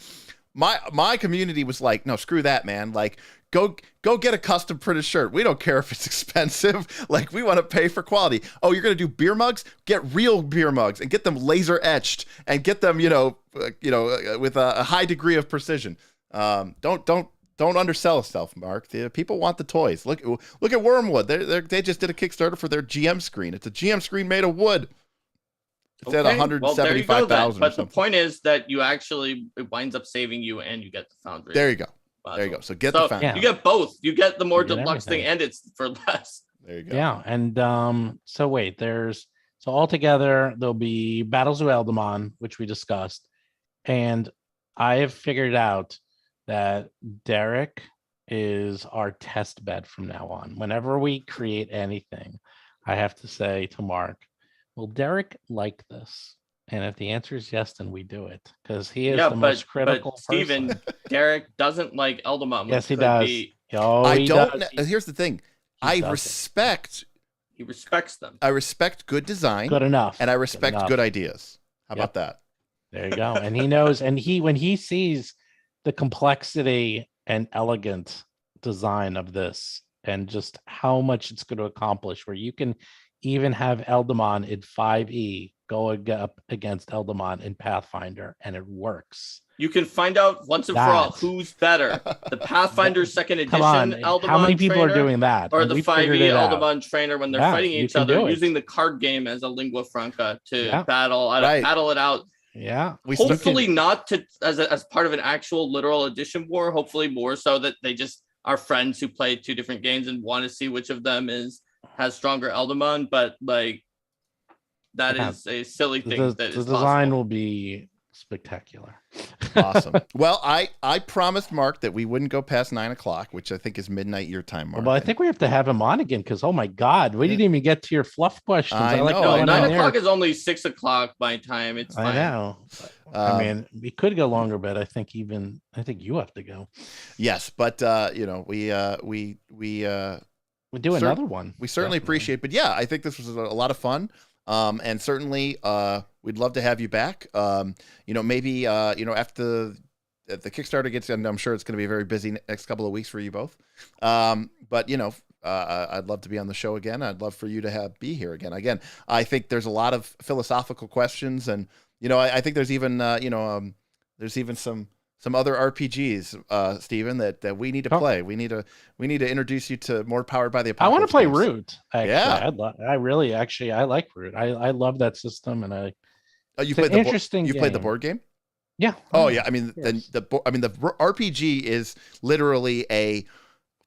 My community was like, no, screw that, man. Like, go get a custom printed shirt. We don't care if it's expensive. Like, we want to pay for quality. Oh, you're gonna do beer mugs? Get real beer mugs and get them laser etched and get them, with a high degree of precision. Don't undersell yourself, Mark. The people want the toys. Look at Wormwood. They just did a Kickstarter for their GM screen. It's a GM screen made of wood. It's at 175,000. But the point is that it winds up saving you, and you get the Foundry. There you go. There you go. So get the Foundry. You get both. You get the more deluxe thing, and it's for less. There you go. Yeah, and so wait, so altogether there'll be BattleZoo Eldamon, which we discussed, and I have figured out that Derek is our test bed from now on. Whenever we create anything, I have to say to Mark, will Derek like this? And if the answer is yes, then we do it, because he is the most critical person. Steven, Derek doesn't like Eldamon. Yes, he does. Here's the thing. He respects them. I respect good design. Good enough. And I respect good ideas. How about that? There you go. And he knows, and when he sees the complexity and elegant design of this and just how much it's going to accomplish, where you can even have Eldamon in 5e go up against Eldamon in Pathfinder, and it works. You can find out once and for all who's better, the Pathfinder second edition Eldamon how many people are doing that? Or the 5e Eldamon trainer when they're fighting each other, using the card game as a lingua franca to battle it out. Yeah. Hopefully not as part of an actual literal edition war. Hopefully more so that they just are friends who play two different games and want to see which of them has stronger Eldamon. But like that is a silly thing. The design will be spectacular. Awesome. Well, I promised Mark that we wouldn't go past 9:00, which I think is midnight your time, Mark. Well, I think we have to have him on again, because oh my God, we didn't even get to your fluff questions. I know. 9:00 is only 6:00 my time. It's fine. I know. I mean, we could go longer, but I think you have to go. Yes, but we do another one. We certainly appreciate, but yeah, I think this was a lot of fun. And certainly we'd love to have you back. Maybe after the Kickstarter gets done, I'm sure it's going to be a very busy next couple of weeks for you both. But I'd love to be on the show again. I'd love for you to be here again. Again, I think there's a lot of philosophical questions, and I think there's even some other RPGs, Steven, that we need to play. We need to introduce you to more Powered by the Apocalypse. I want to play Root. Actually. Yeah, I like Root. I love that system, and you played the board game? Yeah. Oh yeah. I mean, yes. the RPG is literally a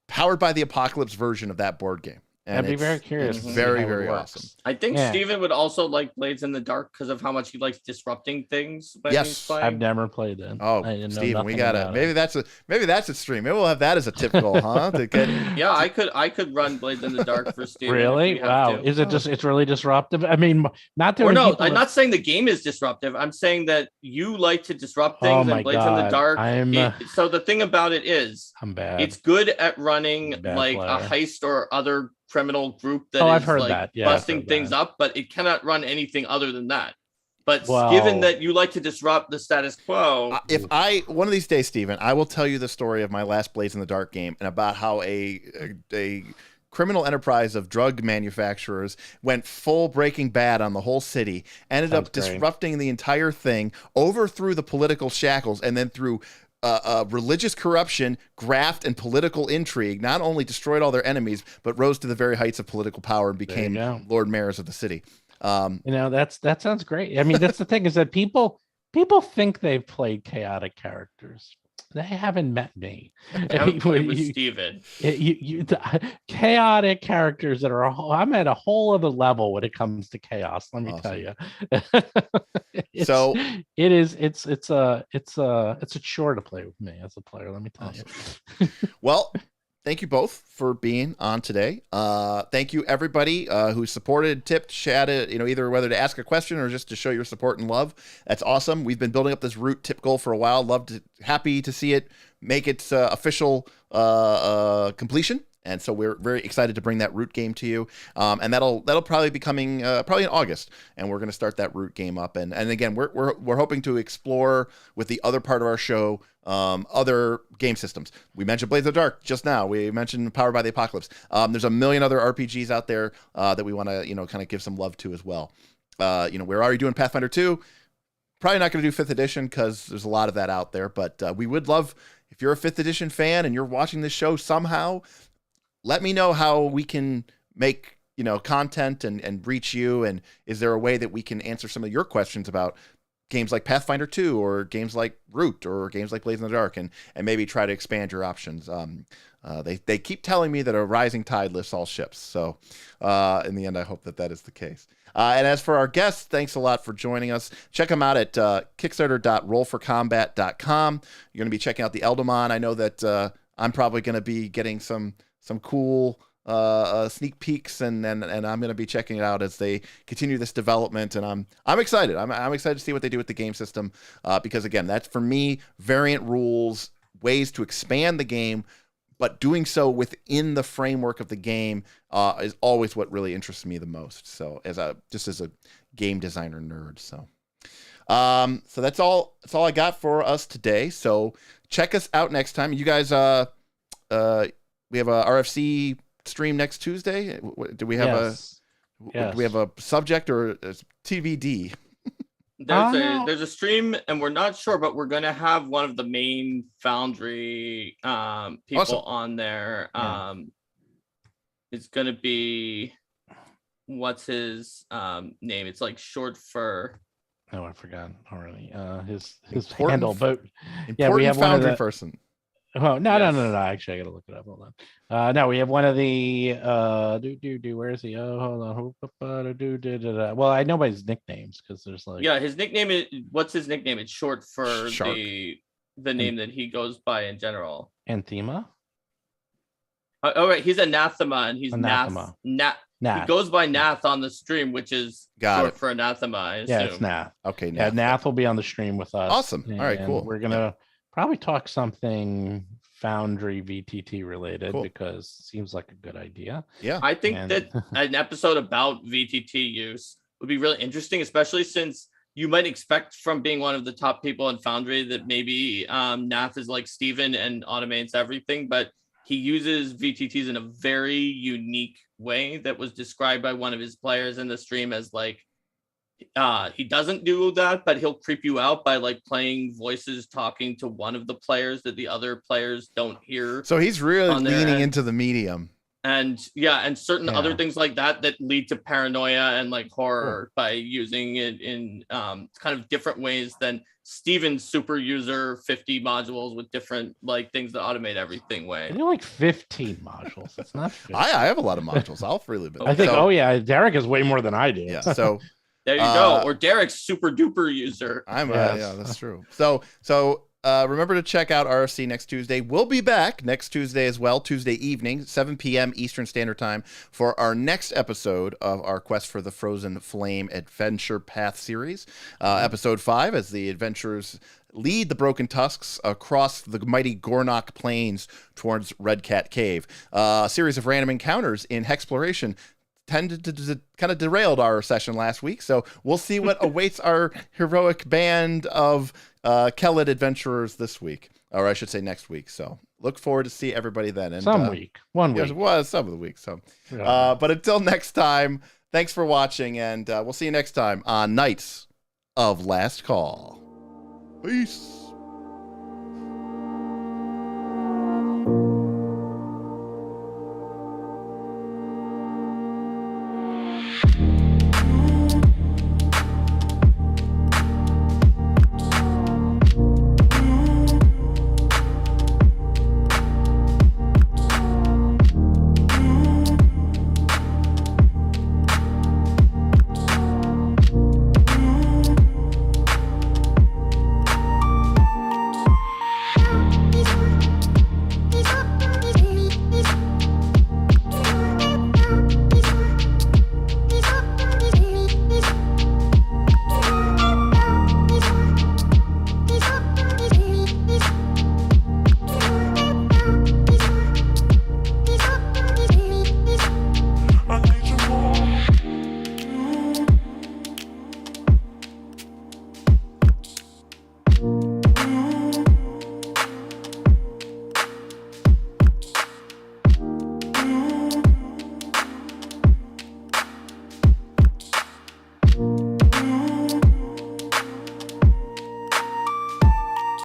Powered by the Apocalypse version of that board game. And I'd be very curious. It's to see very, how it very works. awesome. I think Steven would also like Blades in the Dark because of how much he likes disrupting things. When he's playing. I've never played it. Oh, Steven, we got it. Maybe that's a stream. Maybe we'll have that as a tip goal, huh? To get... Yeah, I could run Blades in the Dark for Steven. Really? Wow. Is it just it's really disruptive? I mean, not or no, I'm not saying the game is disruptive. I'm saying that you like to disrupt things and Blades in the Dark. So the thing about it is I'm bad. It's good at running like a heist or other criminal group that is I've heard like that. Yeah, busting things up, but it cannot run anything other than that. But given that you like to disrupt the status quo, one of these days, Steven, I will tell you the story of my last Blades in the Dark game and about how a criminal enterprise of drug manufacturers went full Breaking Bad on the whole city, ended up disrupting the entire thing, overthrew the political shackles, and then through religious corruption, graft, and political intrigue, not only destroyed all their enemies, but rose to the very heights of political power and became Lord Mayors of the city. That sounds great. I mean, that's the thing is that people think they've played chaotic characters. They haven't met me. I haven't played with Steven. Chaotic characters that are I'm at a whole other level when it comes to chaos. Let me tell you. It's a chore to play with me as a player. Let me tell you. Well, thank you both for being on today. Thank you everybody who supported, tipped, chatted, either whether to ask a question or just to show your support and love. That's awesome. We've been building up this root tip goal for a while. Happy to see it make its official completion. And so we're very excited to bring that root game to you. And that'll probably be coming probably in August. And we're going to start that root game up. And again, we're hoping to explore with the other part of our show other game systems. We mentioned Blades of the Dark just now. We mentioned Powered by the Apocalypse. There's a million other RPGs out there that we want to kind of give some love to as well. We're already doing Pathfinder 2. Probably not going to do 5th edition because there's a lot of that out there. But we would love, if you're a 5th edition fan and you're watching this show somehow, let me know how we can make content and reach you. And is there a way that we can answer some of your questions about games like Pathfinder 2 or games like Root or games like Blades in the Dark and maybe try to expand your options. They keep telling me that a rising tide lifts all ships. So in the end, I hope that is the case. And as for our guests, thanks a lot for joining us. Check them out at kickstarter.rollforcombat.com. You're going to be checking out the Eldamon. I know that I'm probably going to be getting some cool sneak peeks and I'm going to be checking it out as they continue this development, and I'm excited. I'm excited to see what they do with the game system because again, that's for me variant rules, ways to expand the game, but doing so within the framework of the game is always what really interests me the most. So as a game designer nerd, so that's all I got for us today. So check us out next time. You guys we have a RFC stream next Tuesday. Do we have do we have a subject or TBD? There's a stream and we're not sure, but we're gonna have one of the main Foundry people on there. It's gonna be what's his name? It's like short for. Oh, I forgot already. His handle, but we have Foundry person. Oh no! Actually, I gotta look it up. Hold on. No, we have one of the where is he? Oh, hold on. Well, I know by his nicknames because there's like his nickname is what's his nickname? It's short for Shark. the name that he goes by in general. Anthema. Oh right, he's Anathema and he's Anathema. Nath. He goes by Nath on the stream, which is short for Anathema. I assume. Yeah, it's Nath. Okay, Nath. Yeah, Nath will be on the stream with us. Awesome. All right, cool. We're gonna probably talk something Foundry VTT related because it seems like a good idea. Yeah. I think that an episode about VTT use would be really interesting, especially since you might expect from being one of the top people in Foundry that maybe Nath is like Steven and automates everything, but he uses VTTs in a very unique way that was described by one of his players in the stream as like, he doesn't do that, but he'll creep you out by like playing voices talking to one of the players that the other players don't hear. So he's really leaning into the medium. and certain other things like that lead to paranoia and like horror by using it in kind of different ways than Steven's super user 50 modules with different like things that automate everything way. I do like 15 modules. It's not 15. I have a lot of modules. I'll freely admit. I think, Derek has way more than I do. Yeah, so there you go. Or Derek's super duper user. Yeah, that's true. So remember to check out RFC next Tuesday. We'll be back next Tuesday as well, Tuesday evening, 7 p.m. Eastern Standard Time, for our next episode of our Quest for the Frozen Flame Adventure Path series. Episode 5, as the adventurers lead the Broken Tusks across the mighty Gornok Plains towards Red Cat Cave. A series of random encounters in Hexploration tended to kind of derailed our session last week, so we'll see what awaits our heroic band of Kellid adventurers this week, or I should say next week. So look forward to see everybody then. And one week. It was some of the week. So, but until next time, thanks for watching, and we'll see you next time on Knights of Last Call. Peace.